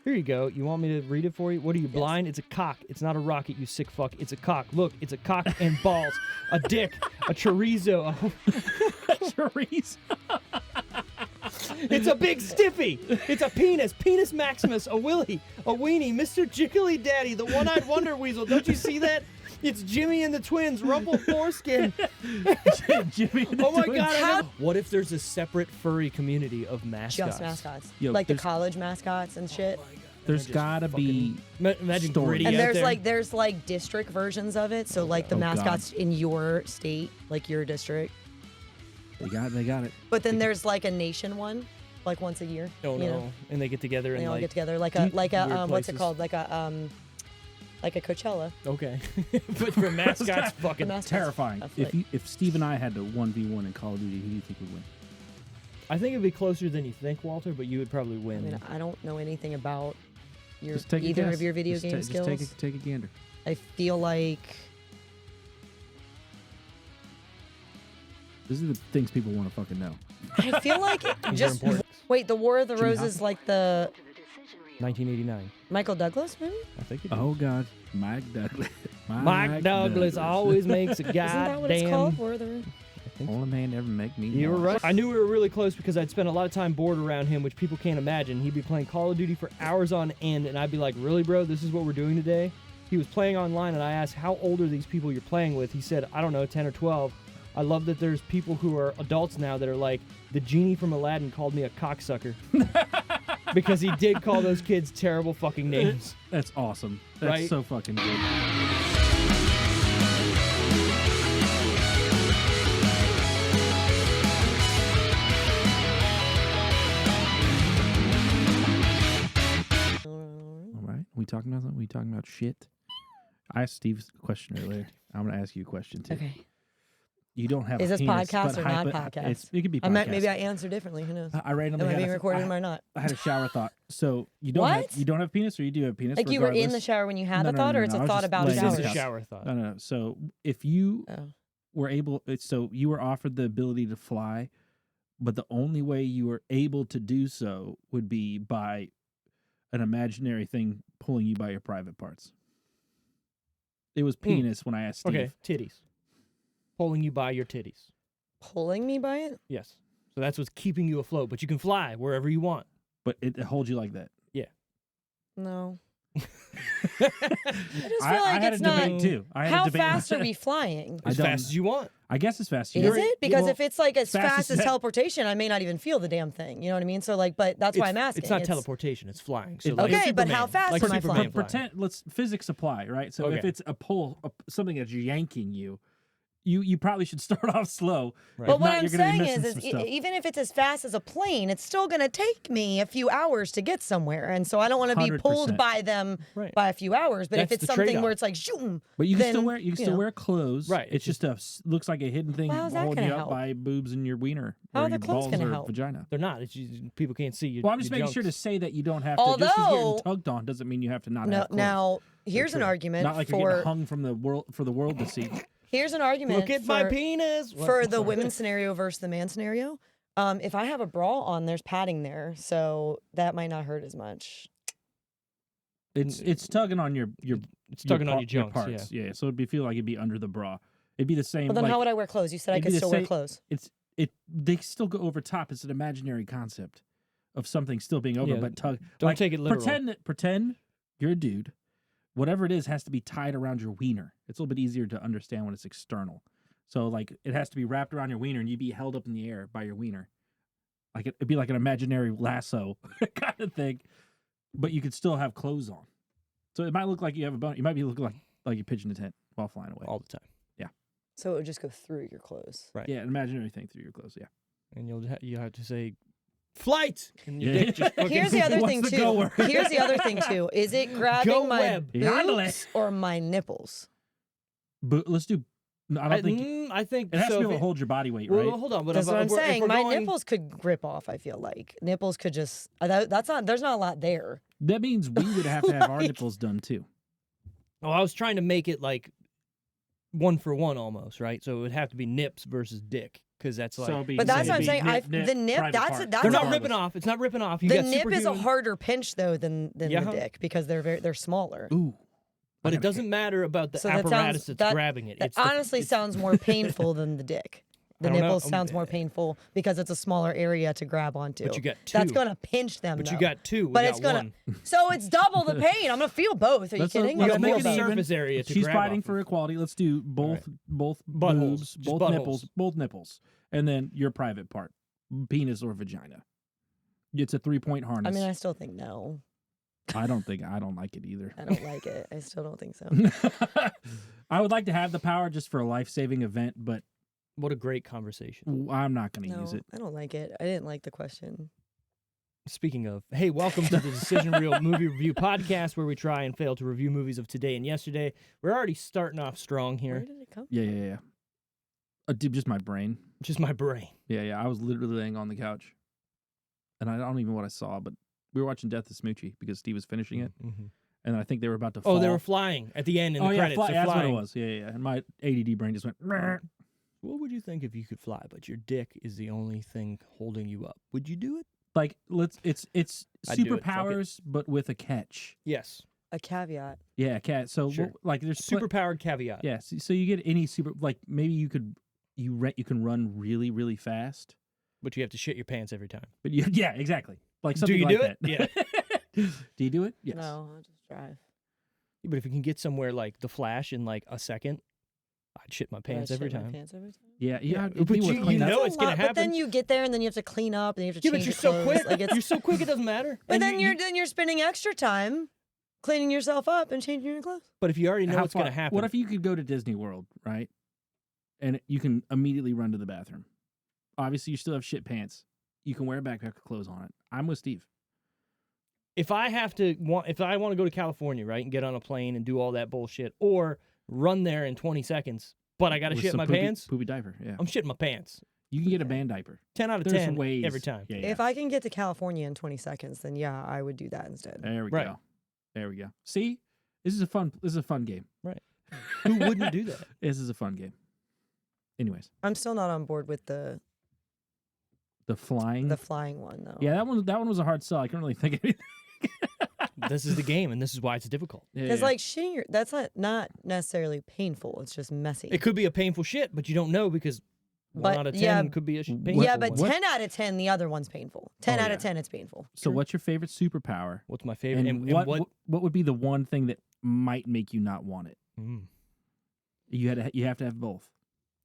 Here you go. You want me to read it for you? What are you, blind? It's a cock. It's not a rocket, you sick fuck. It's a cock. Look, it's a cock and balls. A dick. A chorizo. Chorizo. It's a big stiffy. It's a penis. Penis Maximus. A willy. A weenie. Mr. Jiggly Daddy. The one-eyed wonder weasel. Don't you see that? It's Jimmy and the twins. Rumpled foreskin. Jimmy and the Oh my twins. God. What if there's a separate furry community of mascots? Just mascots. Yo, like the there's- college mascots and shit. There's gotta be Imagine stories. Gritty And out there. there's like district versions of it. So like the Oh, God. mascots in your state, like your district. They got it. But then there's like a nation one, like once a year. Oh you no! know? And they get together and They all like get together like weird what's it places. called? Like a Coachella. Okay, but for mascots, The fucking mascots. Terrifying. That's If Steve and I had to 1v1 in Call of Duty, who do you think would win? I think it'd be closer than you think, Walter. But you would probably I win. mean, I don't know anything about your Just take a either guess. of your video Just game skills. Just take a gander. I feel like These are the things people want to fucking know. I feel like These are just important. wait. The War of the Jimmy Roses, like the 1989. Michael Douglas movie. I think it. Oh God, Mike Douglas. Mike Douglas always makes a Isn't that what it's called? goddamn. War of the Roses. Only man ever make me. You were laugh. right. I knew we were really close because I'd spent a lot of time bored around him, which people can't imagine. He'd be playing Call of Duty for hours on end, and I'd be like, "Really, bro? This is what we're doing today?" He was playing online, and I asked, "How old are these people you're playing with?" He said, "I don't know, 10 or 12." I love that there's people who are adults now that are like, the genie from Aladdin called me a cocksucker. Because he did call those kids terrible fucking names. That's awesome. That's Right? so fucking good. All right. We talking about something? We talking about shit? I asked Steve a question earlier. I'm going to ask you a question too. Okay. You don't have Is a this penis, podcast but or not hypo- podcast? It could be podcast. I meant maybe I answer differently. Who knows? I randomly Am I had being a- recorded or am I not? I had a shower thought. So you don't What? have a penis, or you do have a penis? Like you were in the regardless? shower when you had No, a no, thought, no, or it's no, I a was thought just about a laying This shower? is a down. shower thought. No. So if you Oh. were able, so you were offered the ability to fly, but the only way you were able to do so would be by an imaginary thing pulling you by your private parts. It was penis when I asked Steve. Okay, titties. Pulling you by your titties. Pulling me by it? Yes. So that's what's keeping you afloat, but you can fly wherever you want. But it holds you like that. No. I just feel I like had it's a not. debate too. I had How a debate. fast are we flying? I As don't- fast as you want. I guess as fast as Is you it? Because well, if it's like as fast fast as as that- teleportation, I may not even feel the damn thing. You know what I mean? So like, but that's why I'm asking. It's not teleportation, it's flying. So It- like Okay, but how Superman, fast like am I Superman flying? flying. Pretend, let's physics apply, right? So if Okay. it's a pull, something that's yanking you, you probably should start off slow. Right. But If what not, I'm you're gonna be saying missing is some stuff. even if it's as fast as a plane, it's still going to take me a few hours to get somewhere. And so I don't want to be 100%. pulled by them Right. by a few hours. But if That's it's the something trade-off. where it's like, shoot, But you can then, still wear know. wear clothes. Right, It's just looks like a hidden thing Well, how's that holding you gonna up help? by boobs and your wiener. How or are the your clothes balls gonna or help? vagina. They're not. It's just, people can't see you. Well, I'm just making sure to say that you don't have to. just 'cause you're Although- getting tugged on doesn't mean you have to not No, have clothes. now, here's an True. argument Not like you're for getting hung from the world for the world to see. here's an argument Look at for, my penis. for the women's scenario versus the man scenario. If I have a bra on, there's padding there, so that might not hurt as much. It's tugging on your It's tugging on your your junks. parts. Yeah. So it'd feel like it'd be under the bra. It'd be the same. Well, then like, how would I wear clothes? You said I it'd could be the still wear same- clothes. they still go over top. It's an imaginary concept of something still being over, Yeah, but tug. Don't like, take it literal. Pretend you're a dude. Whatever it is has to be tied around your wiener. It's a little bit easier to understand when it's external. So like it has to be wrapped around your wiener and you'd be held up in the air by your wiener. Like it'd be like an imaginary lasso kind of thing, but you could still have clothes on. So it might look like you have a bone. You might be looking like you're pitching a tent while flying away. all the time. So it would just go through your clothes. Right. Yeah, an imaginary thing through your clothes. Yeah. And you have to say, flight! And your Yeah. dick just fucking Here's the other What's thing the too. go word? Here's the other thing too. Is it grabbing Go my web. Yandele. boobs or my nipples? But let's do. No, I don't think I think it has so. to be if able to hold your body weight, well, right? hold on. But That's if, what I'm if we're- if saying. we're My going- nipples could grip off. I feel like nipples could just. That's not. There's not a lot there. That means we would have to have our Like- nipples done too. Oh, I was trying to make it like 1 for 1 almost, right? So it would have to be nips versus dick. because that's like. So it'd be- But that's so what I'm it'd saying. be nip, The nip, private that's part. that's they're a- not ripping off. It's not ripping off. You the got nip is a superhuman, harder pinch though than Yeah. the dick because they're smaller. Ooh. but it doesn't matter about the So that apparatus sounds- that's grabbing it. That It's the- honestly sounds more painful than the dick. The I don't know. nipple sounds more painful because it's a smaller area to grab onto. But you got That's two. gonna pinch them. But though. you got two. We But got it's gonna. one. So it's double the pain. I'm gonna feel both. Are you Let's kidding? You let's got make more it even. surface area to She's grab fighting off for of. equality. Let's do both Buttholes. boobs, Just both buttholes. nipples, both nipples, and then your private part, penis or vagina. It's a 3-point I harness. mean, I still think no. I don't like it either. I don't like it. I still don't think so. I would like to have the power just for a life-saving event, but What a great conversation. I'm not going to No, use it. I don't like it. I didn't like the question. Speaking of, hey, welcome to the Decision Reel Movie Review Podcast, where we try and fail to review movies of today and yesterday. We're already starting off strong Where here. did it come? Yeah. Dude, just my brain. Just my brain. Yeah. I was literally laying on the couch, and I don't even know what I saw, but we were watching Death of Smoochy because Steve was finishing it, and I think they were about to fall. Oh, they were flying at the end in the yeah, credits. They're that's what it flying. was. Yeah. And my ADD brain just went. "Meh." What would you think if you could fly, but your dick is the only thing holding you up? Would you do it? Like it's I'd do it. Fuck it. superpowers, but with a catch. Yes. A caveat. Yeah, cat. So Sure. like there's Superpowered caveat. Yeah, so you get any super like maybe you can run really really fast, But you have to shit your pants every time. but yeah exactly like Do something you like do it? that. Do you do it? Yes. No, I'll just drive. But if you can get somewhere like the Flash in like a second, I'd shit my Would I pants every shit my time. pants every time? Yeah. But People would you clean up. know That's it's a gonna lot, happen. But then you get there and then you have to clean up and you have to Yeah, change but you're your so clothes. quick. Like it's, You're so quick it doesn't matter. but And then you're spending extra time cleaning yourself up and changing your clothes. But if you already know How what's going to far- happen, What if you could go to Disney World, right? And you can immediately run to the bathroom. Obviously, you still have shit pants. You can wear a backpack with clothes on it. I'm with Steve. if I want to go to California, right, and get on a plane and do all that bullshit, or run there in 20 seconds, but I got to With shit some my poopy, pants, Poopy diaper. Yeah. I'm shitting my pants. You can get a band diaper. 10 out of There's 10 ways every time. Yeah. If I can get to California in 20 seconds, then yeah, I would do that instead. There we Right. go. There we go. See, this is a fun game. Who wouldn't do that? This is a fun game. Anyways, I'm still not on board with the flying. flying one though. Yeah, that one was a hard sell. I couldn't really think of anything. This is the game, and this is why it's difficult. Because like shitting your that's not necessarily painful. It's just messy. It could be a painful shit, but you don't know because 1 out of 10 could be a painful yeah, but one. 10 out of 10, the other one's painful. 10 Oh, out of yeah. 10, it's painful. So, what's your favorite superpower? What's my favorite? And, And what would be the one thing that might make you not want it? Mm. You have to have both.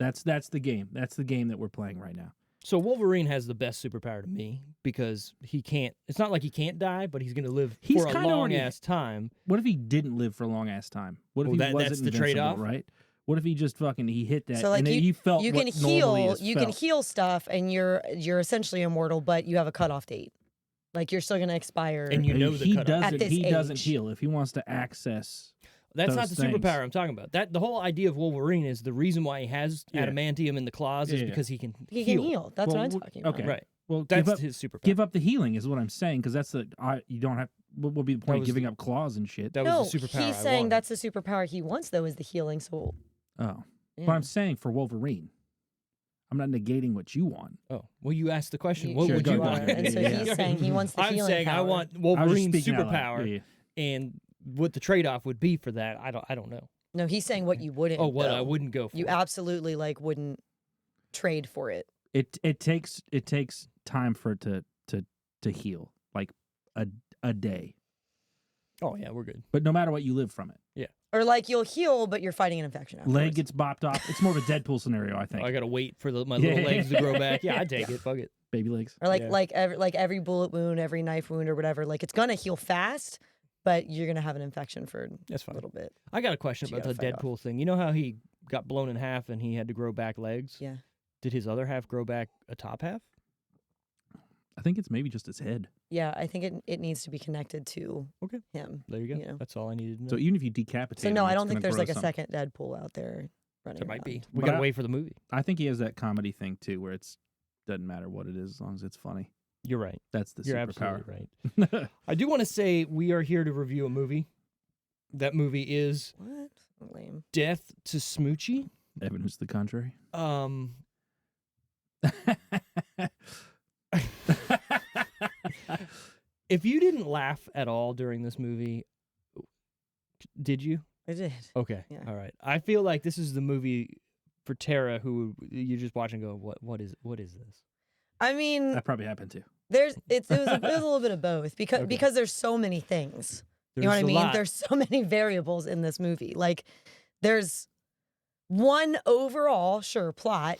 That's the game. That's the game that we're playing right now. So Wolverine has the best superpower to me because he can't. It's not like he can't die, but he's going to live He's for a kinda long already- ass time. What if he didn't live for a long ass time? What if Well, he that's wasn't the invincible, trade-off. right? What if he just he hit that So like and then you felt you what can normally heal is you can felt? heal stuff and you're essentially immortal, but you have a cutoff date. Like you're still gonna expire. And you know the he cutoff. At this doesn't age. heal if he wants to access. That's not those the things. superpower I'm talking about. That the whole idea of Wolverine is the reason why he has Yeah. adamantium in the claws is Yeah. because he can he heal. can heal. That's Well, what I'm w- talking about. okay. Right. Well, That's his superpower. give up the healing is what I'm saying because that's you don't have. What would be the point of was giving the- up claws and shit? That No, was the superpower he's I saying wanted. that's the superpower he wants though is the healing soul. Oh, Yeah. but I'm saying for Wolverine, I'm not negating what you want. Oh, well, you asked the question. You- What Sure, would go you ahead. want? And so Yeah. he's saying he wants the I'm healing saying power. I want I was just Wolverine's speaking out loud. superpower, Yeah. and what the trade-off would be for that, I don't know. No, he's saying what you wouldn't. Oh, what I though. wouldn't go for. You absolutely wouldn't trade for it. It takes time for it to heal like a day, Oh yeah, we're good. but no matter what, you live from it. Or like you'll heal, but you're fighting an infection. Leg afterwards. gets bopped off. It's more of a Deadpool scenario, I think. I gotta wait for my Yeah. little legs to grow back. Yeah, I take it. Fuck it. Baby legs. Or Yeah. like every bullet wound, every knife wound, or whatever. Like it's gonna heal fast, but you're gonna have an infection for That's a fine. little bit. I got a question You about the gotta fight off. Deadpool thing. You know how he got blown in half and he had to grow back legs? Yeah. Did his other half grow back a top half? I think it's maybe just his head. Yeah, I think it needs to be connected to Okay. him. There you go. You know. That's all I needed to know. So even if you decapitate So him, no, I it's don't think gonna there's grow like a something. second Deadpool out there running. there might be. around. We But gotta I- wait for the movie. I think he has that comedy thing too, where it's doesn't matter what it is as long as it's funny. You're right. That's the You're superpower. absolutely right. I do want to say we are here to review a movie. That movie is What? Lame. Death to Smoochy. Evidence to the contrary. If you didn't laugh at all during this movie, did you? I did. Okay. Yeah. All right. I feel like this is the movie for Tara who you just watch and go, what is this? I mean, That probably happened too. it was a little bit of both because Okay. because there's so many things. You know what I There's a mean? lot. There's so many variables in this movie. Like, there's one overall, sure, plot,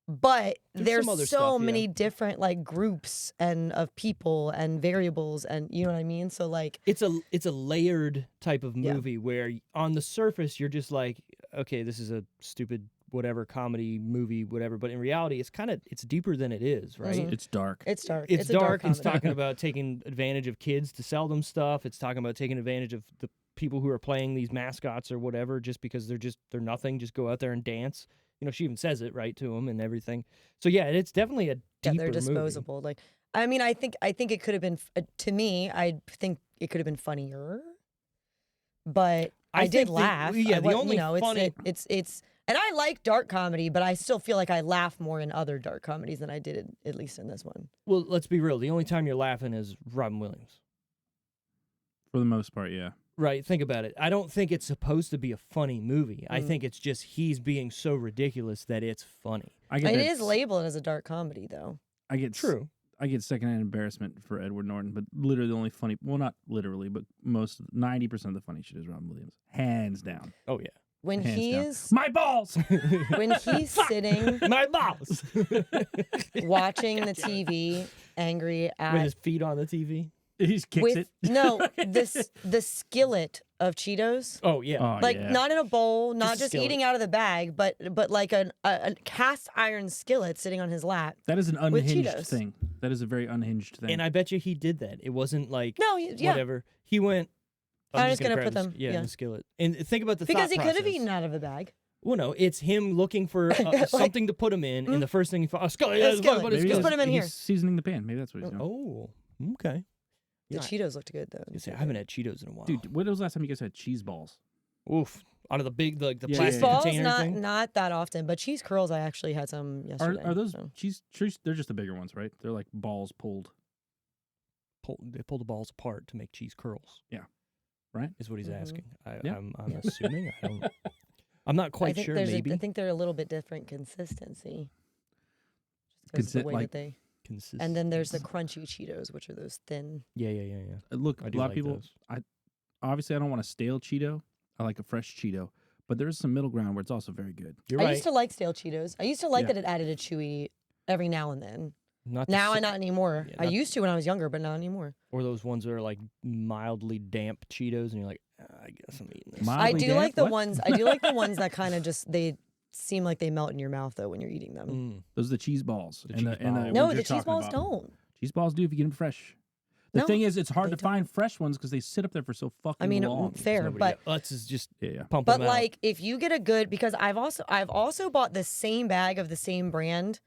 but There's some there's other so stuff, yeah. many different like groups and of people and variables, and you know what I mean. So like, It's a layered type of Yeah. movie where on the surface you're just like, okay, this is a stupid whatever comedy movie, whatever. But in reality, it's deeper than it is, right? Mhm. It's dark. it's dark. It's a dark dark. It's comedy. talking about taking advantage of kids to sell them stuff. It's talking about taking advantage of the people who are playing these mascots or whatever, just because they're nothing. Just go out there and dance. You know, she even says it right to them and everything. So yeah, it's definitely a Yeah, deeper they're movie. disposable. Like, I mean, I think it could have been to me. I think it could have been funnier, but I did think laugh. Yeah, I the wa- only you know, funny. it's and I like dark comedy, but I still feel like I laugh more in other dark comedies than I did at least in this one. Well, let's be real. The only time you're laughing is Robin Williams. For the most part, yeah. Right, think about it. I don't think it's supposed to be a funny movie. I Mm. think it's just he's being so ridiculous that it's funny. I get It that is labeled as a dark comedy, though. I get True. I get secondhand embarrassment for Edward Norton, but literally the only funny, well, not literally, but 90% of the funny shit is Robin Williams, hands down. Oh yeah. When Hands down. he's My balls. when he's sitting My boss. watching the TV, angry With at his feet on the TV. He just kicks with it. no the skillet of Cheetos. Oh yeah. Oh, Like yeah. not in a bowl, not a just skillet. eating out of the bag, but like a cast iron skillet sitting on his lap. That is an with unhinged Cheetos. thing. That is a very unhinged thing. And I bet you he did that. It wasn't like No, yeah, whatever. He went. I'm just gonna grab put the them- yeah, in yeah. the skillet. And think about the because thought he could have process. eaten out of a bag. Well, no, it's him looking for something to put him in, and the first thing he finds, a skillet. Yeah, skillet. what is Maybe Just skillet? put him in he's here. seasoning the pan. Maybe that's what he's doing. Oh, okay. The Yeah. Cheetos looked good though. I haven't had Cheetos in a while. Dude, when was the last time you guys had cheese balls? Oof. Out of the big, like the Yeah, plastic Cheese balls, container thing. not that often, but cheese curls I actually had some yesterday. Are those so. cheese? They're just the bigger ones, right? They're like balls pulled. They pull the balls apart to make cheese curls. Yeah. Right? Is what he's Mhm. asking. Yeah. I'm assuming. I'm not quite sure. Maybe. I think they're a little bit different consistency. Just 'cause the way like- that they. Consist- And then there's the crunchy Cheetos, which are those thin. yeah. Look, I a do lot like of people. those. Obviously I don't want a stale Cheeto. I like a fresh Cheeto, but there is some middle ground where it's also very good. You're I right. used to like stale Cheetos. I used to like Yeah. that it added a chewy every now and then. Not the Now sa- and not anymore. Yeah, I not- used to when I was younger, but not anymore. or those ones that are like mildly damp Cheetos, and you're like, I guess I'm eating this. Mild- I Mildly do damp? like the What? ones. I do like the ones that kind of just they seem like they melt in your mouth though when you're eating them. Mm. Those are the cheese balls. The and cheese and balls. ones No, you're the cheese talking balls about. don't. Cheese balls do if you get them fresh. The No, thing is, it's hard they to find fresh ones because they sit up there for so fucking I mean, long. fair, Nobody but Utz is just Yeah. pumping but them out. like if you get a good because I've also bought the same bag of the same brand,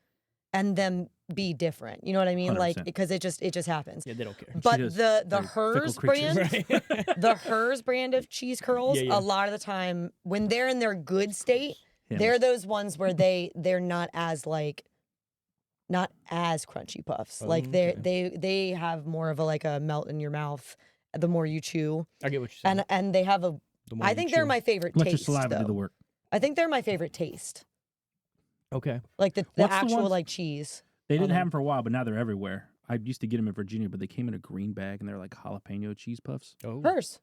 and them be different. You know what I mean? Like 100%. because it just happens. Yeah, they don't care. But Cheetos, the they're Hers fickle creatures. brand, Right. the Hers brand of cheese curls, Yeah, yeah. a lot of the time when they're in their good state, Yeah. they're those ones where they're not as crunchy puffs. Oh, Like okay. they have more of a like a melt in your mouth the more you chew, I get what you're saying. and they have a. The more I you think they're chew. my favorite Let your taste. saliva do though. the work. I think they're my favorite taste, Okay. like the What's the actual ones- like cheese. They didn't them. have them for a while, but now they're everywhere. I used to get them in Virginia, but they came in a green bag and they're like jalapeno cheese puffs. Oh. Hers,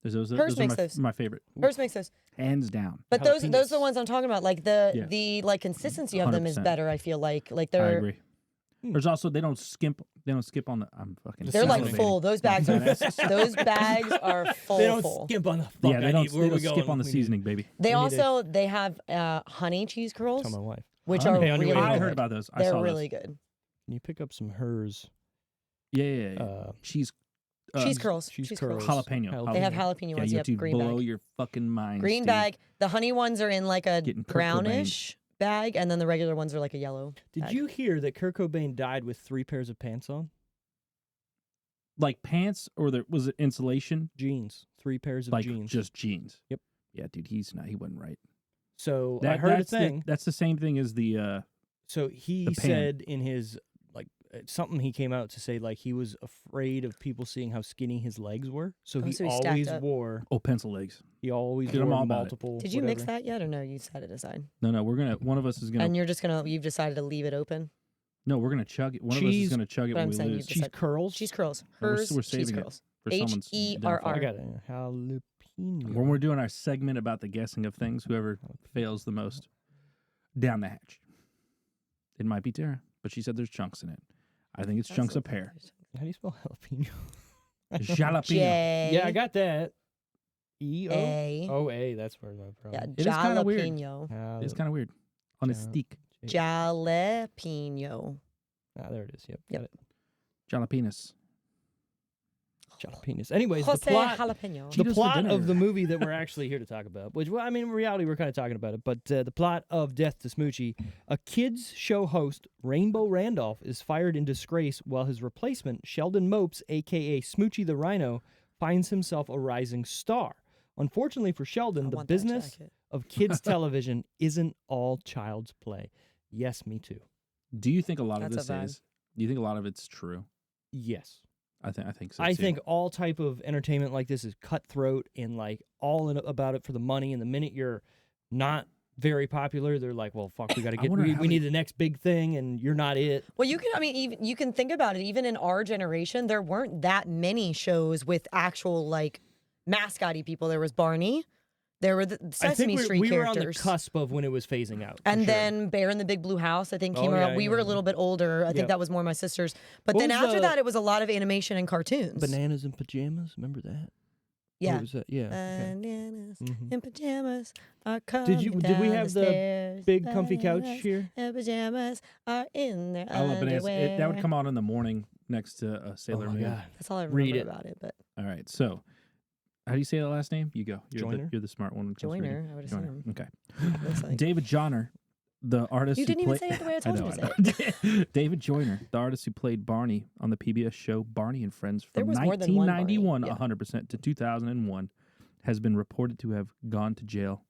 Those Hers are makes my, those. my favorite, Hers makes those. hands down. But those are the Jalapenos. ones I'm talking about. Like Yeah. the like consistency of them is 100%. better. I feel like I they're agree. Hmm. There's also they don't skip on the. I'm fucking. they're like salivating. full. Those bags are Badasses. those bags are full. They don't full. skimp on the fuck. Yeah, they I don't, need, where they we don't skip going? on the We need- seasoning, baby. They We need also they have honey cheese curls, Tell my wife. which Honey. are Hey, on your really way I good. heard about those. I They're saw really those. good. Can you pick up some hers? Yeah. Cheese. Cheese curls. cheese Cheese curls. curls. Jalapeno. They have jalapeno Yeah, ones. you Yep, have to green blow bag. your fucking mind. Green Steve. bag. The honey ones are in like a Getting Kurt Cobain. brownish bag, and then the regular ones are like a yellow. Did bag. you hear that Kurt Cobain died with 3 pairs of pants on? Like pants, or was it insulation? Jeans. 3 pairs of Like jeans. just jeans. Yep. Yeah, dude, he wasn't right. So I heard a that's thing. that's the same thing as the So he The pan. said in his something he came out to say like he was afraid of people seeing how skinny his legs were. So Oh, he so he stacked always up. wore Oh, pencil legs. he always Dude, I'm wore all about it. multiple. Did you mix whatever. that yet, or no? You set it aside, No, we're gonna. One of us is gonna. and you've decided to leave it open. No, we're gonna chug it. One of us is Cheese- gonna chug it but when I'm we saying lose. you Cheese curls. Cheese curls. No, we're- Hers. we're cheese saving it curls. for someone's HERR. I got it. Jalapeno. When we're doing our segment about the guessing of things, whoever fails the most, down the hatch. It might be Tara, but she said there's chunks in it. I think it's chunks of pear. How do you spell jalapeno? Jalapeno. J. Yeah, I got that. E-O? A. Oh, A. That's where my Yeah, problem. It is kinda weird. jalapeno. It's kind of weird. On a Jal- steak. Jalapeno. there it is. Yep. Yep. Got it. Jalapenos. Jalapenos. Anyways, Jose the plot. jalapeno. The Cheetos for plot dinner. of the movie that we're actually here to talk about, which, well, I mean, in reality, we're kind of talking about it, but the plot of Death to Smoochy, a kids' show host, Rainbow Randolph, is fired in disgrace while his replacement, Sheldon Mopes, a.k.a. Smoochy the Rhino, finds himself a rising star. Unfortunately for Sheldon, I the want that business jacket. of kids' television isn't all child's play. Yes, me too. Do you think a lot of That's this a vibe. is? Do you think a lot of it's true? Yes. I think so. I too. think all type of entertainment like this is cutthroat and like all in about it for the money. And the minute you're not very popular, they're like, "Well, fuck, we got to I get. wonder We, how we many- need the next big thing, and you're not it." Well, even you can think about it. Even in our generation, there weren't that many shows with actual like mascotty people. There was Barney. There were the I Sesame think Street we were on characters. the cusp of when it was phasing out. for And sure. then Bear in the Big Blue House, I think, came Oh, around. yeah, We yeah, were a yeah. little bit older. I Yep. think that was more my sister's. But What then was after the- that, it was a lot of animation and cartoons. Bananas in pajamas. Remember that? Yeah. What was that? Yeah. okay. Bananas Mhm. in pajamas are coming Did we down have the stairs. Big comfy couch Bananas here? in pajamas are in their I love bananas. underwear. That would come on in the morning next to Sailor Oh my Moon. god. That's all I Read remember it. about it. But All right. So, how do you say the last name? You go. Joyner? You're the smart one. when it comes to reading. Joyner, I would Joyner. assume. Okay. Looks like. David Joyner, the artist You who didn't even played. say it the way I told you to say it. David Joyner, the artist who played Barney on the PBS show Barney and Friends There from was more than one Barney, 1991, yeah. 100% to 2001, has been reported to have gone to jail.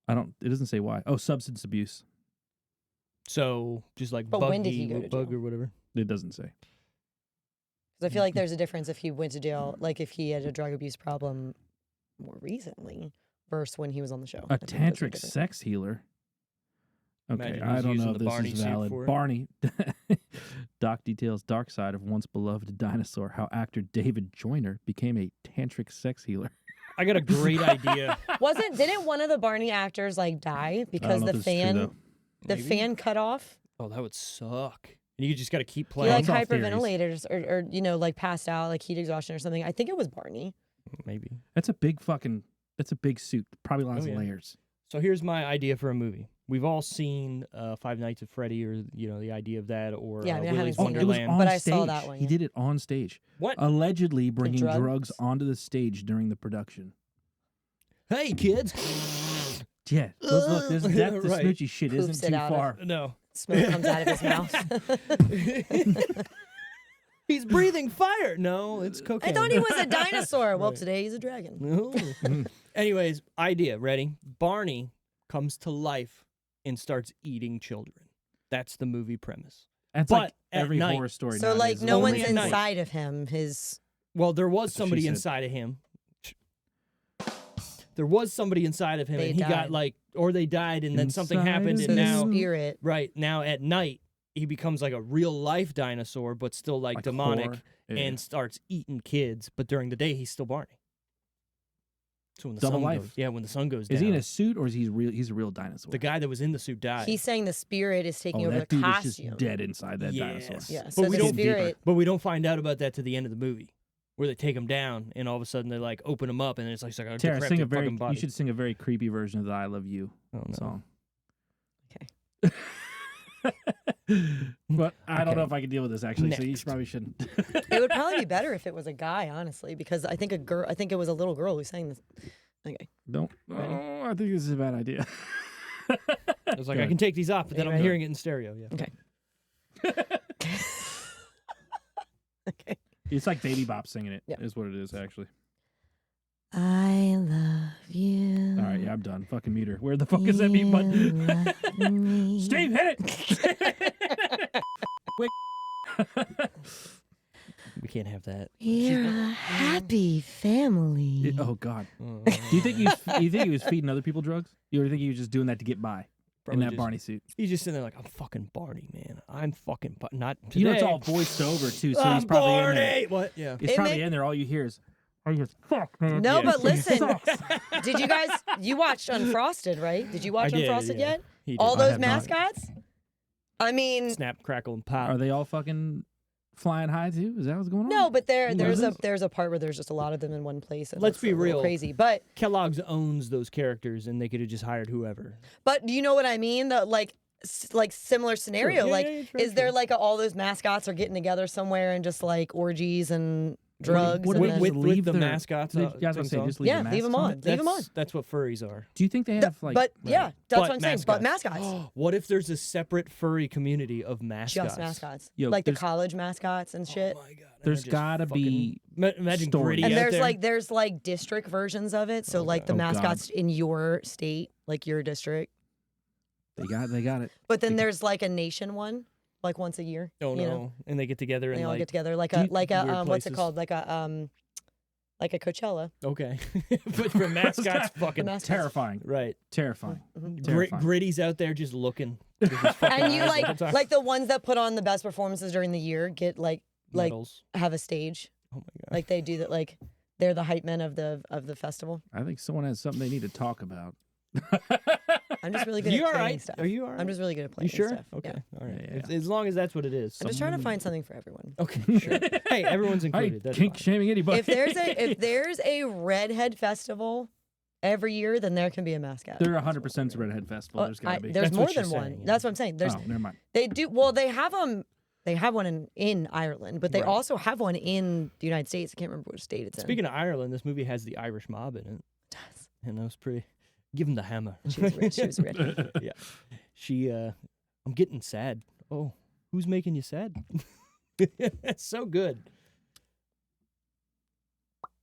It doesn't say why. Oh, substance abuse. So just like But buggy, when did he go to bug jail? or whatever. It doesn't say. 'Cause I feel like there's a difference if he went to jail, like if he had a drug abuse problem more recently versus when he was on the show. A I think those are tantric different. sex healer. Okay, Imagine I he's don't using know if the this Barney is suit valid. for it. Barney. Doc details dark side of once beloved dinosaur, how actor David Joyner became a tantric sex healer. I got a great idea. Didn't one of the Barney actors like die because know the if this is true, though. Maybe? fan cut off? Oh, that would suck. And you just got to keep He playing. like it's all theories. hyperventilators or like passed out, like heat exhaustion or something. I think it was Barney. Maybe. That's a big suit. Probably lots Oh, of yeah. layers. So here's my idea for a movie. We've all seen Five Nights at Freddy, or the idea of that, or Yeah, I mean, I Willy's haven't seen it. It was Wonderland. on But I stage. saw that one, He yeah. did it on stage. What? Allegedly bringing drugs drugs? onto the stage during the production. Hey, kids. Yeah, look, this death to Right. Smoochy shit Poops isn't it too out of- far. No. Smoke comes out of his mouth. He's breathing fire. No, it's I cocaine. thought he was a dinosaur. Well, Right. today he's a dragon. No. Anyways, idea. Ready? Barney comes to life and starts eating children. That's the movie premise. That's But like at every night. horror story. So like nowadays. no Only one's at night. inside of him. His Well, there was That's what she somebody said. inside of him. There was somebody inside of him, They and he got died. or they died, and then something Inside happened, of so and the now, spirit. right now at night, he becomes like a real life dinosaur, but still like demonic, horror. Yeah. and starts eating kids. But during the day, he's still Barney. So when the Double sun life. goes, when the sun goes down, Is he in a suit or is he real? He's a real dinosaur. the guy that was in the suit died. He's saying the spirit is taking oh, over that the dude is costume. just dead inside that dinosaur. Yes. Yeah. But So we the don't- spirit. But we don't find out about that to the end of the movie, where they take him down, and all of a sudden they like open him up, and it's like a Tara, decrepit sing a very. fucking body. You should sing a very creepy version of the "I Love You" Oh, no. song. Okay. But I don't know Okay. if I can deal with this actually. So you Next. probably shouldn't. It would probably be better if it was a guy, honestly, because I think it was a little girl who sang this. Okay. Don't. Oh, I think this is a bad idea. I was like, Go I can take these off, but then Are I'm you ready? hearing it in stereo. Yeah. Okay. Okay. It's like Baby Bop singing it. Yeah. Is what it is actually. I love you. All right, yeah, I'm done. Fucking mute her. Where the fuck is that mute button? Steve, hit it! Wait. We can't have that. We're a happy family. Oh God. Do you think he was feeding other people drugs? You think he was just doing that to get by Probably in that just- Barney suit? He's just sitting there like, I'm fucking Barney, man. I'm fucking not today. You know it's all voiced over too, so I'm he's probably in there. Barney. What? Yeah. He's It probably may- in there. All you hear is, "Oh, you fuck, man." No, Yeah. but listen, Sucks. did you guys, you watched Unfrosted, right? Did you watch I did, Unfrosted yeah. yet? He did. All I those have not. mascots? I mean, Snap, crackle, and pop. Are they all fucking flying high too? Is that what's going on? no, but there's is a part where there's just a lot of them in one place. And Let's it's be a little real. crazy. But Kellogg's owns those characters, and they could have just hired whoever. do you know what I mean? The like similar scenario. Yeah, like, yeah, it's very is there true. like all those mascots are getting together somewhere and just like orgies and drugs? what and do then- they with leave the their mascots? Yeah, I was gonna things say, on? just leave Yeah, the leave 'em masks on. Leave 'em on. That's what furries are. Do you think they have like? but yeah, that's what I'm saying. But mascots. mascots. What if there's a separate furry community of mascots? Just mascots. Yo, like the there's- college mascots and shit. Oh my god. There's gotta be Imagine stories. Gritty And out there's there. like district versions of it. So like the Oh, God. mascots in your state, like your district. They got it. But then there's like a nation one, like once a year. Oh no. you know? And they get together and They all like get together like do a you- like a weird what's it places. called? Like a Coachella. okay. But for mascots, The fucking mascots. Terrifying. right. Terrifying. Mhm. Terrifying. Gritty's out there just looking. with his fucking And you eyes like all the time. like the ones that put on the best performances during the year get like Medals. have a stage. Oh my god. Like they do that like they're the hype men of the festival. I think someone has something they need to talk about. I'm just really good you at all planning right? stuff. Are you all right? I'm just really good at You planning sure? stuff. Okay. Yeah. All right. Yeah, yeah. As long as that's what it is. I'm just trying to find something for everyone. Okay. Sure. Hey, everyone's I included. ain't That's kink fine. shaming anybody. If there's a redhead festival every year, then there can be a mascot. There are 100% redhead festival. There's gotta be. There's That's more what than she's one. saying, yeah. That's what I'm saying. There's Oh, never mind. they do well. They have them. They have one in Ireland, but they Right. also have one in the United States. I can't remember which state it's in. Speaking of Ireland, this movie has the Irish mob in it. And that was pretty. Give him the hammer. She was rich. She was rich. Yeah. She, I'm getting sad. Oh, who's making you sad? That's so good.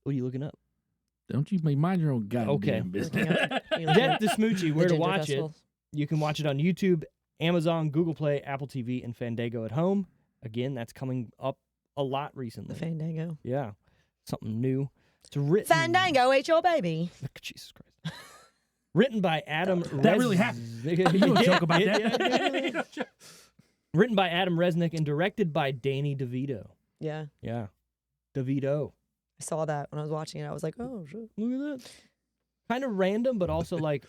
What are you looking up? Don't you mind your own goddamn Okay. business. Death to Smoochy, where The to Ginger watch Festival. it. You can watch it on YouTube, Amazon, Google Play, Apple TV, and Fandango at home. Again, that's coming up a lot The recently. Fandango. Yeah. Something new. It's written. Fandango, ain't your baby. Jesus Christ. Written by Adam That really happened. You don't joke about that. Written by Adam Resnick and directed by Danny DeVito. Yeah, Yeah. DeVito. I saw that when I was watching it. I was like, oh, shit. Look at that. Kind of random, but also like,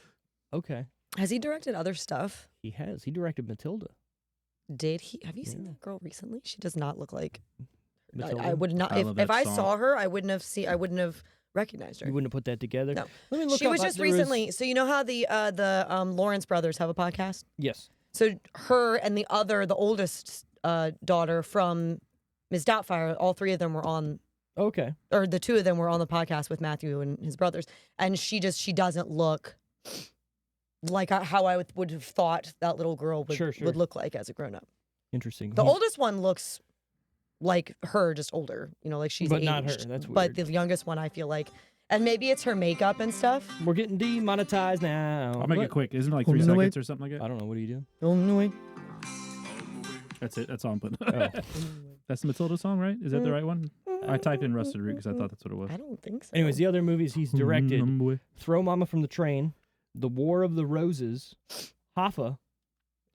okay. Has he directed other stuff? He has. He directed Matilda. Did he? Have you seen Yeah. that girl recently? She does not look like. Matilda. I would not. I If, love if that I song. saw her, I wouldn't have recognized her. You wouldn't have put that together? No. Let me look She up, was just there was- recently. So you know how the Lawrence brothers have a podcast. Yes. So her and the oldest daughter from Ms. Doubtfire, all three of them were on, Okay. or the two of them were on the podcast with Matthew and his brothers, and she doesn't look like how I would have thought that little girl would Sure, sure. would look like as a grown up. Interesting. The He's- oldest one looks like her, just older. You know, like she's But not her. aged. That's But weird. the youngest one, I feel like, and maybe it's her makeup and stuff. We're getting demonetized now. I'll make What? it quick. Isn't it like 3 Oh, no, wait. seconds or something like I that? don't know. What do you do? Oh no! That's it. That's all I'm putting. Oh. That's the Matilda song, right? Is that the right one? I typed in Rusted Root because I thought that's what it was. I don't think so. Anyways, the other movies he's directed: Mm, Throw Mama from the Train, The War of the Roses, Hoffa,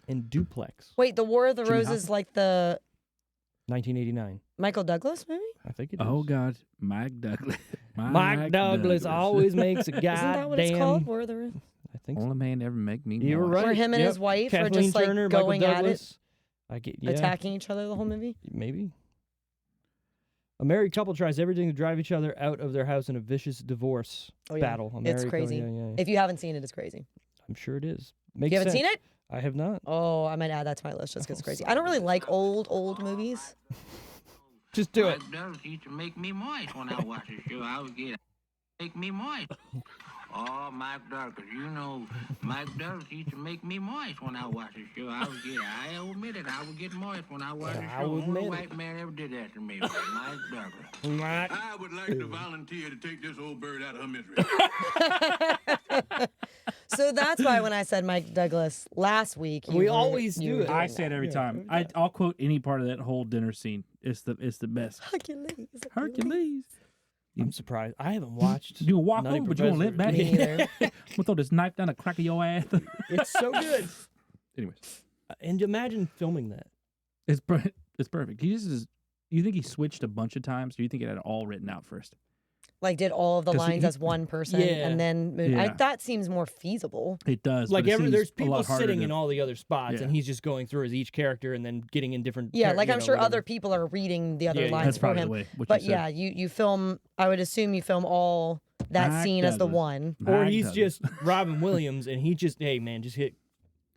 and Duplex. Wait, the War of the Jimmy Roses, Hoffa? like the 1989. Michael Douglas movie? I think it is. Oh God, Mike Douglas. Mike Douglas always makes a Isn't that what it's goddamn. called? War of the Roses? I think so. Only man ever make me. You were moist. right. Where him and Yep. his wife are Kathleen just like Turner, going Michael at Douglas. I get it, attacking each other the whole movie. Maybe. A married couple tries everything to drive each other out of their house in a vicious divorce Oh, yeah. battle. A It's married couple- crazy. yeah, yeah, yeah. If you haven't seen it, it's crazy. I'm sure it is. If Makes you haven't sense. seen it? I have not. Oh, I might add that to my list just because it's Oh, crazy. I don't really like old movies. Just do it. Mike Douglas used to make me moist when I watch the show. I would get make me moist. Oh, Mike Douglas, you know, Mike Douglas used to make me moist when I watched the show. I admit it, I would get moist when I watched the I show. would Only admit white man ever did that to me was Mike Douglas. Right. I would like to volunteer to take this old bird out of her misery. So that's why when I said Mike Douglas last week, We you were- always you do were it. doing I say it that. every time. I'll quote any part of that whole dinner scene. It's the best. Hercules. I'm surprised. I haven't watched. You gonna walk Nutty over, but you gonna let back? Me either. I'm gonna throw this knife down the crack of your ass. It's so good. Anyways, And imagine filming that. it's perfect. You think he switched a bunch of times, or you think it had it all written out first? Like did all of the 'Cause lines he- as one person, Yeah. and then Yeah. that seems more feasible. It does. Like but it seems there's a people lot harder sitting to- in all the other spots, Yeah. and he's just going through as each character and then getting in different. Yeah, char- like you I'm know, sure whatever. other people are reading the other Yeah, lines That's for probably him. the way. What But you said. yeah, you film. I would assume you film all that Mike scene as the Douglas. one. Or Mike he's Douglas. just Robin Williams, and he just, hey man, just hit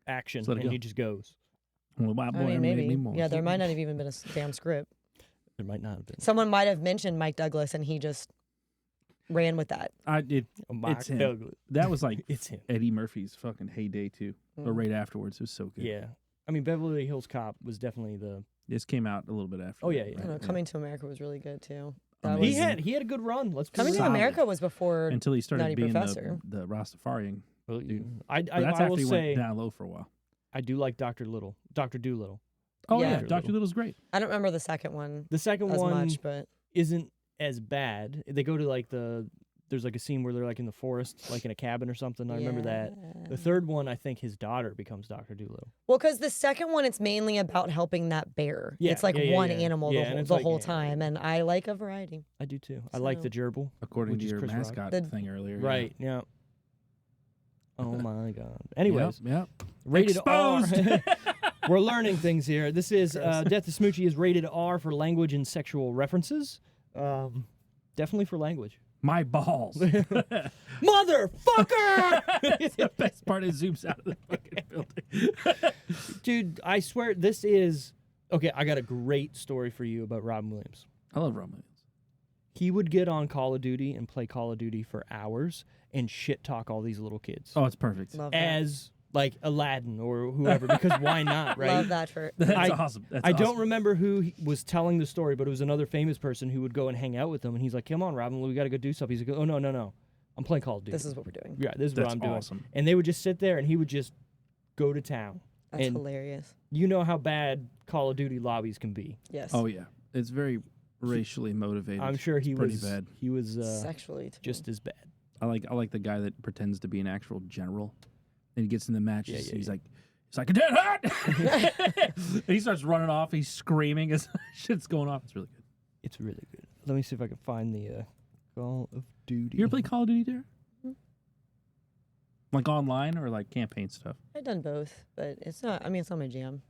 action, Just let it and go. he just goes. Well, my boy I mean, made maybe. me more. Yeah, there might not have even been a damn script. There might not have been. Someone might have mentioned Mike Douglas, and he just ran with that. I did. Mike It's him. Douglas. That was like It's him. Eddie Murphy's fucking heyday too. Or right afterwards, it was so good. Yeah. I mean, Beverly Hills Cop was definitely the. This came out a little bit after. Oh, that, yeah, yeah. I don't know, right? Coming to America was really good too. That Amazing. was, He had a good run. Let's be Coming to real. Solid. America was before. Until he started Nutty being Professor. the Rastafarian. Well, Dude. I But that's I after will he say went down low for a while. I do like Doctor Doolittle. Oh Yeah. yeah, Dr. Dr. Little's great. I don't remember the second one The second as one much, but isn't as bad. They go to like there's like a scene where they're like in the forest, like in a cabin or something. I remember that. The third one, I think his daughter becomes Dr. Doolittle. Well, because the second one, it's mainly about helping that bear. Yeah, it's like yeah, one yeah. animal Yeah, the, and whole, it's the like- whole yeah. time, and I like a variety. I do too. I like the So- gerbil. According Which to is your Chris Rock. mascot The- thing earlier. Right. Yeah. Oh my God. Yeah. Anyways, Yep. rated Exposed. R. We're learning things here. This is Death of Smoochy is rated R for language and sexual references. Definitely for language. My balls. Motherfucker! The best part is zooms out of the fucking building. Dude, I swear this is okay. I got a great story for you about Robin Williams. I love Roman. He would get on Call of Duty and play Call of Duty for hours and shit talk all these little kids Oh, it's perfect. Love that. as like Aladdin or whoever, because why not, right? Love that for. That's I- awesome. That's I don't awesome. remember who was telling the story, but it was another famous person who would go and hang out with him, and he's like, "Come on, Robin, we got to go do something." He's like, "Oh no, I'm playing Call of Duty. This is what we're doing. yeah, this is what That's I'm doing." awesome. And they would just sit there, and he would just go to town. That's And- hilarious. You know how bad Call of Duty lobbies can be. Yes. Oh yeah, it's very racially motivated. I'm sure he It's pretty was bad. He was Sexually too. just as bad. I like the guy that pretends to be an actual general, and he gets in the match. Yeah, he's yeah. like, dead hot. And he starts running off. He's screaming as shit's going off. It's really good. It's really good. Let me see if I can find the Call of Duty. You ever play Call of Duty, there? Like online or like campaign stuff? I've done both, but it's not. I mean, it's not my jam.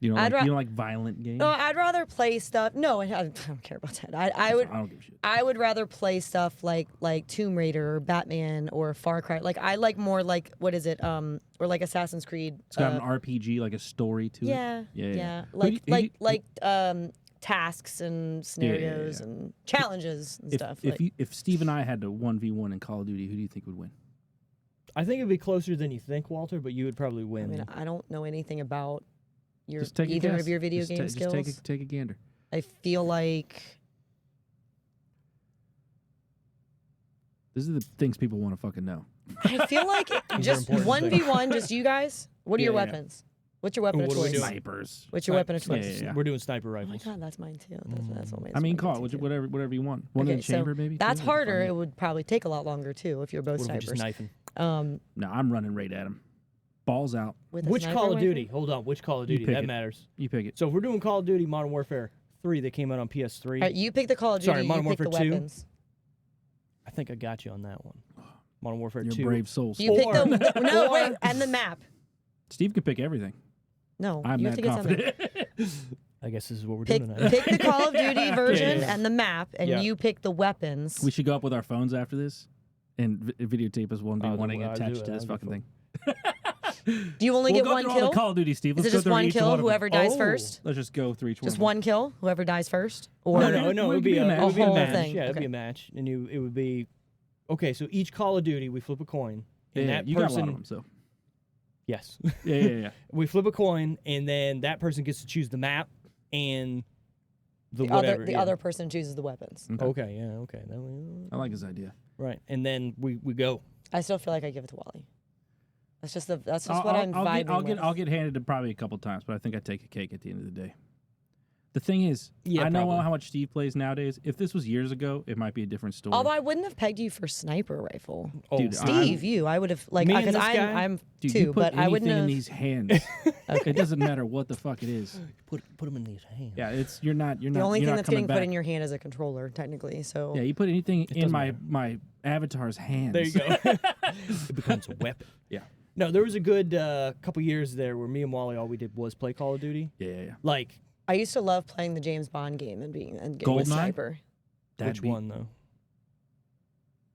You don't I'd like, ra- you don't like violent games? No, I'd rather play stuff. No, I don't care about that. I would. I don't give a shit. I would rather play stuff like Tomb Raider or Batman or Far Cry. Like I like more like what is it? Or like Assassin's Creed. It's got an RPG, like a story to Yeah, it. Yeah. yeah. Who do you- Like tasks and scenarios yeah. and challenges and stuff. If Steve and I had to 1v1 in Call of Duty, who do you think would win? I think it'd be closer than you think, Walter, but you would probably I win. mean, I don't know anything about Just take a either guess. of your video Just game skills. Just take a gander. I feel like These are the things people want to fucking know. just important 1v1, just you guys. What are your Yeah, yeah. weapons? What's your weapon of What are we choice? doing? Snipers. What's your weapon of Yeah, choice? yeah, yeah. We're doing sniper Oh my rifles. god, that's mine too. That's what makes I mean, mine call good it too. whatever you want. One in the so chamber, maybe. That's too? That'd be harder. fun. It would probably take a lot longer too if you're both What if we just snipers. knifing? No, I'm running right at him. Balls out. With a Which sniper Call of rifle? Duty? Hold on. Which Call of You Duty? pick That it. matters. You pick it. So if we're doing Call of Duty Modern Warfare 3 that came out on PS3, All right, you pick the Call of Duty. Sorry, Modern you pick the Warfare 2? weapons. I think I got you on that one. Modern Warfare You're 2. brave souls. You pick Or- no or- wait, and the map. Steve can pick everything. No, I'm you have that to get something. confident. I guess this is what we're Pick, doing tonight. pick the Call of Duty version yeah. and the map, and Yeah. you pick the weapons. We should go up with our phones after this and videotape us 1v1ing I'll do attached it. to this I'll fucking do thing. Do you only We'll get go one through all kill? the Call of Duty, Steve. Is Let's it go just through one each kill? one of them. Whoever dies Oh. first. Let's just go through each one. Just of them. one kill. Whoever dies first. Or No, it would it be could be a a, match. it would be a A whole match. thing. Yeah, it'd be Okay. a match, and it would be Okay, so each Call of Duty, we flip a coin, and Yeah, that you person. got a lot of them, so. Yes. Yeah. We flip a coin, and then that person gets to choose the map and the The whatever. other person chooses the weapons. Okay, yeah, okay. I like his idea. Right, and then we go. I still feel like I give it to Wally. That's just what I'm vibing with. I'll get handed it probably a couple times, but I think I take a cake at the end of the day. The thing is, Yeah, I know probably. how much Steve plays nowadays. If this was years ago, it might be a different story. Although I wouldn't have pegged you for sniper rifle. Oh, Dude, Steve, you, I would have like Me and because this guy? I'm Dude, two, you put but I wouldn't anything in have. these hands. It doesn't matter what the fuck it is. Put them in these hands. Yeah, you're not. The only you're thing not that's coming getting put back. in your hand is a controller, technically. So Yeah, you put anything in doesn't my avatar's hands. There you go. It becomes a weapon. Yeah. No, there was a good couple years there where me and Wally, all we did was play Call of Duty. Yeah. Like, I used to love playing the James Bond game and getting with Goldeneye? sniper. which one, though?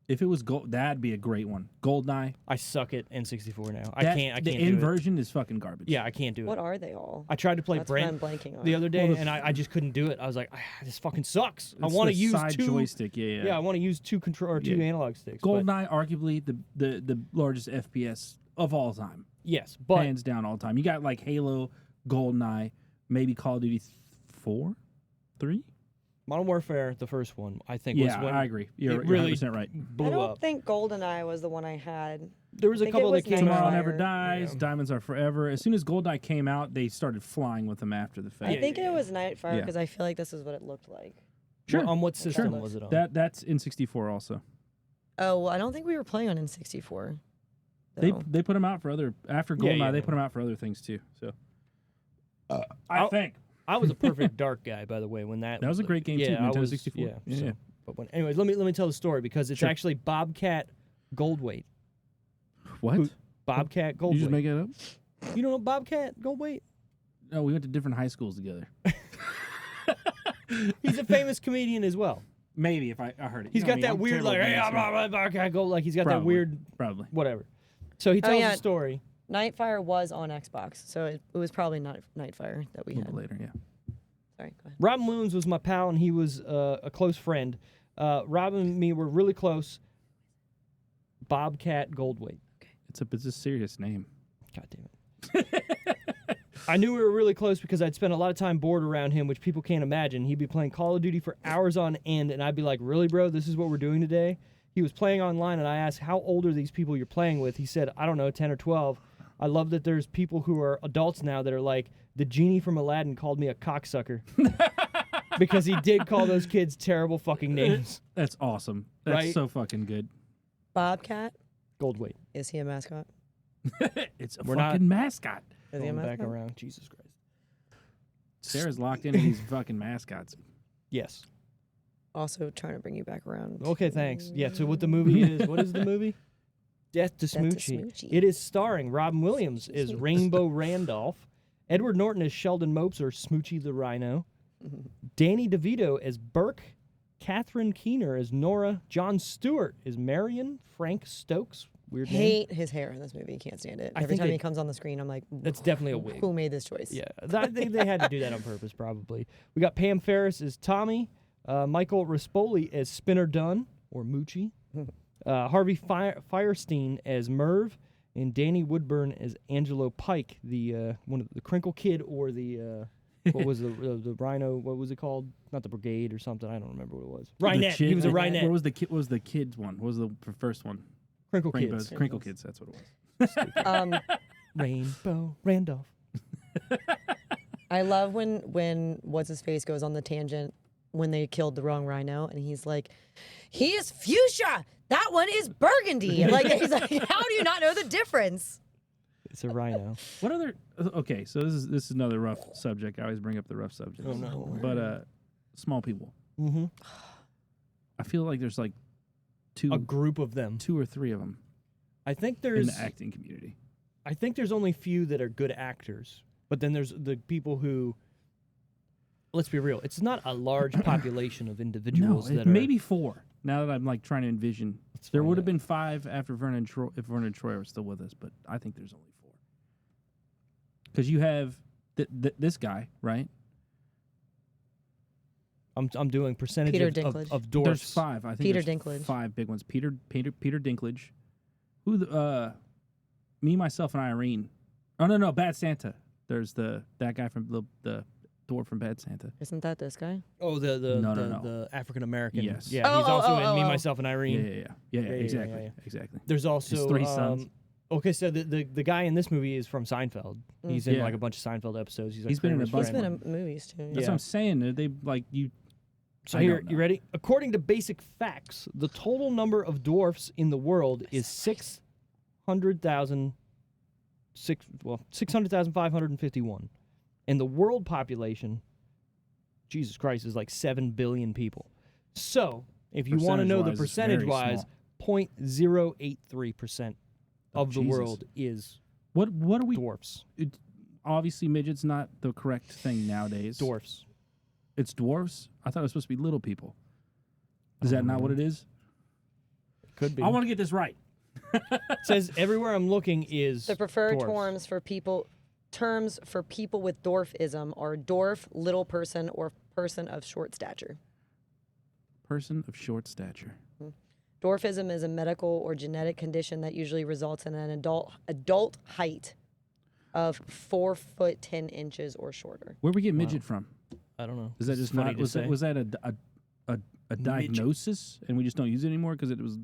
If it was gold, that'd be a great one. Goldeneye. I suck at N64 now. I That- can't The do end it. version is fucking garbage. Yeah, I can't do it. What are they all? I tried to play That's what I'm Brent blanking on. the other day, Well, and I just couldn't do it. I was like, this fucking sucks. I It's want to the use side two joystick. Yeah. Yeah, I want to use two Yeah. analog sticks. but- Goldeneye, arguably the largest FPS of all time, yes, but hands down all time. You got like Halo, Goldeneye, maybe Call of Duty 4, 3. Modern Warfare, the first one, I think was Yeah, when I agree. You're it really 100% right. blew I don't up. think GoldenEye was the one I had. There was a think couple it that was came Tomorrow out. Never Fire. Dies, Yeah. Diamonds Are Forever. As soon as Goldeneye came out, they started flying with them after the fact. I think it was Nightfire Yeah. because I feel like this is what it looked like. Sure. On what system Sure. was it on? That's in 64 also. Oh, well, I don't think we were playing on N64. They though. put them out for other after Yeah, Goldeneye. yeah, They yeah. put them out for other things too. So I I'll- think I was a perfect dark guy, by the way, when that that was a great game too. yeah, I Nintendo was, 64. Yeah, Yeah, so- yeah. But anyways, let me tell the story because it's Sure. actually Bobcat Goldweight. What? Who- Bobcat You just Goldweight. make it up? You don't know Bobcat Goldweight? No, we went to different high schools together. He's a famous comedian as well. Maybe if I heard it. He's You know got me, that I'm weird terrible like, at hey, names, I'm Bobcat Gold. Like he's got that Probably. weird Probably. whatever. So he tells yeah. the story. Nightfire was on Xbox, so it was probably not Nightfire that we A little had. bit later, yeah. Sorry, go ahead. Robin Williams was my pal, and he was a close friend. Robin and me were really close. Bobcat Goldweight. It's a serious name. God damn it. I knew we were really close because I'd spent a lot of time bored around him, which people can't imagine. He'd be playing Call of Duty for hours on end, and I'd be like, really, bro, this is what we're doing today? He was playing online, and I asked, how old are these people you're playing with? He said, I don't know, 10 or 12. I love that there's people who are adults now that are like, the genie from Aladdin called me a cocksucker. Because he did call those kids terrible fucking names. That's awesome. That's Right? so fucking good. Bobcat, Goldweight. is he a mascot? It's a We're fucking not- mascot. Is he a Going back mascot? around. Jesus Christ. Sarah's locked into these fucking mascots. Yes. Also trying to bring you back around. Okay, thanks. Yeah, so what the movie is, what is the movie? Death to Death to Smoochy. Smoochy. It is starring Robin Williams as Rainbow Randolph, Edward Norton as Sheldon Mopes or Smoochy the Rhino, Danny DeVito as Burke, Catherine Keener as Nora, Jon Stewart as Marion, Frank Stokes, weird name. Hate his hair in this movie. Can't stand it. I Every think time they- he comes on the screen, I'm like, That's definitely a wig. who made this choice? Yeah, I think they had to do that on purpose, probably. We got Pam Ferris as Tommy, Michael Rispoli as Spinner Dunn, or Moochie, Harvey Firestein as Merv, and Danny Woodburn as Angelo Pike, the one of the Crinkle Kid, or the what was the Rhino? What was it called? Not the Brigade or something. I don't remember what it was. Rhinette. He was a Rhinette. What was the kid? Was the kids one? What was the first one? Crinkle Rainbow- Kids. Crinkle Kids. That's what it was. Rainbow Randolph. I love when what's his face goes on the tangent when they killed the wrong rhino, and he's like, he is fuchsia. That one is burgundy. Like he's like, how do you not know the difference? It's a rhino. What other? Okay, so this is another rough subject. I always bring up the rough subjects. Oh, no. But small people. Mm-hmm. I feel like there's like A group of them. 2 or 3 of them I think in there's. the acting community. I think there's only few that are good actors, but then there's the people who. Let's be real. It's not a large population of No, individuals that are. maybe 4. Now that I'm like trying to envision, there find would have out. been 5 after Vernon and Troy, if Vernon and Troy were still with us, but I think there's only 4. Because you have this guy, right? I'm doing percentage Peter of Dinklage. dwarfs. There's 5. I think Peter there's Dinklage. 5 big ones. Peter Dinklage. Who the me, myself, and Irene. Oh no, Bad Santa. There's that guy from the dwarf from Bad Santa. Isn't that this guy? Oh, No. the African American. Yes. Yeah, Oh, he's also oh, in Me, oh. Myself, and Irene. Yeah, yeah, exactly. yeah. Exactly. There's also His 3 sons. Okay, so the guy in this movie is from Seinfeld. He's in Yeah. like a bunch of Seinfeld episodes. He's, like He's been in a Kramer's bunch. He's friend. been in movies too. That's Yeah. what I'm saying. They like you. So I here, don't know. you ready? According to basic facts, the total number of dwarfs in the world is 600,551. And the world population, Jesus Christ, is like 7 billion people. So, if you want to know the Percentage-wise, percentage-wise, 0.083% of the Jesus. world is What are we? dwarfs. Obviously, midget's not the correct thing nowadays. Dwarfs. It's dwarfs. I thought it was supposed to be little people. Is that not what it is? Could be. I want to get this right. It says everywhere I'm looking is The preferred dwarfs. terms for people with dwarfism are dwarf, little person, or person of short stature. Person of short stature. Dwarfism is a medical or genetic condition that usually results in an adult height of 4 foot 10 inches or shorter. Where we get midget from? I don't know. Is that It's just funny not? to Was say. that a diagnosis, and we just don't use it anymore because it was?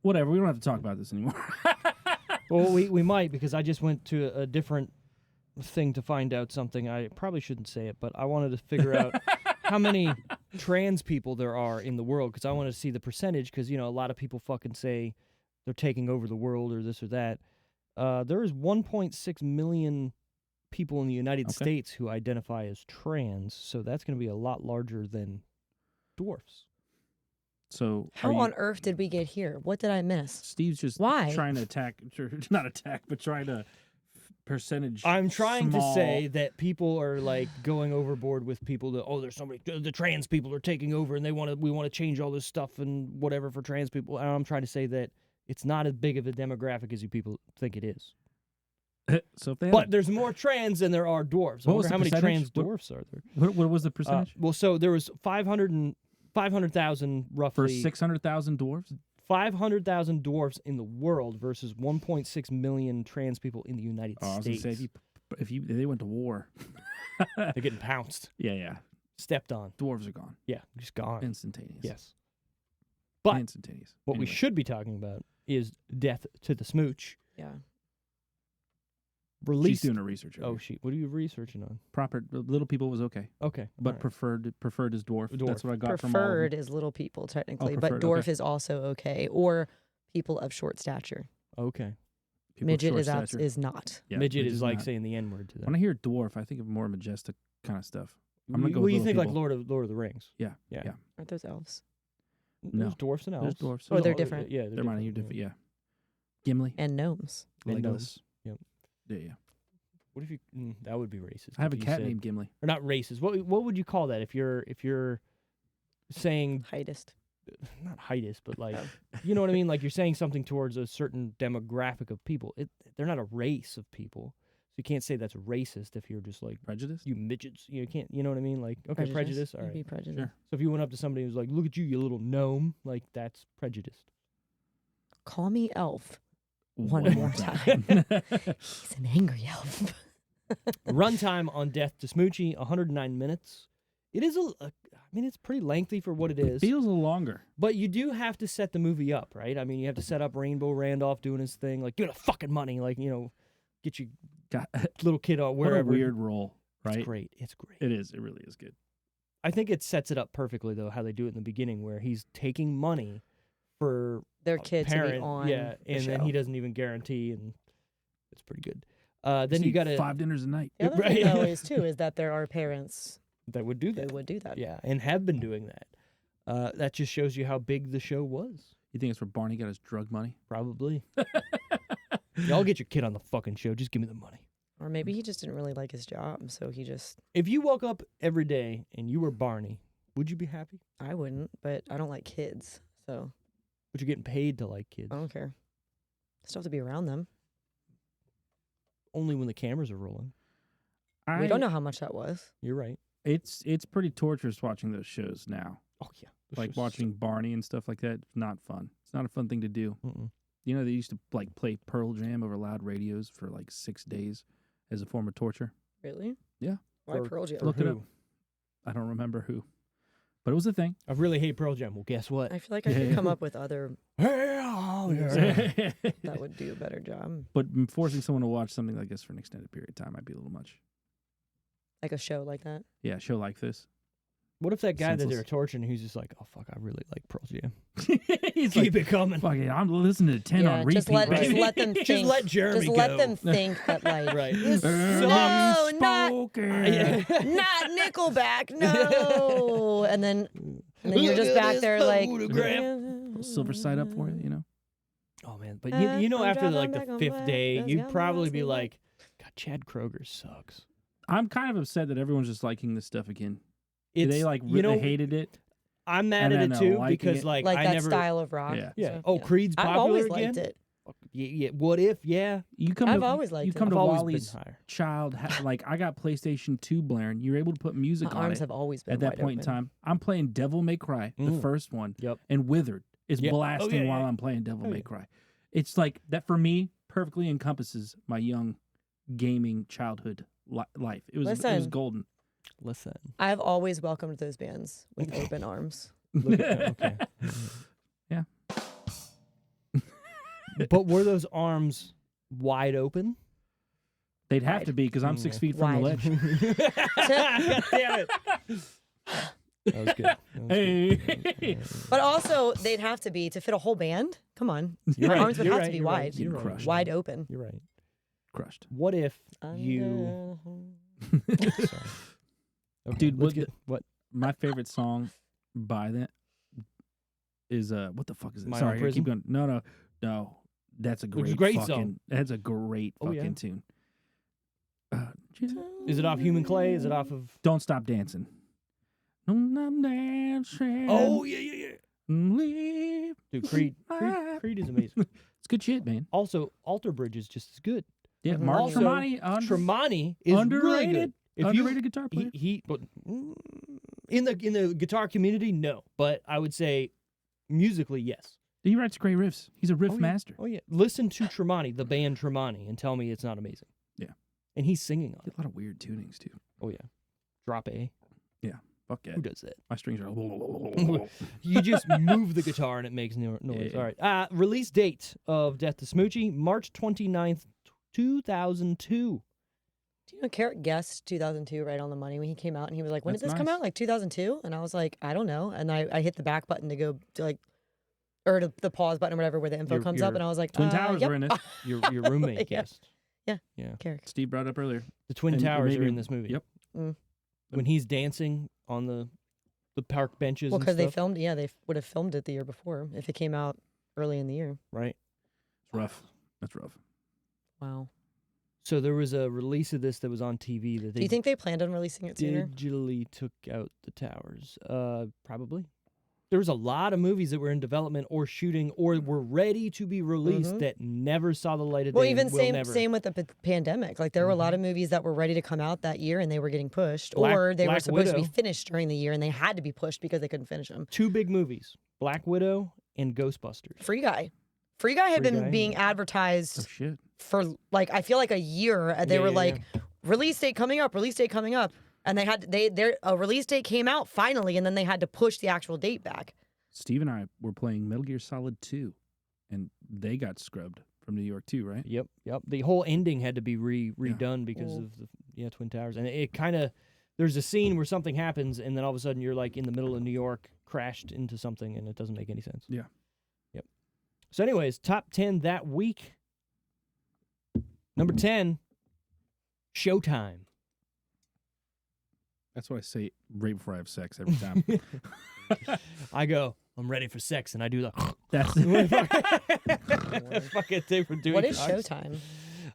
Whatever. We don't have to talk about this anymore. Well, we might, because I just went to a different thing to find out something. I probably shouldn't say it, but I wanted to figure out how many trans people there are in the world, because I want to see the percentage, because, a lot of people fucking say they're taking over the world or this or that. There is 1.6 million people in the United States who identify as trans, so that's going to be a lot larger than dwarfs. So How on earth did we get here? What did I miss? Steve's just Why? trying to not attack, but trying to percentage. I'm trying small. to say that people are like going overboard with people that there's somebody, the trans people are taking over and we want to change all this stuff and whatever for trans people. And I'm trying to say that it's not as big of a demographic as you people think it is. So if they But there's more trans than there are dwarves. I What was wonder how the many trans percentage? dwarfs are there? what was the percentage Well, so there was 500,000 for roughly. 600,000 dwarves? 500,000 dwarfs in the world versus 1.6 million trans people in the United Oh, I was States. gonna say if they went to war, They're getting pounced, yeah, stepped on. dwarves are gone, Yeah, just gone. instantaneous. Yes. But instantaneous. what we Anyway. should be talking about is Death to the Smooch. Yeah. She's Released. doing a research. Oh, shit. What are you researching on? Proper little people was okay, Okay. but alright. preferred is dwarf. That's Dwarf. what I got from all of Preferred them. is little people, technically, preferred, but dwarf okay. is also okay. Or people of short stature. Okay. People with Midget short is stature. is not. Yeah, Midget is like not. saying the N word to them. When I hear dwarf, I think of more majestic kind of stuff. I'm gonna go Well, with you little think like people. Lord of the Rings. Yeah, Yeah. yeah. Aren't those elves? There's No. dwarfs and elves. There's dwarfs. Or they're all- different. Yeah, They're mine. You're different. Yeah. Gimli. And gnomes. And Legolas. gnomes. Yep. Yeah. What if you? That would be racist. I have a if you cat said- named Gimli. Or not racist. What would you call that if you're saying Heightest. not heightist, but like Oh. you know what I mean? Like you're saying something towards a certain demographic of people. They're not a race of people, so you can't say that's racist if you're just like Prejudice. you midgets. You can't. You know what I mean? Like okay, prejudice. All You'd right. be prejudiced. Sure. So if you went up to somebody who's like, "Look at you, you little gnome," like that's prejudiced. Call me elf. One more time. He's an angry elf. Runtime on Death to Smoochy, 109 minutes. It is I mean, it's pretty lengthy for what it is. Feels a little longer. But you do have to set the movie up, right? I mean, you have to set up Rainbow Randolph doing his thing, like, give it a fucking money, like, get your God, little kid on wherever. what a weird role, right? It's great. It's great. It is. It really is good. I think it sets it up perfectly, though, how they do it in the beginning, where he's taking money for Their a kid parent, to be on yeah, the and then show. he doesn't even guarantee, and it's pretty good. Then See, you got to 5 dinners a night. The other Right. thing, though, is, too, is that there are parents that would do who that. would do that. Yeah, and have been doing that. That just shows you how big the show was. You think it's where Barney got his drug money? Probably. Y'all get your kid on the fucking show. Just give me the money. Or maybe he just didn't really like his job, so he just... If you woke up every day and you were Barney, would you be happy? I wouldn't, but I don't like kids, so But you're getting paid to like kids. I don't care. Still have to be around them. Only when the cameras are rolling. We don't know how much that was. You're right. It's pretty torturous watching those shows now. Oh yeah, Like watching Barney and stuff like that. It's not fun. It's not a fun thing to do. Mm-mm. You know, they used to like play Pearl Jam over loud radios for like 6 days as a form of torture. Really? Yeah. Why For- Pearl Jam? Look it up. who? I don't remember who, but it was a thing. I really hate Pearl Jam. Well, guess what? I feel like I could come up with other Yeah. that would do a better job. But forcing someone to watch something like this for an extended period of time might be a little much. Like a show like that. Yeah, a show like this. What if that guy that Senseless. they're torturing, he's just like, oh fuck, I really like Pearl Jam. He's Keep it coming. fuck it, I'm listening to 10 on repeat. just let right? them Just think. let Jeremy Just let go. them think that like Right. No, not Yeah. not Nickelback, no. And then you're just back there like Silver side up for it, you know? Oh man, but you know I'm after driving like back the on 5th black, day, that's you'd got my probably be license like, God, Chad Kroeger sucks. I'm kind of upset that everyone's just liking this stuff again. It's They like you know, they hated it. I'm mad and at then it they're too liking because it. like like I that never. style of rock. Yeah. Yeah. So, Oh, Creed's I've popular always again. liked it. Yeah. What if? Yeah. You come I've to, always liked you it. come I've to always Wally's been higher. child like I got PlayStation 2 blaring. You're able to put music My on arms it have always been at that wide point in open. time. I'm playing Devil May Cry, the Mm. first one, Yep. and Withered is Yeah. Oh, blasting yeah, while yeah. I'm playing Devil Oh, May yeah. Cry. It's like that for me perfectly encompasses my young gaming childhood life. It was Listen. golden. Listen. I've always welcomed those bands with open arms. Look at that. Okay. Yeah. But were those arms wide open? They'd have Wide. to be because I'm 6 feet from the Wide. ledge. God damn it. That was good. That was good. Hey. But also, they'd have to be to fit a whole band. Come on, You're my right, arms would you're have right, to be you're right, wide, you're right. Crushed. wide open. You're right. Crushed. What if you? Under- Sorry. Okay, Dude, let's what- get what? My favorite song by that is what the fuck is it? Mine on Sorry, I Prison? keep going. No. That's a Which is great, a great fucking. song. That's a great Oh, fucking yeah. tune. Is it off Human Clay? Is it off of? Don't stop dancing. Don't stop dancing. Oh yeah. Leave. Dude, Creed is amazing. It's good shit, man. Also, Alter Bridge is just as good. Yeah, Mhm. Mark Also, Tremonti. Tremonti is underrated. really good. If you Underrated guitar player. but in the guitar community, no. But I would say musically, yes. He writes great riffs. He's a riff Oh, yeah. master. Oh yeah. Listen to Tremonti, the band Tremonti, and tell me it's not amazing. Yeah. And he's singing on He it. had a lot of weird tunings too. Oh yeah. Drop A. Fuck yeah. Who does that? My strings are. You just move the guitar and it makes noise. Yeah. All right. Release date of Death to Smoochy, March 29th, 2002. Do you know Carrot guessed 2002 right on the money when he came out, and he was like, "When That's did this come nice. out? Like 2002?" And I was like, "I don't know." And I hit the back button to go to like, or to the pause button or whatever where the info Your- comes up, your and I was like, Twin Towers yep. were in it. Your roommate Yeah. guessed. Carrot. Steve brought up earlier. The Twin And Towers maybe- are in this movie. Yep. Mm. When he's dancing on the park benches Well, and because they stuff, filmed, they would have filmed it the year before if it came out early in the year. right? It's rough. That's rough. Wow. So there was a release of this that was on TV that Do they you think they planned on releasing it sooner? digitally took out the towers. Probably. There was a lot of movies that were in development or shooting or were ready to be released Mhm. that never saw the light of day. Well, and even will never. same with the pandemic. Like there were a lot of movies that were ready to come out that year and they were getting pushed, or they were Black supposed to be Widow. finished during the year and they had to be pushed because they couldn't finish them. Two big movies, Black Widow and Ghostbusters. Free Guy had Free been Guy, being yeah. Oh advertised shit. for like I feel like a year. And they Yeah, were yeah, like, release date coming up, and they had their release date came out finally, and then they had to push the actual date back. Steve and I were playing Metal Gear Solid 2, and they got scrubbed from New York too, right? Yep. The whole ending had to be redone because Cool. of the Twin Towers, and it kind of there's a scene where something happens, and then all of a sudden you're like in the middle of New York, crashed into something, and it doesn't make any sense. Yeah. Yep. So, anyways, top 10 that week. Number 10, Showtime. That's what I say right before I have sex every time. I go, I'm ready for sex, and I do the. That's Fucking thing for doing. What is drugs. Showtime?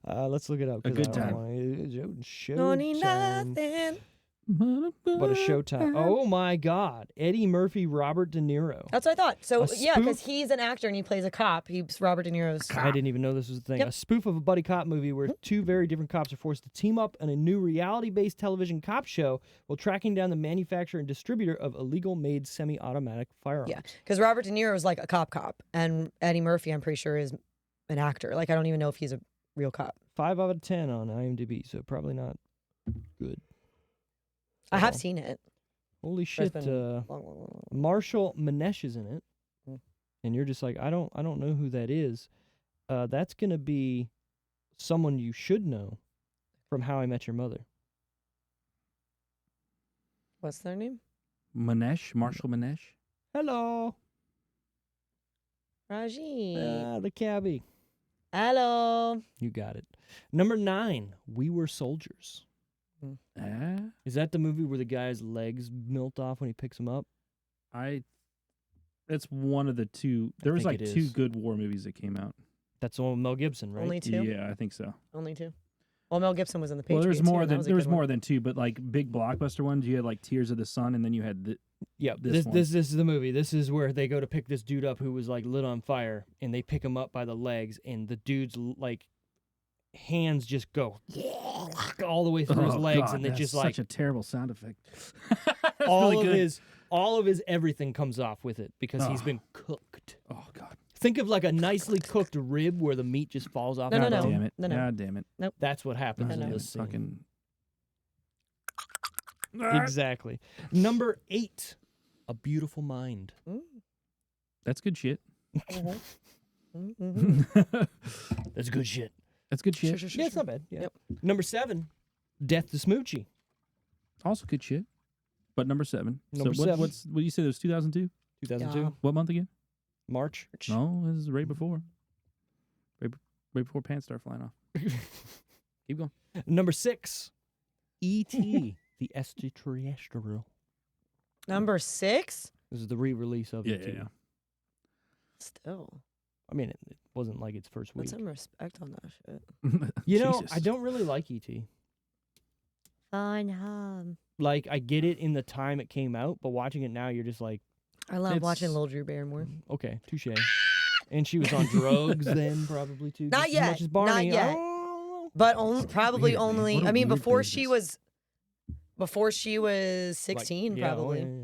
Let's look it up. A 'cause good I don't time. wanna- No need Showtime. nothing. But a Showtime. Oh my God. Eddie Murphy, Robert De Niro. That's what I thought. So A yeah, because spoof? he's an actor and he plays a cop. He's Robert De Niro's. I didn't even know this was a thing. Yep. A spoof of a buddy cop movie where two very different cops are forced to team up in a new reality-based television cop show while tracking down the manufacturer and distributor of illegal-made semi-automatic firearms. Yeah, because Robert De Niro is like a cop, and Eddie Murphy, I'm pretty sure, is an actor. Like I don't even know if he's a real cop. 5 out of 10 on IMDb, so probably not good. I have So, seen it. Holy It's shit! been long. Marshall Manesh is in it, Mm. and you're just like, I don't know who that is. That's gonna be someone you should know from How I Met Your Mother. What's their name? Manesh, Marshall Manesh. Hello, Raji. the cabbie. Hello. You got it. Number 9, We Were Soldiers. Ah, Is that the movie where the guy's legs melt off when he picks him up? It's one of the two. There was think like it two is. good war movies that came out. That's the one with Mel Gibson, right? Only two. Yeah, I think so. Only two. Well, Mel Gibson was in the Well, Patriot. there was more too, and that than was a there was good one. more than two, but like big blockbuster ones. You had like Tears of the Sun, and then you had Yeah, This this is the movie. This is where they go to pick this dude up who was like lit on fire, and they pick him up by the legs, and the dude's like hands just go all the way through his legs, God, and they that's just like such a terrible sound effect. That's all really of good. his everything comes off with it because he's Oh. been cooked. Oh God! Think of like a nicely cooked rib where the meat just falls off. No, the no, bone. Damn it! No, no. God damn it! That's what happens God in damn this it. scene. Fucking. Exactly. Number 8, A Beautiful Mind. That's good shit. Mhm. That's good shit. That's good shit. Sure. Yeah, it's not bad. Yeah. Yep. Number 7, Death to Smoochy. Also good shit. But number 7. Number so what, 7. what do you say? There was 2002. 2002, Yeah. What month again? March. No, this is right before. Right before pants start flying off. Keep going. Number 6, E.T., the extraterrestrial. Number 6. This is the re-release of E.T. Still, I mean, it wasn't like its first put week. some respect on that shit. You know, Jesus. I don't really like E.T. Fine hum. Like, I get it in the time it came out, but watching it now, you're just like, I love watching It's- Lil Drew Barrymore. okay, touche. And she was on drugs then, probably too. Not just yet, As much as Barney. not I yet. don't know. But probably Weird, man. only. What a I mean, weird before business. she was 16, Like, yeah, oh, probably. yeah, yeah.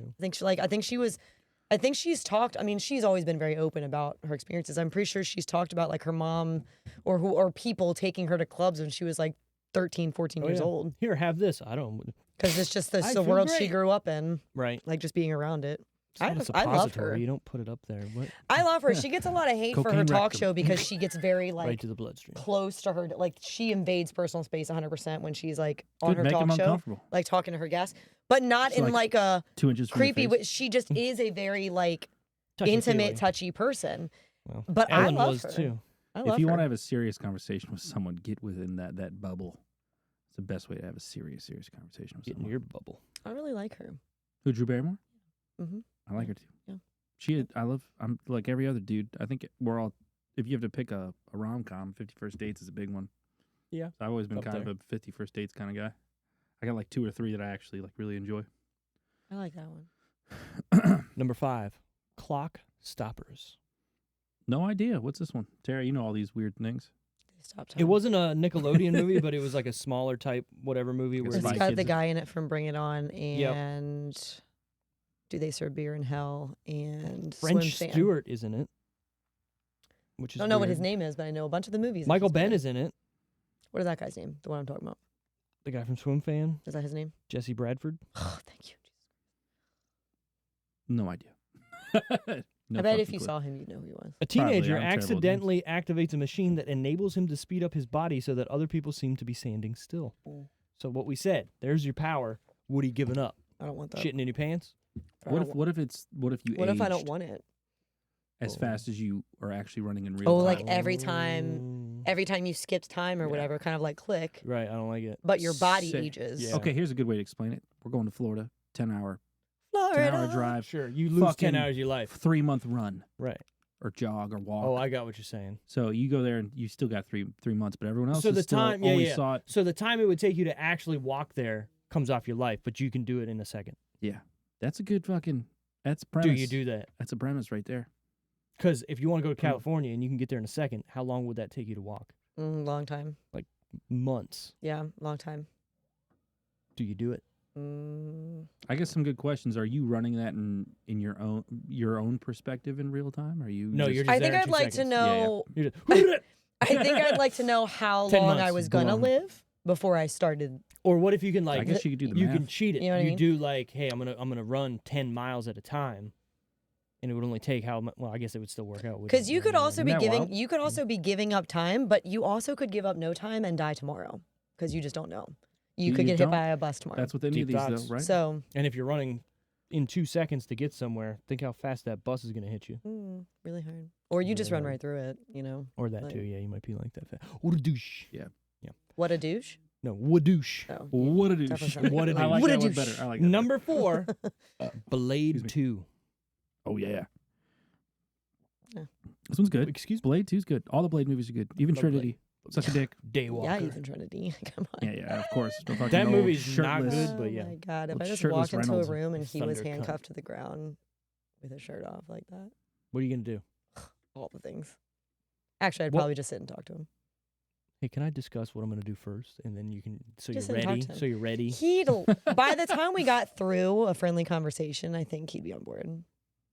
I think she's talked. I mean, she's always been very open about her experiences. I'm pretty sure she's talked about like her mom or people taking her to clubs when she was like 13, 14 Oh, years yeah. old. Here, have this. I don't. Because it's just I the feel world she great. grew up in, Right. like just being around it. It's not a I love suppository. her. You don't put it up there. What? I love her. She gets a lot of hate for her Cocaine talk rectum. show because she gets very like Right to the bloodstream. close to her. Like she invades personal space 100% when she's like on Good, her make 'em talk show, uncomfortable. like talking to her guests, but not It's in like like a 2 inches from your creepy. face. She just is a very like Touchy-feely. intimate, touchy person. Well, But Ellen I love was her. too. I love If you her. want to have a serious conversation with someone, get within that bubble. It's the best way to have a serious conversation with Get in someone. your bubble. I really like her. Who, Drew Barrymore? Mhm. I like her too. Yeah. I'm like every other dude. I think we're all, if you have to pick a rom-com, 50 First Dates is a big one. Yeah. So I've always been Up kind there. of a 50 First Dates kind of guy. I got like 2 or 3 that I actually like really enjoy. I like that one. Number 5, Clock Stoppers. No idea. What's this one? Tara, you know all these weird things. Stop It wasn't a Nickelodeon movie, but it was like a smaller type whatever movie. It's Where It's Spy got the Kids. guy in it from Bring It On and Do They Serve Beer in Hell and French Swim Fan. Stewart is in it. Which is I don't know what weird. his name is, but I know a bunch of the movies. that Michael he's been Ben in. is in it. What is that guy's name? The one I'm talking about. The guy from Swim Fan, Is that his name? Jesse Bradford. Oh, thank you. No idea. No I bet fucking if you clue. saw him, you'd know who he was. A Probably, teenager I'm terrible at names. accidentally activates a machine that enables him to speed up his body so that other people seem to be standing still. Mm. So what we said, there's your power. Woody giving up. I don't want that. Shitting in your pants? I What don't if wa- what if you What if I don't aged want it? as Oh. fast as you are actually running in real Oh, time? like every time you skipped time or Yeah. whatever, kind of like click, Right, I don't like it. but your body Sick. ages. Yeah. Okay, here's a good way to explain it. We're going to Florida, 10-hour Florida. drive, Sure, you lose 10 Fucking hours of your life. 3-month run Right. or jog or walk. Oh, I got what you're saying. So you go there and you still got three months, but everyone else So is the still time, yeah, only yeah. saw it. So the time it would take you to actually walk there comes off your life, but you can do it in a second. Yeah, that's a good fucking. That's premise. Do you do that? That's a premise right there. Because if you want to go to California and you can get there in a second, how long would that take you to walk? Long time. Months. Yeah, long time. Do you do it? I guess some good questions. Are you running that in your own perspective in real time? Are you? No, you're just I there think in I'd 2 like to seconds. know. You're just, I think I'd like to know how 10 long I months, was gonna boom. live before I started. or what if you can I guess you could do the you math. can cheat it. You know what I mean? do like, hey, I'm gonna run 10 miles at a time, and it would only take how much? Well, I guess it would still work out. Because you could also be Isn't that giving. wild? You could also be giving up time, but you also could give up no time and die tomorrow because you just don't know. You could You get hit don't. by a bus tomorrow. That's what they Deep need these thoughts. though, right? So And if you're running in 2 seconds to get somewhere, think how fast that bus is gonna hit you. really hard. Or you just Really run hard. right through it. You know. Or that Like- too. Yeah, you might be like that fast. What a douche. What a douche. No, wadouche. Oh, What a douche. definitely sounded What a like I like What a that one douche. better. I like that Number 4, Blade Excuse 2. better. Oh yeah. Yeah. This one's good. Excuse me. Blade 2's good. All the Blade movies are good. Even Love Trinity. Suck a dick. Daywalker. Yeah, even Trinity. Come on. Yeah, of course. The fucking That old movie's not shirtless- good, but yeah. Oh my god! If Old I just shirtless walked into Reynolds. a room and he was Thunder cunt. handcuffed to the ground with his shirt off like that, What are you gonna do? all the things. Actually, I'd What- probably just sit and talk to him. Hey, can I discuss what I'm gonna do first, and then you can. So Just you're sit and talk ready. to him. So you're ready. He'd by the time we got through a friendly conversation, I think he'd be on board.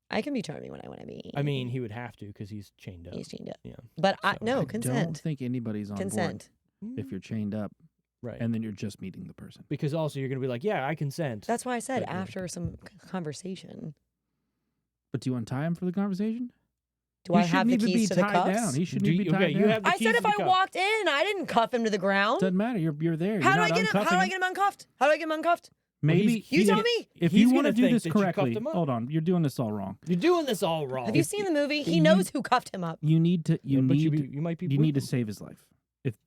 I can be charming when I want to be. I mean, he would have to because he's chained up. he's chained up. Yeah. But So, no, I don't consent. think anybody's on Consent. board if you're chained up right. and then you're just meeting the person. Because also you're gonna be like, yeah, I consent. That's why I said But, yeah. after some conversation. But do you untie him for the conversation? Do He I have the shouldn't even keys be to the tied cuffs? down. He shouldn't Do even be you, tied okay, down. you have the I keys said to if the I cuff. walked in, I didn't cuff him to the ground. Doesn't matter. You're there. How do You're I not get him? How do uncuffing I get him uncuffed? How do I get him uncuffed? Maybe You he's tell gonna- me. if he's you want to gonna do think this that you cuffed correctly, him up. hold on. You're doing this all wrong. You're doing this all wrong. Have you seen the movie? He you- knows who cuffed him up. You need to. You Yeah, but need. you might be. You with need to him. save his life.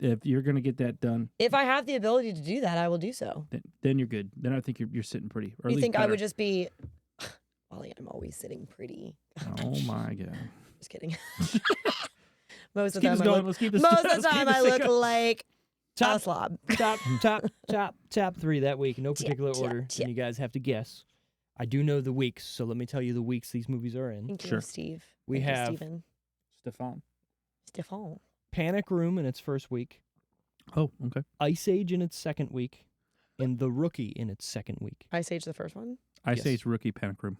If you're gonna get that done, If I have the ability to do that, I will do so. then you're good. Then I think you're sitting pretty. Or at You least think I better. would just be? Wally, I'm always sitting pretty. Oh my god. Just kidding. Most of Keep the this time, I going. look, Let's keep this. most of the let's keep time this I thing look going. like a Top- slob. top 3 that week, in no particular tap, order, tap. and you guys have to guess. I do know the weeks, so let me tell you the weeks these movies are in. Thank you, Sure. Steve. We Thank you, have- Steven. Stefan. Stefan. Panic Room in its first week, Oh, okay. Ice Age in its second week, and The Rookie in its second week. Ice Age, the first one. I Yes. say it's rookie panic room.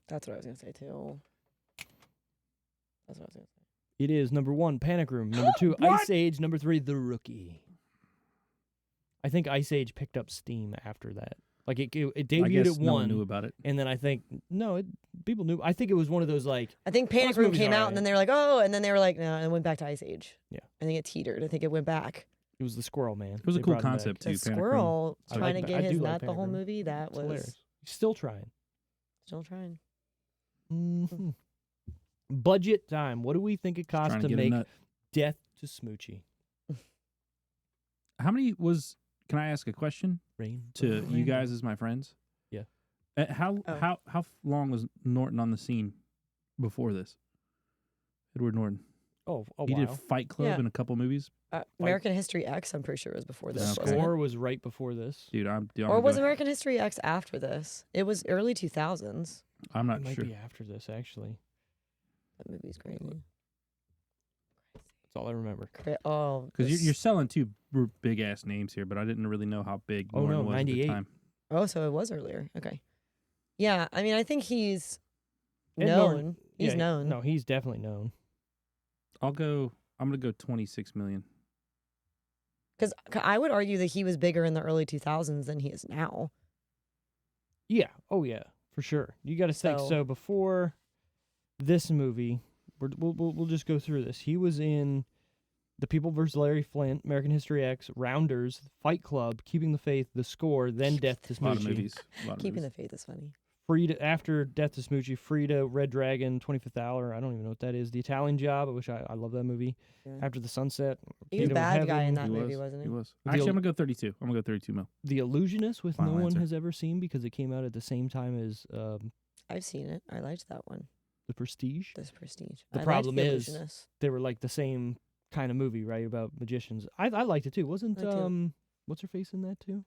That's what I was gonna say too. That's what I was gonna say. It is number 1, Panic Room. Number 2, What? Ice Age. Number 3, The Rookie. I think Ice Age picked up steam after that. Like it I debuted guess at no one 1, knew about it. and then I think people knew. I think it was one of those like I think Panic this Room movie's came out, alright. and then they were like, "Oh," and then they were like, "No," and it went back to Ice Age. Yeah. I think it teetered. I think it went back. it was the Squirrel Man. It was a They cool brought him back. concept The too. Panic Room. squirrel I trying like to I get do his like nut the Panic whole Room. movie. That It's was hilarious. Still trying. still trying. Mhm. Budget time. What do we think it cost Trying to get a make nut. Death to Smoochy? How many was? Can I ask a question Rain to you guys as my friends? Yeah. How long was Norton on the scene before this? Edward Norton. Oh, a He while. did Fight Club Yeah. in a couple movies. American History X, I'm pretty sure was before the this. Okay. Wasn't it? score was right before this. Dude, I'm Or was go- American History X after this? It was early 2000s. I'm It not might sure. be after this, actually. That movie's great. That's all I remember. Oh, Because this- you're selling two big ass names here, but I didn't really know how big Oh, Norton no, was at 98. the time. oh, so it was earlier. Okay. Yeah, I mean, I think he's Ed known. Norton- He's yeah, known. No, he's definitely known. I'm gonna go 26 million. Because I would argue that he was bigger in the early 2000s than he is now. Yeah. Oh, yeah. For sure. You got to think. So- So before this movie, we'll just go through this. He was in The People vs. Larry Flint, American History X, Rounders, Fight Club, Keeping the Faith, The Score, then Death to A lot of Smoochy. movies. A lot of Keeping movies. the Faith is funny. Frida after Death to Smoochy, Frida, Red Dragon, 25th Hour. I don't even know what that is. The Italian Job, which I love that movie. Yeah. After the Sunset, He was Kingdom of bad guy in Heaven, that He movie, was. wasn't he? He was. The Actually, old- I'm gonna go 32. I'm gonna go 32 mil. The Illusionist, with no Final one answer. has ever seen because it came out at the same time as I've seen it. I liked that one. The Prestige. This Prestige. The I liked problem The is- Illusionist. They were like the same kind of movie, right? About magicians. I liked it too. Wasn't I too. what's her face in that too?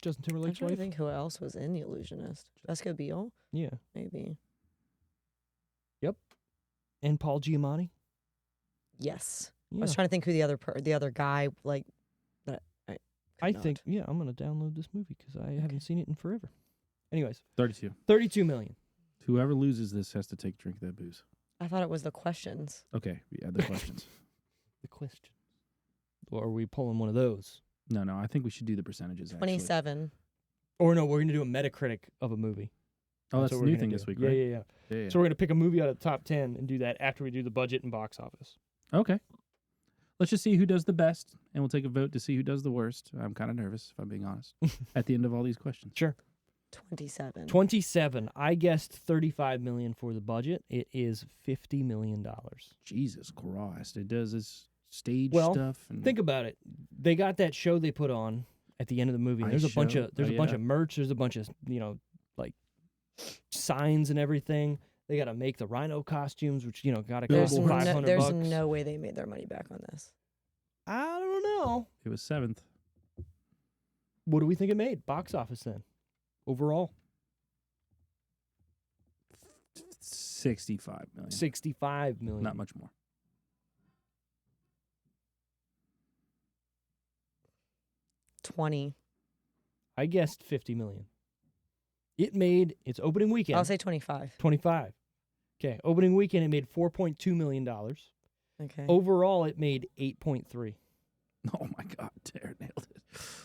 Justin I'm Timberlake's trying to wife. think who else was in The Illusionist. Jessica Biel, Yeah. maybe. And Paul Giamatti. Yes. Yeah. I was trying to think who the other guy like that. I think, yeah, I'm going to download this movie because I haven't seen it in forever. Anyways, 32. 32 million. Whoever loses this has to take a drink of that booze. I thought it was the questions. Okay, yeah, the questions. The question. Or are we pulling one of those? No, I think we should do the percentages. Actually. 27. Or no, we're going to do a Metacritic of a movie. Oh, that's what the we're new gonna thing do. this week, Yeah, right? yeah. Yeah. So we're going to pick a movie out of the top 10 and do that after we do the budget and box office. Okay. Let's just see who does the best, and we'll take a vote to see who does the worst. I'm kind of nervous, if I'm being honest, at the end of all these questions. Sure. 27. 27. I guessed 35 million for the budget. It is $50 million. Jesus Christ. It does this stage Well, stuff. And Think about it. They got that show they put on at the end of the movie. And Ice there's a bunch show? of there's Oh, a bunch yeah. of merch. There's a bunch of like signs and everything. They got to make the rhino costumes, which got to There's cost Billboards. $500. there's no way they made their money back on this. I don't know. It was 7th. What do we think it made? Box office then, overall, 65 million. 65 million. Not much more. $20. I guessed 50 million. It made its opening weekend. I'll say 25. 25. Okay, opening weekend it made $4.2 million. Okay. Overall, it made 8.3. Oh my God, Tara nailed it.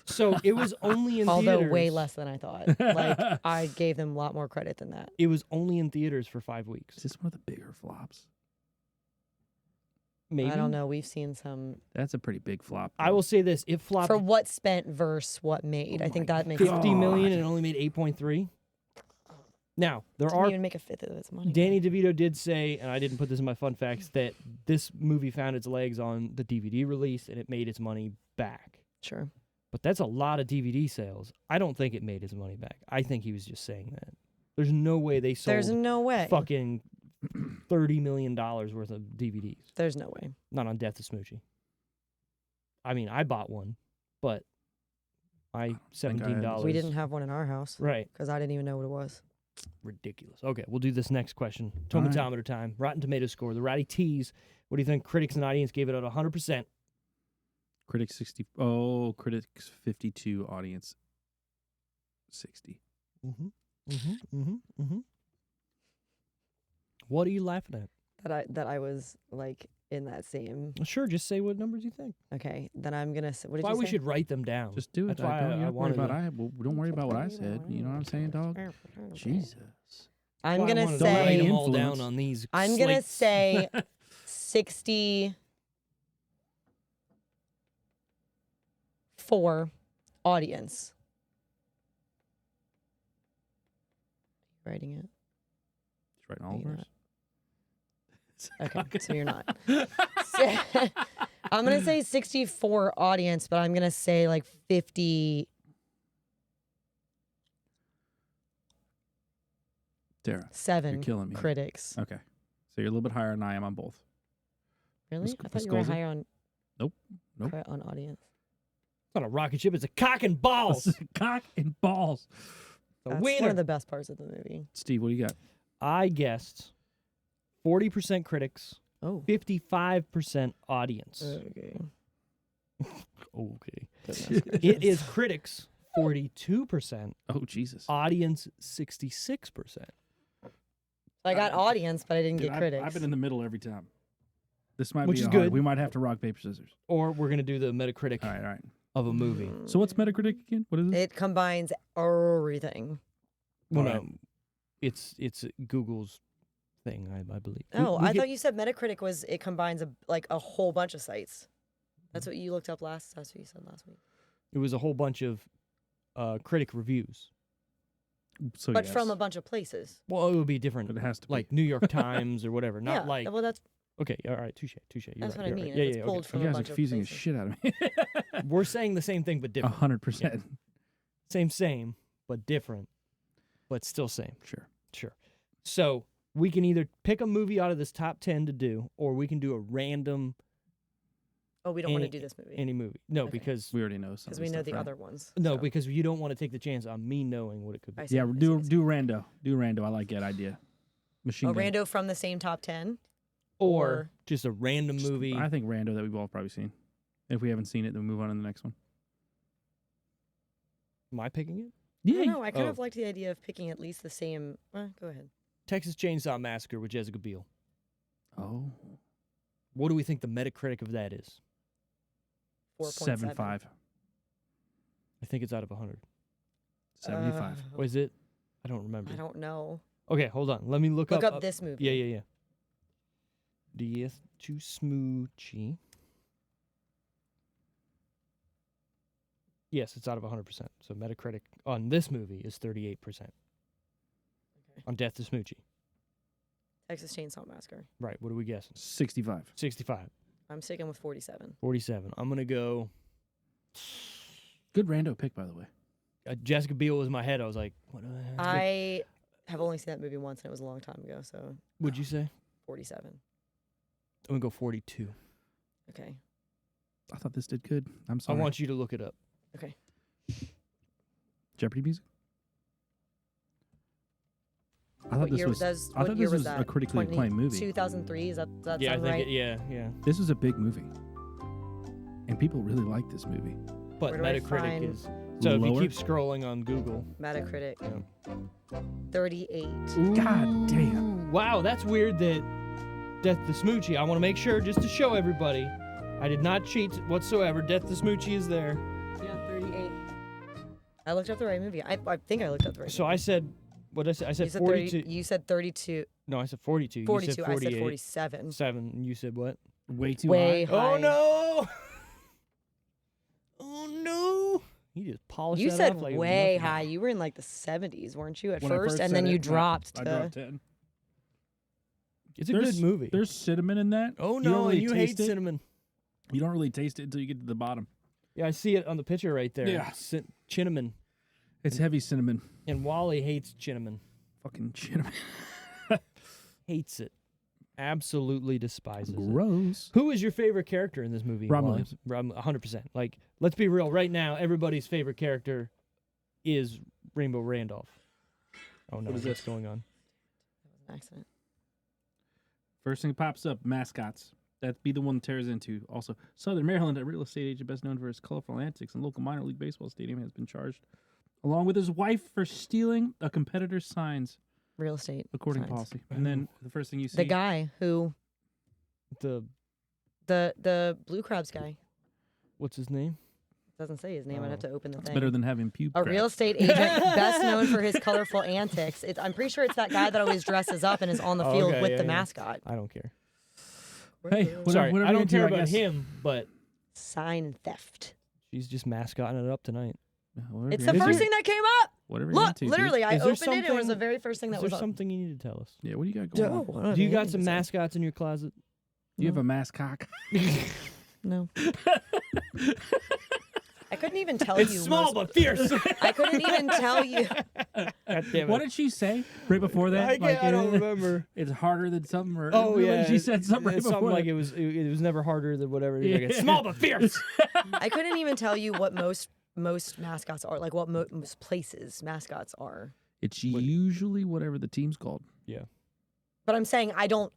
So it was only in Although theaters. way less than I thought. Like I gave them a lot more credit than that. It was only in theaters for 5 weeks. Is this one of the bigger flops? Maybe. I don't know. We've seen some That's a pretty big flop. I though. will say this: it flopped for what spent versus what made. Oh I think my that makes 50 million God. and it only made 8.3. Now there Didn't are. even make a fifth of its money. Danny DeVito did say, and I didn't put this in my fun facts, that this movie found its legs on the DVD release and it made its money back. Sure. But that's a lot of DVD sales. I don't think it made his money back. I think he was just saying that. There's no way they sold There's no way. fucking $30 million worth of DVDs. There's no way. Not on Death of Smoochy. I mean, I bought one, but think I $17. We didn't have one in our house Right. because I didn't even know what it was. Ridiculous. Okay, we'll do this next question. All right. Tomatometer time. Rotten Tomato score. The Ratty Teas. What do you think? Critics and audience gave it at 100%. Critics 60. Oh, critics 52. Audience 60. What are you laughing at? That I was like in that same. Sure, just say what numbers you think. Okay, then I'm gonna say. What did Why you we say? should write them down. Just do it. That's why don't, I you don't worry wanted about to- well, don't worry about what I said. You know what I'm saying, dog? Jesus. I'm Why I gonna wanted to write say. them all Influence. down on these. I'm gonna slates. say 64 audience. Writing it. Just writing all Maybe of ours. Okay, so you're not. I'm gonna say 64 audience, but I'm gonna say like 50. Tara, 7 you're killing me. critics. Okay. So you're a little bit higher than I am on both. Really? Let's- I thought let's you go were with it. higher on. Nope. On audience. It's not a rocket ship. It's a cock and balls. Cock and balls. A That's wiener. one of the best parts of the movie. Steve, what do you got? I guessed 40% critics, Oh. 55% audience. Okay. Okay. Goodness It is critics 42%, Oh, Jesus. audience 66%. I got audience, but I didn't Dude, get critics. I've been in the middle every time. This might Which be is a hard- good. We might have to rock, paper, scissors. Or we're going to do the Metacritic All right. of a movie. So what's Metacritic again? What is it? It combines everything. Well, Alright. no, it's Google's thing, I believe. Oh, We I get- thought you said Metacritic was it combines a whole bunch of sites. That's what you looked up last. That's what you said last week. it was a whole bunch of critic reviews. So But yes. from a bunch of places. Well, it would be different, But it has to be. like New York Times or whatever. Not yeah. like Well, that's okay, all right, touche. You're that's right, what I you're mean. right. If Yeah, it's yeah, pulled okay. from You a guys are bunch of confusing the places. shit out of me. We're saying the same thing but different. 100%. Same, but different, but still same. Sure. So we can either pick a movie out of this top 10 to do, or we can do a random Oh, we don't want to Any- do this movie. Any movie. No, Okay. because We already know some. Because we know the other ones. no, so. because you don't want to take the chance on me knowing what it could be. I see, Yeah, I see, do I see. do rando. Do rando. I like that idea. Machine Oh, gun. rando from the same top 10? Or just a random Just- movie. I think rando that we've all probably seen. If we haven't seen it, then we'll move on to the next one. Am I picking it? I don't know. I kind Oh. of liked the idea of picking at least the same. Go ahead. Texas Chainsaw Massacre with Jessica Biel. Oh. What do we think the Metacritic of that is? 4.7. 7.5. I think it's out of 100. 75. What is it? I don't remember. I don't know. Okay, hold on. Let me look Look up. up this movie. Yeah. Death to Smoochy. Yes, it's out of 100%. So Metacritic on this movie is 38%. Okay. On Death to Smoochy. Texas Chainsaw Massacre. Right, what are we guessing? 65. 65. I'm sticking with 47. 47. I'm going to go... Good rando pick, by the way. Jessica Biel was in my head. I was like, what? I have only seen that movie once, and it was a long time ago, so Would you say? 47. I'm going to go 42. Okay. I thought this did good. I'm I sorry. want you to look it up. Okay. Jeopardy music? I thought What this year, was. that's, I what thought year this was that? a critically acclaimed movie. 2003. Is that Yeah, I sound think right? yeah. This was a big movie, and people really liked this movie. But Where do I Metacritic find- is... So if you Lower? keep scrolling on Google... Metacritic. Yeah. 38. God damn. Wow, that's weird that Death to Smoochy. I want to make sure, just to show everybody, I did not cheat whatsoever. Death to Smoochy is there. Yeah, 38. I looked up the right movie. I think I looked up the right So movie. I said, what did I say? I You said said 42. 30, you said 32. No, I said 42. 42. You said I 48. said 47. 7. And you said what? Way too Way high. high. Oh, no! Oh, no! He just polished You that said off like it was way nothing. high. You were in like the 70s, weren't you, at When I first? And said then you it, dropped I to. dropped 10. It's a There's- good movie. There's cinnamon in that. Oh, You don't no, really and you hate taste it. cinnamon. You don't really taste it until you get to the bottom. Yeah, I see it on the picture right there. Yeah. Cinnamon. It's heavy cinnamon. And Wally hates cinnamon. Fucking cinnamon. Hates it. Absolutely despises it. Gross. Who is your favorite character in this movie? Rob Wally? 100%. Like, let's be real. Right now, everybody's favorite character is Rainbow Randolph. Oh no, What is what's this? going on? An accident. First thing pops up, mascots. That'd be the one that tears into. Also, Southern Maryland, a real estate agent best known for his colorful antics in local minor league baseball stadium, has been charged, along with his wife, for stealing a competitor's signs, Real estate. according to signs. policy. And then the first thing you see, The guy who. The The Blue Crabs guy. what's his name? Doesn't say his name. I'd have to open the it's thing. better than having pube A crap. real estate agent best known for his colorful antics. I'm pretty sure it's that guy that always dresses up and is on the Oh, field okay, with yeah, the yeah. mascot. I don't care. Hey, whatever, Sorry, whatever I you're don't care into, I about guess. him, but Sign theft. she's just mascotting it up tonight. Whatever It's you're the into. first thing that came up. Whatever you're Look, into, dude. literally, I Is there opened it. It was the something- very first thing Is that there was on. something you need to tell us? Yeah, what do you got going on? No, Do you got some mascots in your closet? Do you have a mascock? No. I couldn't even tell It's you. small but fierce. I couldn't even tell you. God damn What it. did she say right before that? I don't remember. It's harder than something. Or, Oh yeah, she said something right it's before something like that. it was never harder than whatever. It is. Like, Yeah. it's small but fierce. I couldn't even tell you what most mascots are. Like what most places mascots are. It's usually whatever the team's called. Yeah. But I'm saying I don't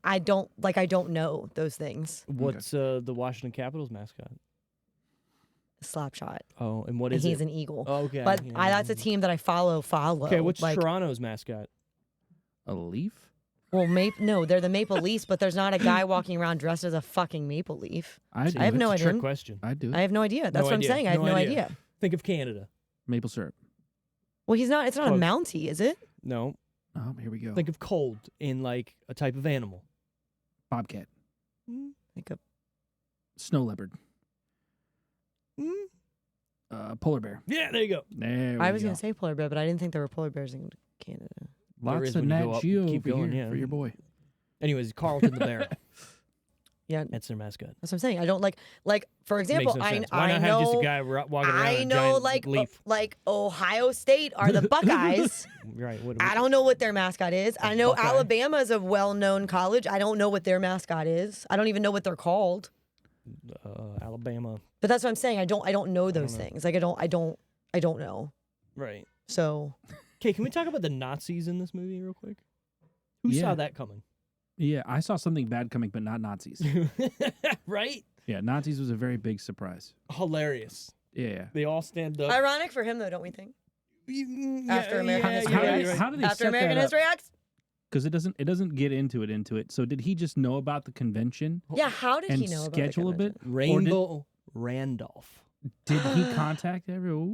know those things. What's the Washington Capitals mascot? Slapshot. Oh, and what And is he's it? an eagle. Oh, okay. But yeah. that's a team that I follow. Okay, what's like, Toronto's mascot? A leaf? well, no, they're the Maple Leafs, but there's not a guy walking around dressed as a fucking maple leaf. I do I have it. no It's a idea. trick question. I do it. I have no idea. That's No what I'm idea. saying. I have No no idea. idea. Think of Canada. Maple syrup. Well, he's not. It's not Close. a Mountie, is it? No. Oh, here we go. Think of cold in like a type of animal. Bobcat. Like a Snow leopard. Polar bear. Yeah, there you go. There we I was go. gonna say polar bear, but I didn't think there were polar bears in Canada. There Lots is of when you go Nat up, Geo keep over going, here yeah. for your boy. Anyways, Carlton the bear. Yeah, That's their mascot. that's what I'm saying. I don't like for example, Makes no I sense. Why I not have just a know guy walking around I in a know giant like leaf? like Ohio State are the Buckeyes. Right. What, I don't know what their mascot is. I know Buckeye. Alabama is a well-known college. I don't know what their mascot is. I don't even know what they're called. Alabama. But that's what I'm saying. I don't know those know. things. Like I don't know. Right. So Okay, can we talk about the Nazis in this movie real quick? Who Yeah. saw that coming? Yeah, I saw something bad coming, but not Nazis. Right? Yeah, Nazis was a very big surprise. Hilarious. Yeah. They all stand up. ironic for him though, don't we think? After American History How, X? did, how did they After set American that History X? Because it doesn't get into it. So did he just know about the convention Yeah, how did and he know about the schedule a bit? convention? Rainbow Randolph. Did he contact everyone?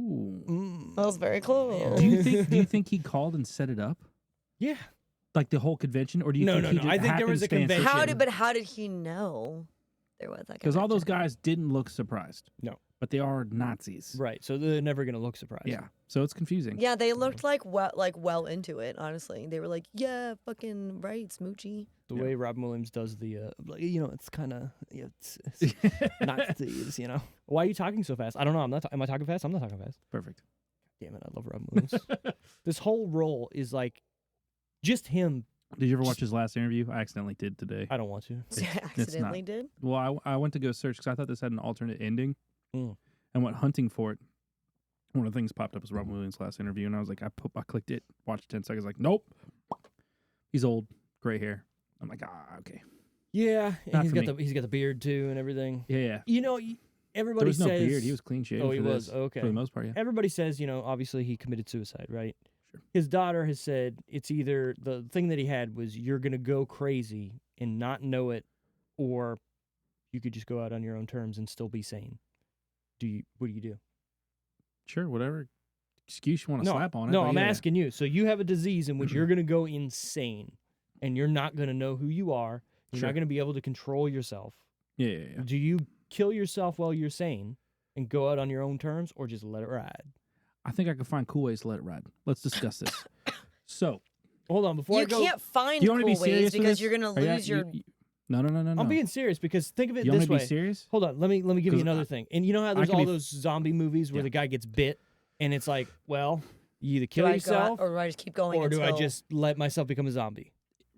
Ooh. That was very close. Do you think he called and set it up? Yeah. Like the whole convention, or do you No, think no, he no. just I think there was a happenstance convention. How did he know there was that? Because all those convention? guys didn't look surprised. No. But they are Nazis. Right. So they're never going to look surprised. Yeah. So it's confusing. Yeah, they looked like well into it. Honestly, they were like, "Yeah, fucking right, Smoochy." The Yeah. way Robin Williams does the, it's kind of, it's Nazis, Why are you talking so fast? I don't know. Am I talking fast? I'm not talking fast. Perfect. Damn it. I love Robin Williams. This whole role is like just him. Did you ever watch his last interview? I accidentally did today. I don't want to. Accidentally did. Well, I went to go search because I thought this had an alternate ending, Mm. and went hunting for it. One of the things popped up was Robin Williams' last interview, and I was like, I clicked it, watched 10 seconds, like, nope, he's old, gray hair. I'm like, okay, Yeah. Not And for me. he's got the beard too and everything. yeah. Everybody There was no says. beard; he was clean shaven. Oh, he for was? this, Okay. for the most part. Yeah, Everybody says, obviously he committed suicide, right? Sure. His daughter has said it's either the thing that he had was you're going to go crazy and not know it, or you could just go out on your own terms and still be sane. What do you do? sure, whatever excuse you want to slap on it. No, but I'm yeah. asking you. So you have a disease in which you're going to go insane and you're not going to know who you are. You're Sure. not going to be able to control yourself. Yeah. Do you kill yourself while you're sane and go out on your own terms, or just let it ride? I think I could find cool ways to let it ride. Let's discuss this. So, Hold on, before I You go. can't find do you want cool to be serious ways with because this? you're gonna Are you- lose your. No. I'm being serious because think of it You want this me to way. be serious? Hold on, let me give you 'Cause another thing. And you know how there's can all be- those zombie movies where Yeah. the guy gets bit, and it's like, well, you either Do kill I go out, yourself, or do I just keep going? or do I until- just let myself become a zombie?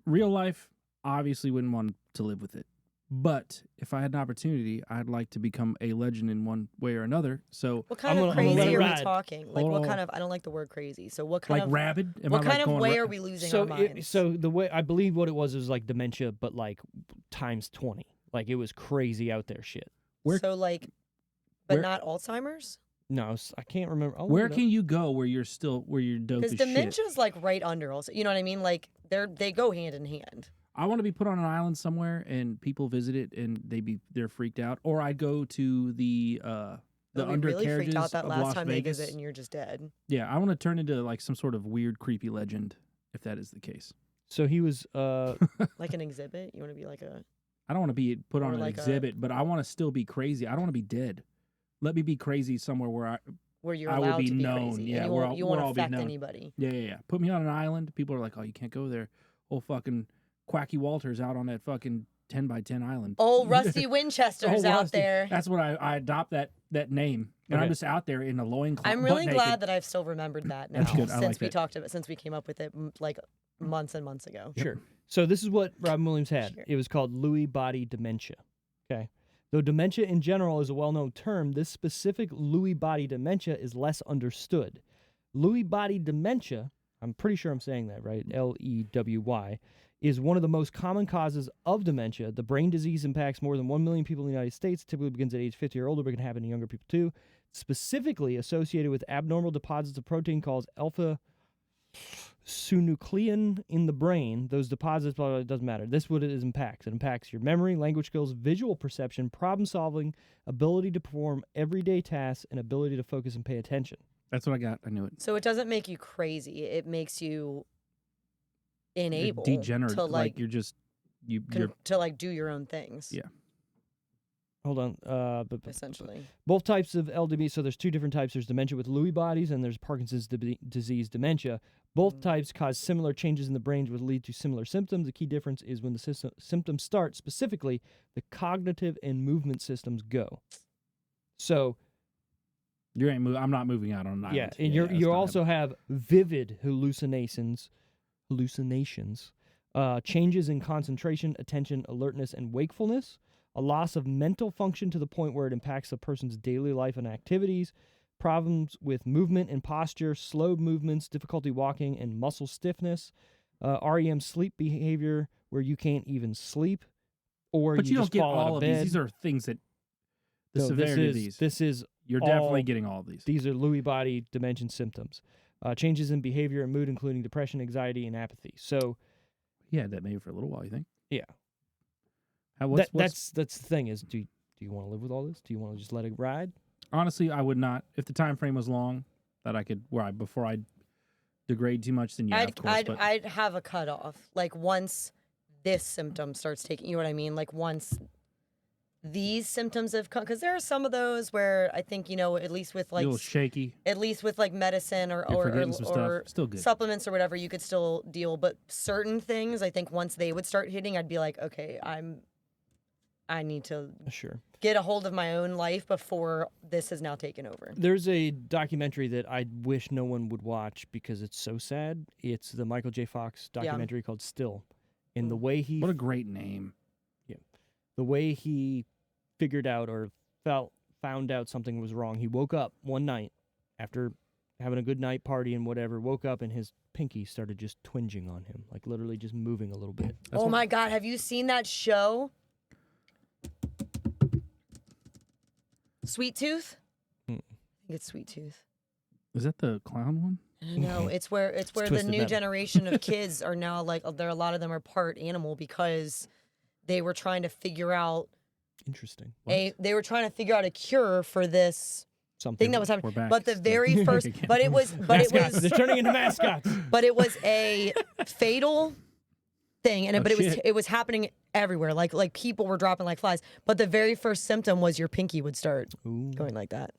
Real life, obviously wouldn't want to live with it. But if I had an opportunity, I'd like to become a legend in one way or another. So, What kind I'm of gonna let crazy it are we ride. talking? Like, Hold what on. kind of? I don't like the word crazy. So, what kind like of? rabid? Am What I like kind of going way ra- are we losing our minds? So the way I believe what it was like dementia, but like times 20. Like it was crazy out there shit. where- So like, but where- not Alzheimer's, No, I can't remember. I'll look Where it up. can you go where you're dope because as shit? dementia's like right under. Also, you know what I mean? Like they go hand in hand. I want to be put on an island somewhere and people visit it and they're freaked out. Or I'd go to the They'll be really undercarriages freaked out that of last Las time Vegas. they visit and you're just dead. Yeah, I want to turn into like some sort of weird, creepy legend, if that is the case. So he was Like an exhibit. You want to be like a. I don't want to be put Or on an like a- exhibit, but I want to still be crazy. I don't want to be dead. Let me be crazy somewhere Where you're I would allowed be to be known, crazy. yeah, and where you I'll won't be affect known. anybody. Yeah. Put me on an island. People are like, oh, you can't go there. Oh, fucking Quacky Walter's out on that fucking 10 by 10 island. Old Rusty Winchester's Oh, out Rusty. there. That's what I adopt that name. And Okay. I'm just out there in a loincloth. I'm really butt glad naked. that I've still remembered that now That's good. I since like we that. talked about since we came up with it like months and months ago. Sure. So this is what Robin Williams had. Sure. It was called Lewy body dementia. Okay. Though dementia in general is a well-known term, this specific Lewy body dementia is less understood. Lewy body dementia, I'm pretty sure I'm saying that right, Lewy, is one of the most common causes of dementia. The brain disease impacts more than 1 million people in the United States. Typically begins at age 50 or older, but can happen in younger people too. Specifically associated with abnormal deposits of protein called alpha synuclein in the brain. Those deposits, blah, blah, blah, it doesn't matter. This is what it impacts. It impacts your memory, language skills, visual perception, problem solving, ability to perform everyday tasks, and ability to focus and pay attention. That's what I got. I knew it. So it doesn't make you crazy. It makes you enable Degenerate. to Like you're just you're to like do your own things. Yeah. Hold on. Essentially. Both types of LDB, so there's two different types. There's dementia with Lewy bodies and there's Parkinson's disease dementia. Both types cause similar changes in the brain which lead to similar symptoms. The key difference is when the symptoms start, specifically, the cognitive and movement systems go. So, I'm not moving out on an island. yeah, and that's you not also have vivid hallucinations, changes in concentration, attention, alertness, and wakefulness. a loss of mental function to the point where it impacts a person's daily life and activities, problems with movement and posture, slow movements, difficulty walking, and muscle stiffness, REM sleep behavior where you can't even sleep, or But you don't just get fall out all of bed. these. These are things that the No, severity of these. This is You're all- definitely getting all of these. These are Lewy body dementia symptoms. Changes in behavior and mood, including depression, anxiety, and apathy. So, He had that maybe for a little while, you think? yeah. What's That's the thing is, do you want to live with all this? Do you want to just let it ride? honestly, I would not. If the time frame was long, that I could before I degrade too much, then yeah, of course. But I'd have a cutoff. Like once this symptom starts taking, you know what I mean? Like once these symptoms have come, because there are some of those where I think, you know, at least with a like little shaky. at least with like medicine or You're forgetting some stuff. Still good. supplements or whatever, you could still deal. But certain things, I think once they would start hitting, I'd be like, okay, I need to Sure. get a hold of my own life before this has now taken over. There's a documentary that I wish no one would watch because it's so sad. It's the Michael J. Fox documentary called Still. And the way he What a great name. the way he figured out or found out something was wrong. He woke up one night after having a good night party and whatever, woke up and his pinky started just twinging on him, like literally just moving a little bit. Oh my God, have you seen that show? Sweet Tooth? I think it's Sweet Tooth. Is that the clown one? No, it's where the Twisted new Metal. generation of kids are now like there. A lot of them are part animal because they were trying to figure out Interesting. they were trying to figure out a cure for this Something thing that was We're happening. back. But the very first, Again. but it was They're turning into mascots. but it was a fatal thing, and Oh, but shit. it was happening everywhere. Like people were dropping like flies. But the very first symptom was your pinky would start Ooh, going like that.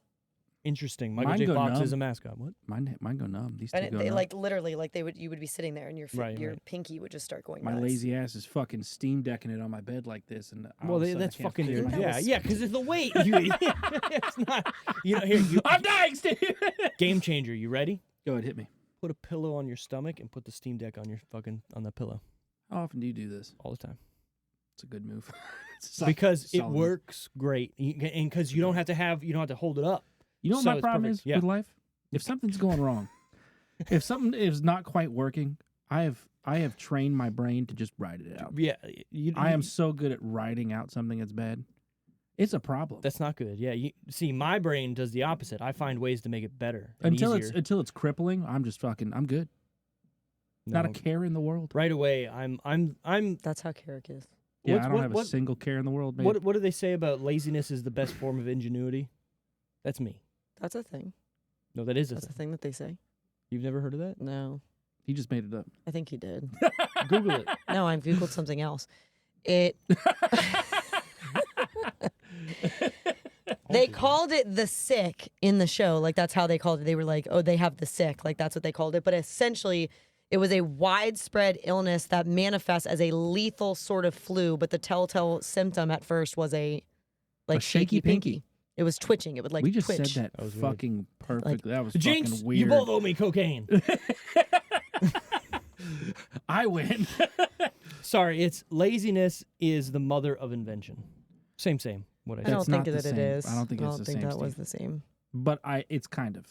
interesting. Michael Mine J. go Fox numb. is a mascot. What? Mine go numb. These two And go they numb. like literally like you would be sitting there and your Right, your right. pinky would just start going my nuts. lazy ass is fucking steam decking it on my bed like this, and all Well, of a sudden I that's can't fucking feel my- yeah, because it's the weight. You idiot. It's not. You know, here, I'm dying, Steve. game changer. You ready? Go ahead, hit me. Put a pillow on your stomach and put the Steam Deck on your on the pillow How often do you do this? all the time. It's a good move. It's a solid- Because it solid move. works great, and because you don't have to hold it up. You know what So my it's problem perfect. is Yeah. with life? If something's going wrong, if something is not quite working, I have trained my brain to just ride it out. Yeah, I am so good at riding out something that's bad. It's a problem. That's not good. Yeah, see, my brain does the opposite. I find ways to make it better and until easier. it's crippling. I'm good. Not a No, care in the world. right away. I'm. That's how Carrick is. Yeah, What's- I don't what- have what- a single care in the world. Mate. What do they say about laziness is the best form of ingenuity? That's me. That's a thing. No, that is a That's a thing. thing that they say. You've never heard of that? No, He just made it up. I think he did. Google it. No, I googled something else. It. They called it the sick in the show. Like that's how they called it. They were like, "Oh, they have the sick." Like that's what they called it. But essentially, it was a widespread illness that manifests as a lethal sort of flu. But the telltale symptom at first was a shaky pinky. It was twitching. It would like we just twitch. said that, That was weird. fucking perfectly. That was Jinx, fucking weird. you both owe me cocaine. I win. Sorry, it's laziness is the mother of invention. Same. What I I said. don't That's think not the that it same. is. I don't think it's the same, that was Steve. the same. But it's kind of.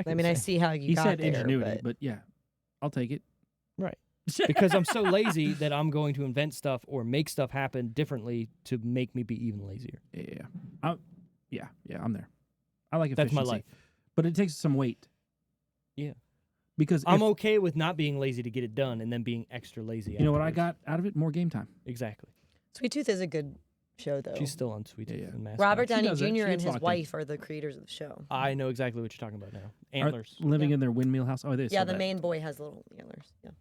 I mean, I see how you He got said there, ingenuity, but yeah, I'll take it. Right. Because I'm so lazy that I'm going to invent stuff or make stuff happen differently to make me be even lazier. Yeah. I'm there. I like That's efficiency. my life. But it takes some weight. Yeah. Because I'm if- okay with not being lazy to get it done and then being extra lazy. you know what I afterwards. got out of it? More game time. Exactly. Sweet Tooth is a good show, though. She's still on Sweet Tooth Yeah. and Mascot. Robert She Downey does it. Jr. She and gets his locked in. wife are the creators of the show. I know exactly what you're talking about now. Are Antlers. living Yeah. in their windmill house. Oh, they Yeah, said the that. main boy has little antlers. Yeah.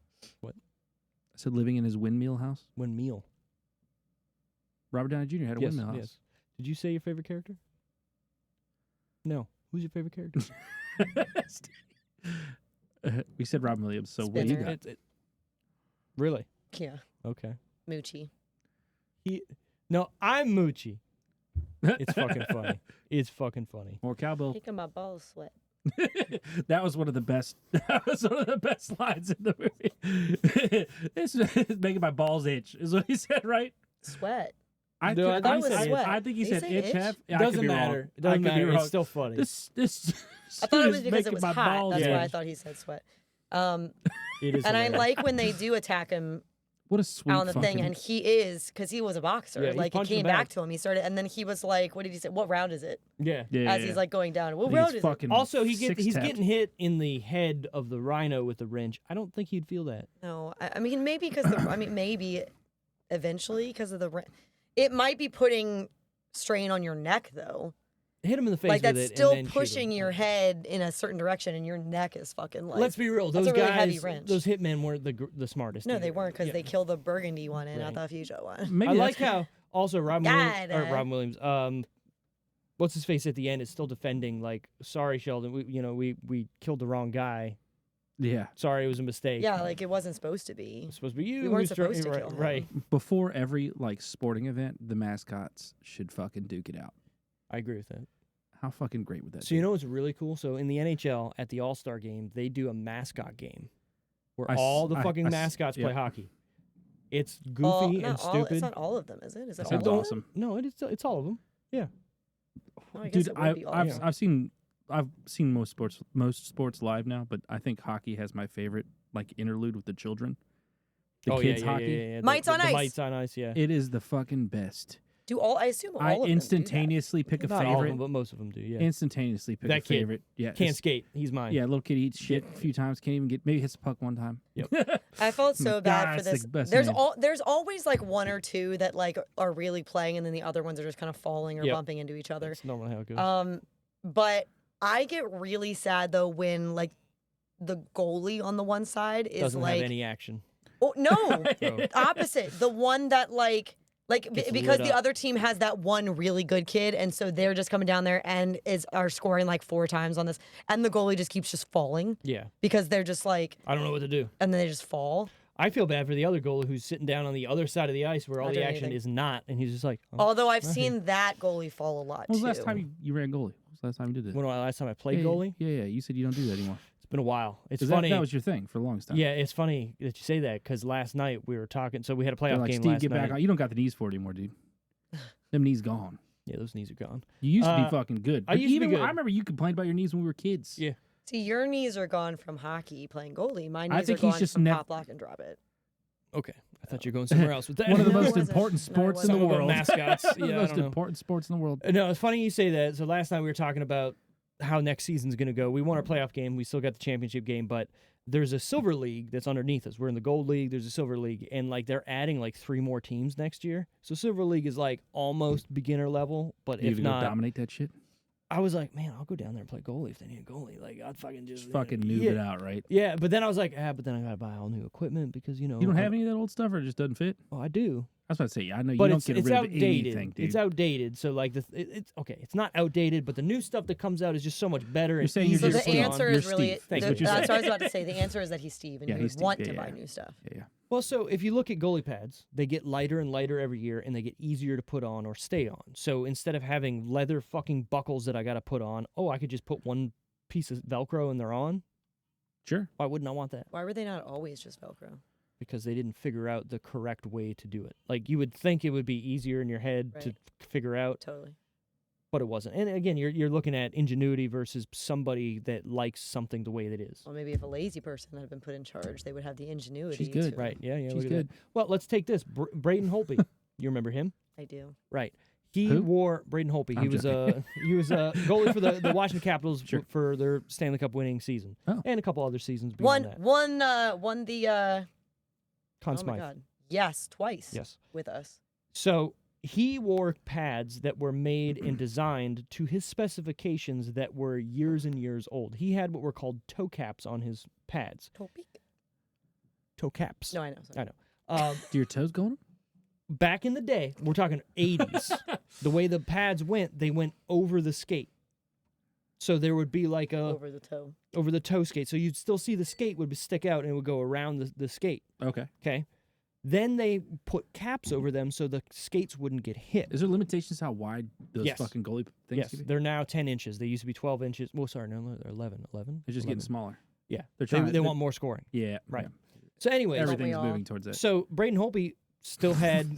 I said living in his windmill house. When meal. Robert Downey Jr. had a Yes, windmill house. yes. Did you say your favorite character? No. Who's your favorite character? We said Robin Williams. So what do you Spinner. got? Really? Yeah. Okay. Moochie. No, I'm Moochie. It's fucking funny. It's fucking funny. More cowbell. Making my balls sweat. That was one of the best. That was one of the best lines in the movie. It's making my balls itch. Is what he said, right? Sweat. I, No, I th- thought I he said said sweat. I think he Did he said say itch. itch? Hef. Yeah, I Doesn't could be matter. wrong. It doesn't I could be matter. wrong. It's still funny. This I thought it was is because it making was my hot. balls That's why I itch. thought he said sweat. It is And I hilarious. like when they do attack him What a sweet on the fucking. thing, and he is because he was a boxer. Yeah, he's like it punching came back. back to him. He started, and then he was like, "What did he say? What round is it?" Yeah. yeah, As he's like going down. What I think round it's is it? fucking Also, he's six tapped. getting hit in the head of the rhino with the wrench. I don't think he'd feel that. No, I mean maybe because maybe eventually because of the. It might be putting strain on your neck though. Hit him in the face Like with that's it still and then shoot pushing him. your head in a certain direction, and your neck is fucking like. Let's be real. that's Those a really guys, heavy wrench. those hitmen weren't the smartest. No, either. they weren't because Yeah. they killed the burgundy one and not Right. the fuchsia one. Maybe I that's- like how also Robin God, Williams. What's his face at the end is still defending. Like, sorry, Sheldon. We killed the wrong guy. Yeah. Sorry, it was a mistake. Yeah, like it wasn't supposed to be. It's supposed to be you. We weren't who's tro- supposed to right, kill him. Right. Before every like sporting event, the mascots should fucking duke it out. I agree with that. How fucking great would that So be? you know what's really cool? So in the NHL at the All-Star game, they do a mascot game where I s- all the I- fucking I s- mascots play yep. hockey. It's goofy and stupid. It's not all of them, is it? Is it That all sounds of them? awesome. No, it's all of them. Oh, I guess Dude, it would be all of them. I've seen most sports live now, but I think hockey has my favorite like interlude with the children. The kids hockey. Yeah. Mites on ice. Mites on ice, yeah. It is the fucking best. I assume all I of them do that. instantaneously pick a Not all of favorite. them, but most of them do, yeah. Instantaneously pick That a kid favorite. Yeah. Can't it's- skate. He's mine. Yeah, little kid eats shit a few times. Can't even get. Maybe hits the puck one time. I felt so bad for That's this. the best There's man. there's always like one or two that like are really playing, and then the other ones are just kind of falling or Yep. bumping into each other. That's normally how it goes. But I get really sad though when like the goalie on the one side is Doesn't like have any action. oh no, So, opposite. The one that like Gets because lit the up. other team has that one really good kid, and so they're just coming down there and are scoring like 4 times on this, and the goalie just keeps just falling yeah. because they're just like, I don't know what to do. and then they just fall. I feel bad for the other goalie who's sitting down on the other side of the ice where all Not the doing action anything. is not, and he's just like, oh. Although I've seen that goalie fall a lot When was too. the last time you ran goalie? When was the last time you did that? When was the last time I played yeah, goalie? Yeah. You said you don't do that anymore. It's been a while. It's 'Cause funny. That was your thing for the longest time. Yeah, it's funny that you say that because last night we were talking. So we had a They're playoff like, game Steve, last get night. back on. You don't got the knees for it anymore, dude. Them knees gone. Yeah, those knees are gone. You used to be Uh, fucking good. I But used to be even good. I remember you complained about your knees when we were kids. Yeah. See, your knees are gone from hockey playing goalie. My I knees think are he's gone just from nev- pop, lock, and drop it. Okay, I thought you were going somewhere else with that. One of the No, it most wasn't. important No, it sports in the Something about world. mascots. One of Yeah, the I most don't know. important sports in the world. No, it's funny you say that. So last night we were talking about how next season's going to go. We won our playoff game. We still got the championship game, but there's a silver league that's underneath us. We're in the gold league. There's a silver league, and like they're adding like 3 more teams next year. So silver league is like almost beginner level, but You if gonna go not, dominate that shit. I was like, man, I'll go down there and play goalie if they need a goalie. Like I'd fucking just Fucking noob yeah. it out, right? Yeah, but then I was like, but then I gotta buy all new equipment because You don't have any of that old stuff, or it just doesn't fit. Oh, I do. I was about to say, I know But you don't it's get it's rid of outdated. anything, dude. It's outdated. So like it's okay. It's not outdated, but the new stuff that comes out is just so much better. You're and saying you're So easier just the to put answer on. is You're really Steve. Thanks, the- what you that's said. what I was about to say. The answer is that he's Steve, and Yeah, he he's would want Steve. to Yeah, buy yeah. new stuff. Yeah. Well, so if you look at goalie pads, they get lighter and lighter every year, and they get easier to put on or stay on. So instead of having leather fucking buckles that I got to put on, I could just put one piece of Velcro and they're on. Sure. Why wouldn't I want that? Why were they not always just Velcro? Because they didn't figure out the correct way to do it. Like you would think it would be easier in your head to Right. figure out, Totally. but it wasn't. And again, you're looking at ingenuity versus somebody that likes something the way that is. Well, maybe if a lazy person had been put in charge, they would have the ingenuity. She's good. to- Right? Yeah. She's Look at good. that. Well, let's take this. Braden Holtby. You remember him? I do. Right. He Who? wore Braden Holtby. I'm He was a goalie for the Washington Capitals Sure. for their Stanley Cup winning season Oh. and a couple other seasons beyond that. Won the Conn oh my Smythe. god. Yes, twice. Yes. With us. So he wore pads that were made and designed to his specifications that were years and years old. He had what were called toe caps on his pads. Topic. Toe caps. No, I know. I Sorry. know. Do your toes go on 'em? Back in the day, we're talking 80s, the way the pads went, they went over the skate. So there would be like Over the toe. over the toe skate. So you'd still see the skate would stick out and it would go around the skate. Okay. Okay. Then they put caps over them so the skates wouldn't get hit. Is there limitations to how wide those Yes. fucking goalie things Yes, can be? they're now 10 inches. They used to be 12 inches. Well, sorry, no, they're 11. 11? They're just 11. getting smaller. Yeah. They're trying. They want more scoring. Yeah. Right. yeah. So anyways, Every- Everything's all? moving towards that. so Braden Holtby still had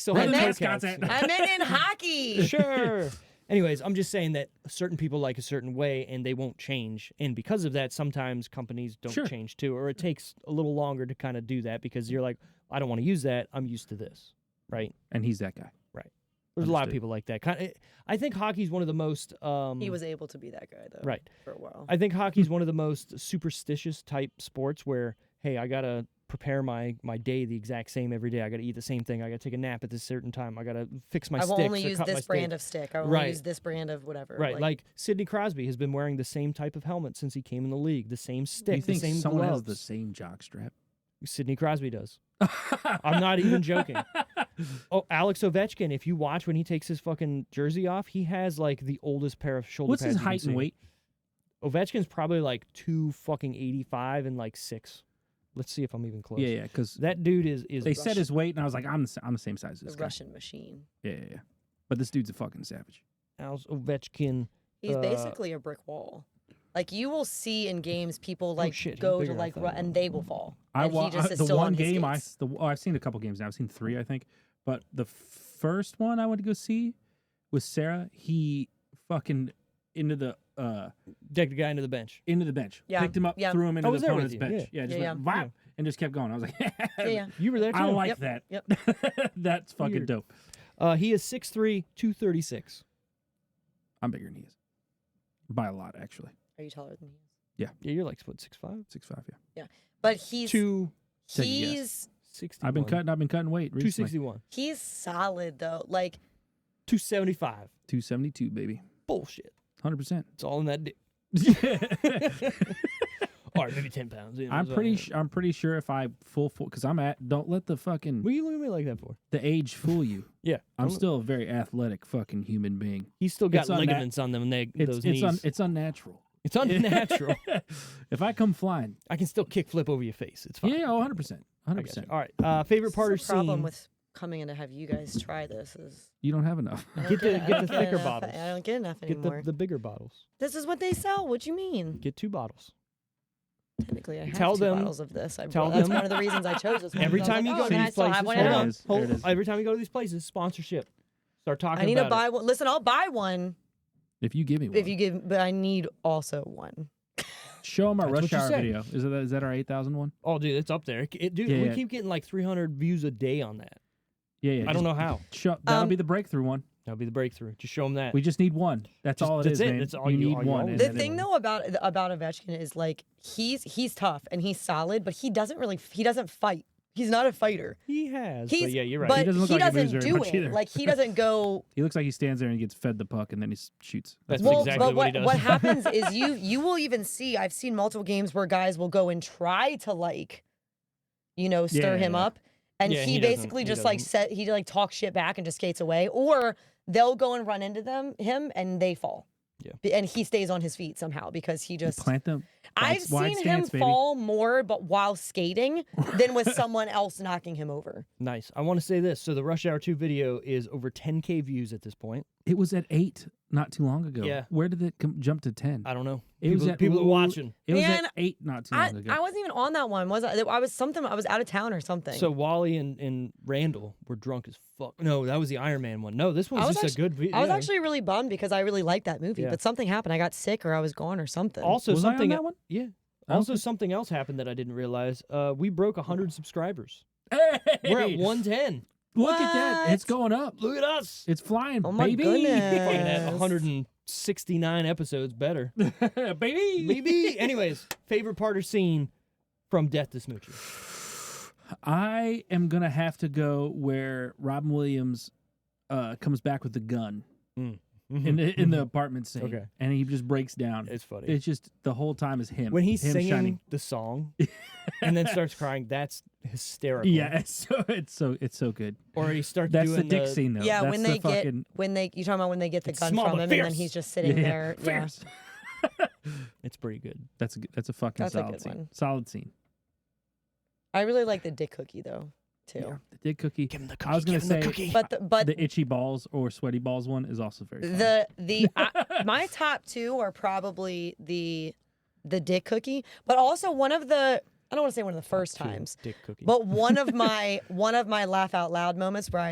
Still Where have the toe mascots caps. at? I meant in hockey. Sure. Anyways, I'm just saying that certain people like a certain way and they won't change. And because of that, sometimes companies don't Sure. change too, or it takes a little longer to kind of do that because you're like, I don't want to use that. I'm used to this. Right. And he's that guy. There's a lot of Understood. people like that. I think hockey's one of the most. He was able to be that guy though. Right. For a while. I think hockey's one of the most superstitious type sports where, hey, I gotta prepare my day the exact same every day. I gotta eat the same thing. I gotta take a nap at this certain time. I gotta fix my I sticks will only or use cut my this steak. brand of stick. I will Right. only use this brand of whatever. Right, like Sidney Crosby has been wearing the same type of helmet since he came in the league. The same stick, You think the same someone gloves. has the same jock strap? Sidney Crosby does. I'm not even joking. Oh, Alex Ovechkin, if you watch when he takes his fucking jersey off, he has like the oldest pair of shoulder What's pads his you can height and see. weight? Ovechkin's probably like 285 and like 6. Let's see if I'm even close. Yeah, because That dude is they said his weight, and I was like, I'm the same size as the this guy. Russian machine. Yeah. But this dude's a fucking savage. Alex Ovechkin. He's basically a brick wall. Like you will see in games, people like shit, he's go to bigger, I like thought. and they will fall. I And he just is the still one on his game skates. I've seen a couple games now. I've seen 3, I think. But the first one I went to go see with Sarah, he fucking into the Decked the guy into the bench. bench. Yeah, Picked him up, yeah. threw him I into was the there with opponent's you, bench. yeah. Yeah, just Yeah, went yeah. "Vap," and just kept going. I was like, Yeah. You were there too. I like Yep, that. yep. That's fucking Weird. dope. He is 6'3", 236. I'm bigger than he is. By a lot, actually. Are you taller than he is? Yeah, you're like, what, 6'5"? 6'5", yeah. But he's 60 he's 61. I've been cutting weight recently. 261. he's solid though. Like 275. 272, baby. Bullshit. 100%. It's all in that dick. All right, maybe 10 pounds. You know, I'm so- pretty sure if I full because I'm at don't let the fucking What are you looking at me like that for? the age fool you. Yeah. I'm don't- still a very athletic fucking human being. He's still got it's unna- ligaments on them those knees. It's unnatural. It's unnatural. If I come flying, I can still kick flip over your face. It's fine. yeah, 100%. I got you. 100%. All right. Favorite part or this is the problem scene? with coming in to have you guys try this is You don't have enough. I don't Get the- I get don't the thicker enough- bottles. I don't get enough Get anymore. the bigger bottles. This is what they sell. What you mean? Get 2 bottles. Technically, I have Tell 2 them- bottles of this. tell That's them- one of the reasons I chose this one. Every because I was time you like, go oh, to then I these still places, have one There at it home. is. There it is. Every time you go to these places, sponsorship. Start talking I need to about buy one. Listen, I'll buy one If you give me one. if you give, but I need also one. Show them our That's rush what you hour said. video. Is that our 8,000 one? Oh, dude, it's up there. Dude, Yeah, we yeah. keep getting like 300 views a day on that. Yeah. I don't know how. That'll be the breakthrough one. That'll be the breakthrough. Just show them that. We just need one. That's Just- all it that's is, it. man. That's all you you- need all you one. always and The then thing it'll- though about Ovechkin is like he's tough and he's solid, but he doesn't fight. He's not a fighter. He has. He's But yeah, you're right. But He doesn't look like he moves doesn't very do much it. either. Like he doesn't go. He looks like he stands there and gets fed the puck and then he shoots. That's Well, exactly but what he does. what happens is you will even see. I've seen multiple games where guys will go and try to like, stir him Yeah. up, and Yeah, he he doesn't- basically he just doesn't. he talks shit back and just skates away, or they'll go and run into him and they fall. Yeah. And he stays on his feet somehow because he just. Plant them. I've wide seen stance, him baby. fall more, but while skating, than with someone else knocking him over. Nice. I want to say this. So the Rush Hour 2 video is over 10K views at this point. It was at 8 not too long ago. Yeah. Where did it jump to 10? I don't know. It was People are watching. It was Man, at 8 not too I long ago. wasn't even on that one, was I? I was out of town or something. So Wally and Randall were drunk as fuck. No, that was the Iron Man one. No, this I one's was just a good video. I was actually really bummed because I really liked that movie, Yeah. but something happened. I got sick or I was gone or something. Also, Was I on something that one? Yeah. I don't Also, think- something else happened that I didn't realize. We broke 100 subscribers. Hey! We're at 110. Look at that. What? It's going up. Look at us. It's flying, Oh my baby. Fucking goodness. at 169 episodes better. baby. Maybe. Anyways, favorite part or scene from Death to Smoochy. I am going to have to go where Robin Williams comes back with the gun in the apartment scene. Okay. And he just breaks down. It's funny. It's just the whole time is him. When he's him singing shining. the song and then starts crying, that's hysterical. Yeah, it's so good. Or he starts That's doing the dick scene though. yeah, That's when the they fucking, you talking about when they get the It's gun small from but him and then fierce. he's just sitting yeah, there. Yeah. fierce. It's pretty good. That's a fucking That's a solid good scene. one. Solid scene. I really like the dick cookie though, too. Yeah, the dick cookie. Give him the I was gonna say But the itchy balls or sweaty balls one is also very fun. my top 2 are probably the dick cookie, but also one of the I don't want to say one of the first Pure times, dick cookie. but one of my laugh out loud moments where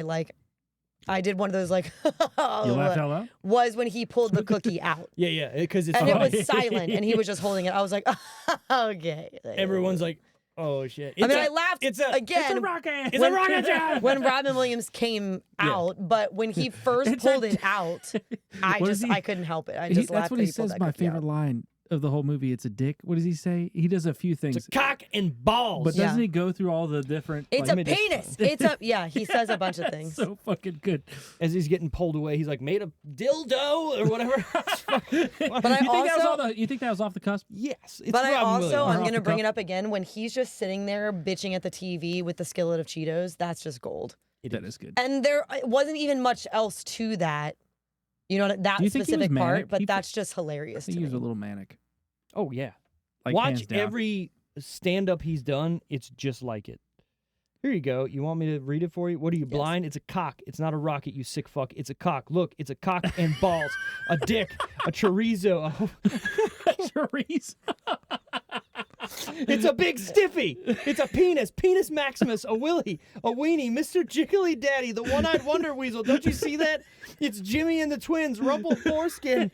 I did one of those like You laughed out loud? was when he pulled the cookie out. yeah, because it's And it funny. was silent, and he was just holding it. I was like, okay. Everyone's like, oh shit. I mean, I laughed it's a again rocket. It's a rocket job. when Robin Williams came out, but when he first It's pulled a- it out, I couldn't help it. I just laughed That's what that he pulled says. that My cookie favorite out. line of the whole movie. It's a dick. What does he say? He does a few things. It's a cock and balls. But Yeah. doesn't he go through all the different? It's like, a penis. It's a he says a bunch of things. so fucking good. As he's getting pulled away, he's like, made a dildo or whatever. But I You think that was off the cusp? yes. It's But I Robin also, Williams. I'm Off going to the bring cuff. it up again. When he's just sitting there bitching at the TV with the skillet of Cheetos, that's just gold. That is good. And there wasn't even much else to that, you know, that Do you think he was specific part, manic? but He- that's just hilarious I to think he was me. a little manic. Oh, yeah. Like, Watch hands down. every stand-up he's done. It's just like it. Here you go. You want me to read it for you? What are you, Yes. blind? It's a cock. It's not a rocket, you sick fuck. It's a cock. Look, it's a cock and balls. A dick. A chorizo. Charisse. It's a big stiffy. It's a penis. Penis Maximus. A willy. A weenie. Mr. Jiggly Daddy. The one-eyed wonder weasel. Don't you see that? It's Jimmy and the twins. Rumple foreskin.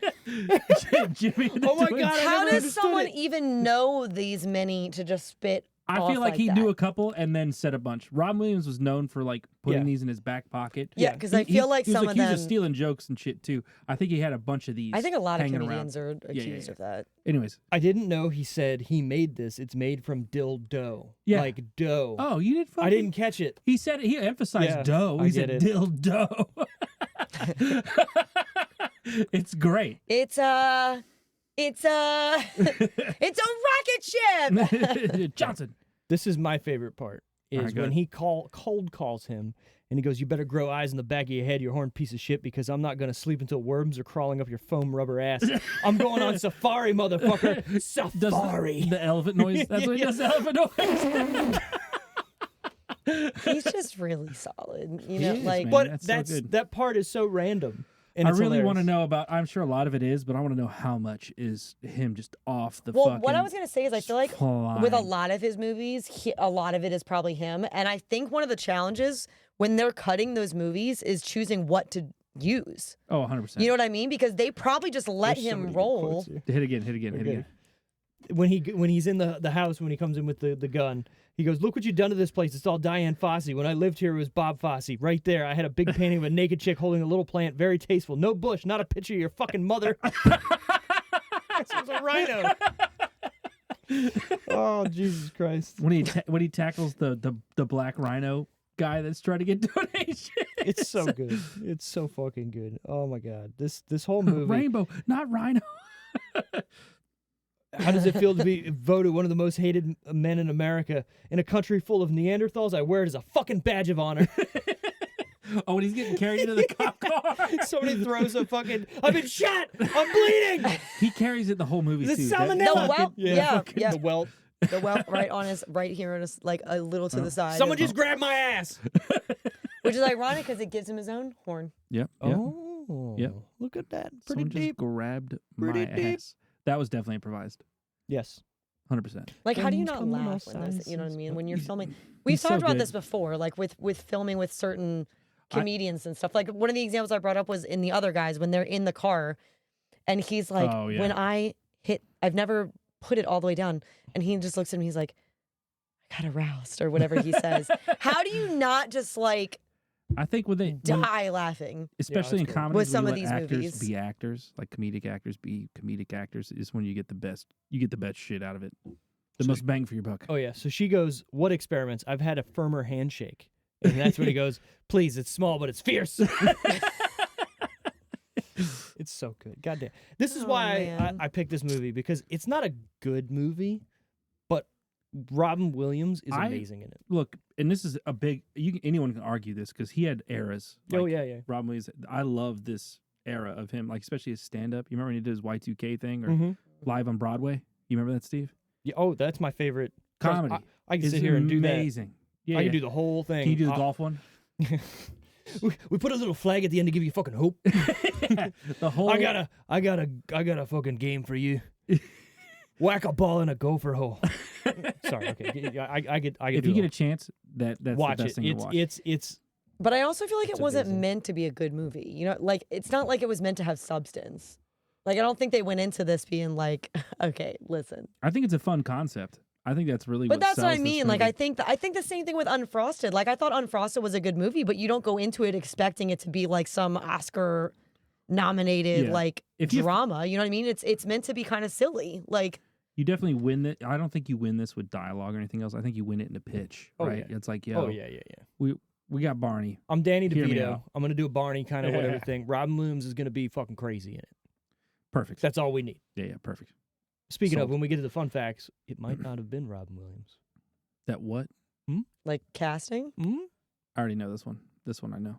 Jimmy and the Oh my twins. God, I How never does understood someone it. even know these many to just spit I off feel like he that? knew a couple and then said a bunch. Rob Williams was known for like putting Yeah. these in his back pocket. Yeah, Yeah. because I feel like he was some of accused them. of stealing jokes and shit too. I think he had a bunch of these. I think a lot of hanging comedians around. are accused of that. Anyways, I didn't know he said he made this. It's made from dildo. Yeah. Like dough. oh, you did. I didn't catch it. He said he emphasized Yeah, dough. I He get said it. dildo. It's great. It's a it's a rocket ship. Johnson. This is my favorite part. Is Alright, go when ahead. he cold calls him and he goes, "You better grow eyes in the back of your head, you horned piece of shit, because I'm not gonna sleep until worms are crawling up your foam rubber ass. I'm going on safari, motherfucker. Does Safari." the elephant noise. That's what he does. The elephant noise. He's just really solid. You He know, is, like man. But That's so good. that part is so random. And I it's really want to hilarious. know about. I'm sure a lot of it is, but I want to know how much is him just off the. well, fucking what I was gonna say is I feel like with a flying. lot of his movies, a lot of it is probably him. And I think one of the challenges when they're cutting those movies is choosing what to use. Oh, 100%. You know what I mean? Because they probably just let There's so him many good roll. quotes here. Hit again. Hit again. Hit Okay. again. When he's in the house, when he comes in with the gun, he goes, "Look what you've done to this place. It's all Diane Fossey. When I lived here, it was Bob Fosse. Right there, I had a big painting of a naked chick holding a little plant, very tasteful. No bush, not a picture of your fucking mother." This was a rhino. Oh, Jesus Christ. When he tackles the black rhino guy that's trying to get donations. It's so good. It's so fucking good. Oh my God. This whole movie. Rainbow, not rhino. How does it feel to be voted one of the most hated men in America in a country full of Neanderthals? I wear it as a fucking badge of honor. Oh, when he's getting carried into the cop car. Somebody throws a fucking, "I've been shot. I'm bleeding." He carries it the whole movie The too. That- salmonella. The fucking- whelp, yeah, yeah. The whelp. The whelp right on his right here on his like a little to the side. Someone just grabbed my ass. which is ironic because it gives him his own horn. Yep. Yep. Oh, Yep. Look at that. Pretty Someone deep. just grabbed Pretty my deep. ass. That was definitely improvised. Yes. 100%. Like, how do you Things not come in all laugh when those? You know what I sizes. mean? When you're filming, we've he's so talked about good. this before. Like with filming with certain comedians and stuff. Like one of the examples I brought up was in The Other Guys when they're in the car, and he's like, Oh, yeah. "When I've never put it all the way down," and he just looks at me. He's like, "I got aroused," or whatever he says. How do you not just like I think when die laughing? especially in that's cool. comedy, With some when of you these let actors movies. be actors, like comedic actors be comedic actors, is when you get the best. You get the best shit out of it. The most bang for your buck. Oh yeah. So she goes, "What experiments? I've had a firmer handshake." And that's when he goes, "Please, it's small, but it's fierce." It's so good. Goddamn. This is Oh, why man. I picked this movie, because it's not a good movie, but Robin Williams is amazing in it. Look, and this is a big. Anyone can argue this because he had eras. Oh like yeah, yeah. Robin Williams. I love this era of him, like especially his stand up. You remember when he did his Y2K thing or Mm-hmm. live on Broadway? You remember that, Steve? Yeah, oh, that's my favorite Comedy. I can It's sit here and do that. amazing. Yeah, I can yeah. do the whole thing. Can you do the golf one? We put a little flag at the end to give you fucking hope. The whole. I got a fucking game for you. Whack a ball in a gopher hole. Sorry. Okay. Yeah, I get. If you get a chance, that's watch the best it. thing to watch. It's. But I also feel like It's it wasn't amazing. meant to be a good movie. You know, like it's not like it was meant to have substance. Like I don't think they went into this being like, okay, listen. I think it's a fun concept. I think that's really. But what that's what I sells this mean. Like movie. I think the same thing with Unfrosted. Like I thought Unfrosted was a good movie, but you don't go into it expecting it to be like some Oscar nominated Yeah. like If you- drama. You know what I mean? It's meant to be kind of silly. Like You definitely win it. I don't think you win this with dialogue or anything else. I think you win it in a pitch, Oh, right? yeah. It's like, Oh yeah. we got Barney. I'm Danny Hear me DeVito. out. I'm gonna do a Barney kind of whatever Yeah. thing. Robin Williams is gonna be fucking crazy in it. Perfect. That's all we need. Yeah, perfect. Speaking of, Sold. when we get to the fun facts, it might not have been Robin Williams. That what? like casting. Hmm? I already know this one. This one I know.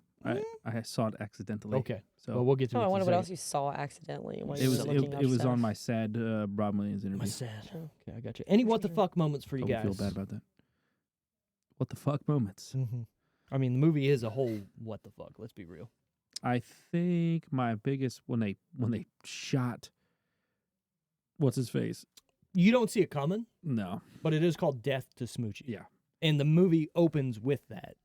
I saw it accidentally. Okay. So Well, we'll get to Oh, it. I in wonder a what second. else you saw accidentally. while it you was were looking up it was stuff. on my sad Robin Williams interview. My sad. Okay, I got you. Any what the fuck moments for you Don't guys? feel bad about that. What the fuck moments? Mm-hmm. I mean, the movie is a whole what the fuck. Let's be real. I think my biggest when they shot what's his face? You don't see it coming, No. but it is called Death to Smoochy. Yeah. And the movie opens with that.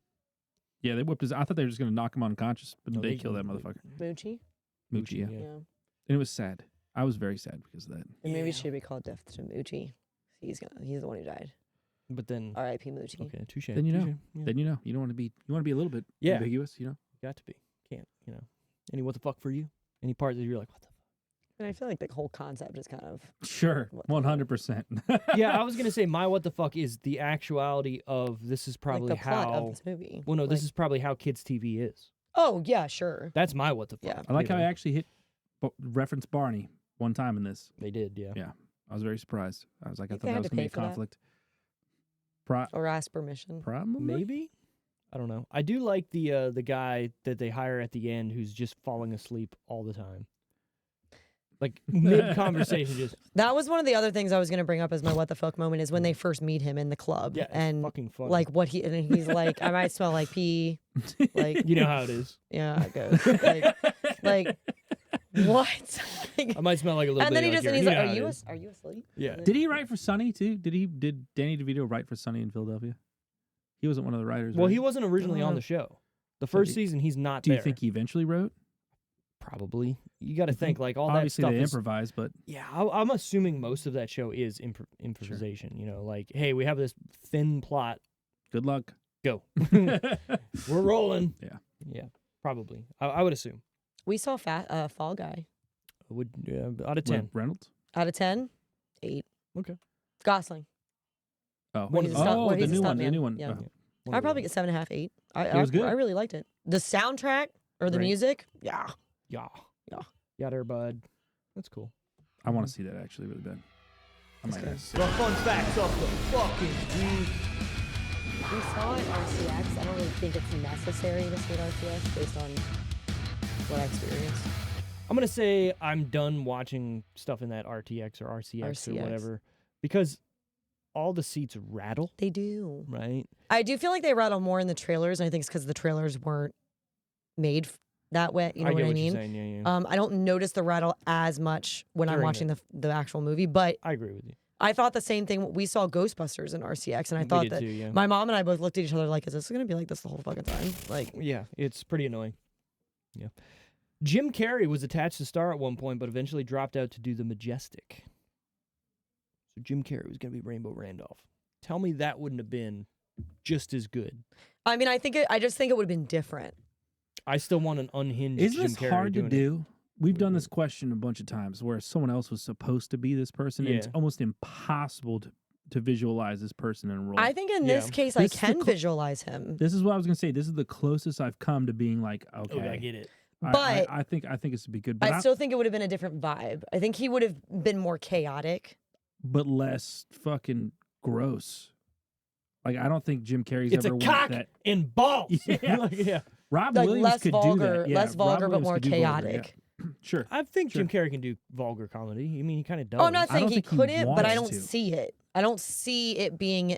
Yeah, they whipped his. I thought they were just gonna knock him unconscious, but No, they they- killed that motherfucker. Moochie. Moochie, yeah. yeah. Yeah. And it was sad. I was very sad because of that. The movie Yeah. should be called Death to Moochie. He's the one who died. But then, R.I.P. Moochie. okay, touche. Then you know. touche, yeah. Then you know you don't want to be. You want to be a little bit Yeah. ambiguous. You know. Got to be. Can't, Any what the fuck for you? Any part that you're like, what the fuck? And I feel like the whole concept is kind of Sure, What the 100%. Yeah, I was going to say my what the fuck is the actuality of this is probably like the plot how. of this movie. Well, no, this Like- is probably how kids' TV is. Oh yeah, sure. That's my what the fuck. Yeah. I like how I you know? actually referenced Barney one time in this. They did, yeah. Yeah, I was very surprised. I was like, I Think thought they that had was to gonna be pay a for that? conflict. Or ask permission. Probably. Maybe? I don't know. I do like the guy that they hire at the end who's just falling asleep all the time. Like mid conversation, just That was one of the other things I was gonna bring up as my what the fuck moment is when they first meet him in the club. yeah, it's and fucking fun. like what and he's like, I might smell like pee. Like you know how it is. yeah, it goes. like what? I might smell like a little and bit. then he like just and urine. he's You like, know how it is. are you asleep? Yeah. Did he write for Sonny too? Did Danny DeVito write for Sonny in Philadelphia? He wasn't one of the writers. Well, right? he wasn't originally on the show. The first season, he's not Do there. you think he eventually wrote? Probably. You got to think like all Obviously that stuff they is. improvised, but Yeah, I'm assuming most of that show is improvisation. You know, like, hey, we have this thin plot. good luck. Go. We're rolling. Yeah. Yeah, probably. I would assume. We saw Fall Guy. Would out of 10. Reynolds. Out of 10, 8. Okay. Gosling. Oh, When he's a stunt- when the he's a new one. The stuntman. new one. Yeah. Oh. One I'd of probably those. get 7.5, 8. It was good. I really liked it. The soundtrack or the Right. music, yeah. Yeah. Yeah. Yeah, there, bud. That's cool. I want to see that actually really bad. I might good. have to see The it. fun facts of the fucking week. We saw it on RCX. I don't really think it's necessary to see it on RCX based on what I experienced. I'm gonna say I'm done watching stuff in that RTX or RCX or RCX. whatever because all the seats rattle, They do. right? I do feel like they rattle more in the trailers, and I think it's because the trailers weren't made that way. You know I get what I what mean? you're saying. Yeah, yeah. I don't notice the rattle as much when I'm During watching the actual movie, but I agree with you. I thought the same thing. We saw Ghostbusters in RCX, and I We thought did that too, yeah. my mom and I both looked at each other like, "Is this going to be like this the whole fucking time?" Like, Yeah, it's pretty annoying. Yeah. Jim Carrey was attached to star at one point, but eventually dropped out to do The Majestic. So Jim Carrey was going to be Rainbow Randolph. Tell me that wouldn't have been just as good. I mean, I just think it would have been different. I still want an unhinged Is Jim this Carrey hard to doing it. do? We've done this question a bunch of times where someone else was supposed to be this person, and it's Yeah. almost impossible to visualize this person in a role. I think in this Yeah. case, This I is the can cl- visualize him. This is what I was gonna say. This is the closest I've come to being like, okay, Oh, I get it. But- I think this would be good, but I still think it would have been a different vibe. I think he would have been more chaotic. but less fucking gross. Like I don't think Jim Carrey's It's ever a went cock that. and balls. Yeah. Like, yeah. Rob Like Williams less could vulgar, do that. Yeah, less Rob vulgar, but Williams more could do vulgar, yeah. chaotic. Sure. I think Jim Sure. Carrey can do vulgar comedy. I mean, he kind of does. Oh, I'm not I saying don't he think he couldn't, but I wants don't to. see it. I don't see it being.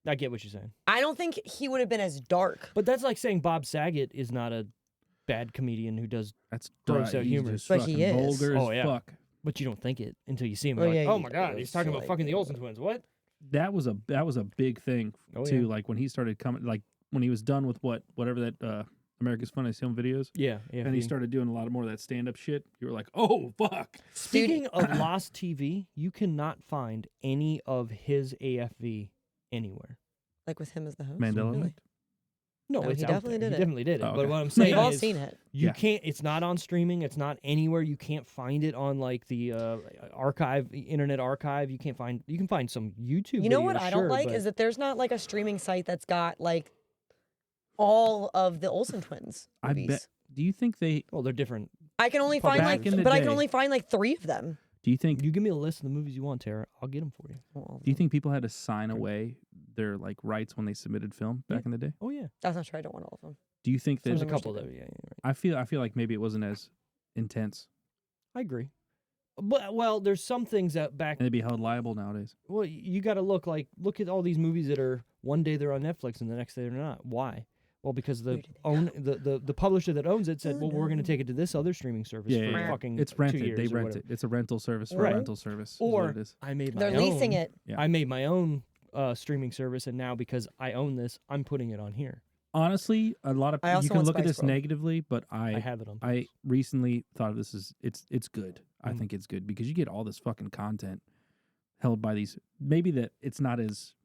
I get what you're saying. I don't think he would have been as dark. But that's like saying Bob Saget is not a bad comedian who does, That's Gross out he's humor. just But he fucking is. Vulgar Oh, as yeah. fuck. but you don't think it until you see him. Oh, You're like, yeah, oh my God, it's he's talking about like- fucking the Olsen twins. What? that was a big thing Oh, too. yeah. Like when he started coming, like when he was done with whatever that America's Funniest Home Videos, Yeah. and he started doing a lot more of that stand up shit. You were like, oh fuck. Speaking of Lost TV, you cannot find any of his AFV anywhere. Like with him as the host. Mandela Really? effect? No, No, it's he out definitely there. did He it. definitely did it. Oh, But okay. what I'm saying We've all is, seen it. you Yeah. can't. It's not on streaming. It's not anywhere. You can't find it on like the Internet Archive. You can't find. You can find some YouTube. You know what videos, I don't sure, like but is that there's not like a streaming site that's got like all of the Olsen twins I movies. bet. Do you think they? well, they're different. I can only Probably find back like, in the but I can day- only find like 3 of them. Do you think? You give me a list of the movies you want, Tara. I'll get them for you. Well, Do you think people had to sign away their like rights when they submitted film back Yeah. in the day? Oh yeah, that's not true. I don't want all of them. Do you think there's that? a them are couple though. stupid. Yeah, you're right. I feel like maybe it wasn't as intense, I agree. But well, there's some things that back. and they'd be held liable nowadays. Well, you got to look at all these movies that are one day they're on Netflix and the next day they're not. Why? Well, because Where did they the publisher that owns it said, Oh, well, we're going no. to take it to this other streaming service Yeah, for yeah, yeah. fucking It's 2 rented. years They or rent whatever. it. It's a rental service for Right. a rental service. is Or what it is. I made my They're own. leasing it. Yeah. I made my own streaming service, and now because I own this, I'm putting it on here. Honestly, a lot of I you also can want look at Spice this World. negatively, but I have it on. I recently thought this is it's good. I Mm. think it's good because you get all this fucking content held by these. Maybe that it's not as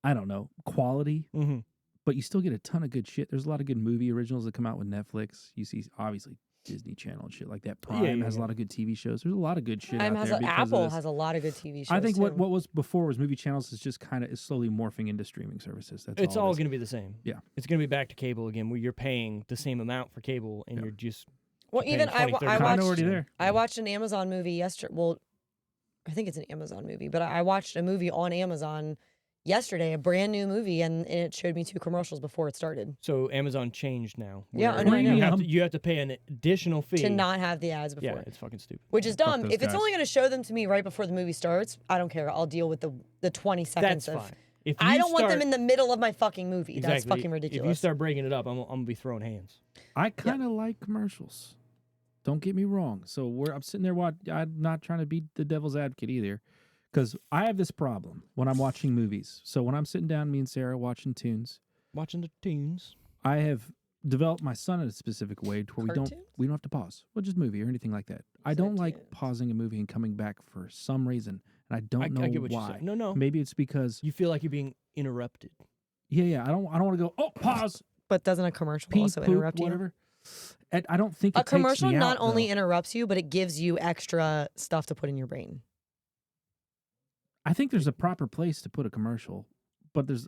I don't know quality, Mm-hmm. but you still get a ton of good shit. There's a lot of good movie originals that come out with Netflix. You see, obviously Disney Channel and shit like that. Prime Yeah, has a lot of good TV shows. There's a lot of good shit Time out has there a, because Apple of this. has a lot of good TV shows. I think too. what was before was movie channels is just kind of is slowly morphing into streaming services. That's It's all all it is. going to be the same. Yeah. It's going to be back to cable again, where you're paying the same amount for cable, and Yeah. you're just Well, paying even I 20, 30 I Kinda watched already there. I watched an Amazon movie yesterday. Well, I think it's an Amazon movie, but I watched a movie on Amazon yesterday, a brand new movie, and it showed me 2 commercials before it started so Amazon changed now. Yeah, where I know, I know. You have to pay an additional fee to not have the ads Yeah, before. it's fucking stupid. Which is Fuck dumb. those If it's guys. only going to show them to me right before the movie starts, I don't care. I'll deal with the 20 seconds That's of. fine. If I you don't want them start- in the middle of my fucking movie. Exactly. That's fucking If you ridiculous. start breaking it up, I'm gonna be throwing hands. I kind of like commercials. Don't get me wrong. So I'm sitting there I'm not trying to be the devil's advocate either, because I have this problem when I'm watching movies. So when I'm sitting down, me and Sarah watching tunes, Watching the tunes. I have developed my son in a specific way to where Cartoons? we don't have to pause, well, just movie or anything like that. I don't like Cartoons. pausing a movie and coming back for some reason, and I don't know I get what you're why. saying. No. Maybe it's because You feel like you're being interrupted. yeah. I don't want to go pause. But doesn't a commercial Pee, also poop, interrupt you? whatever. And I don't think A it takes me commercial not out, only though. interrupts you, but it gives you extra stuff to put in your brain. I think there's a proper place to put a commercial, but there's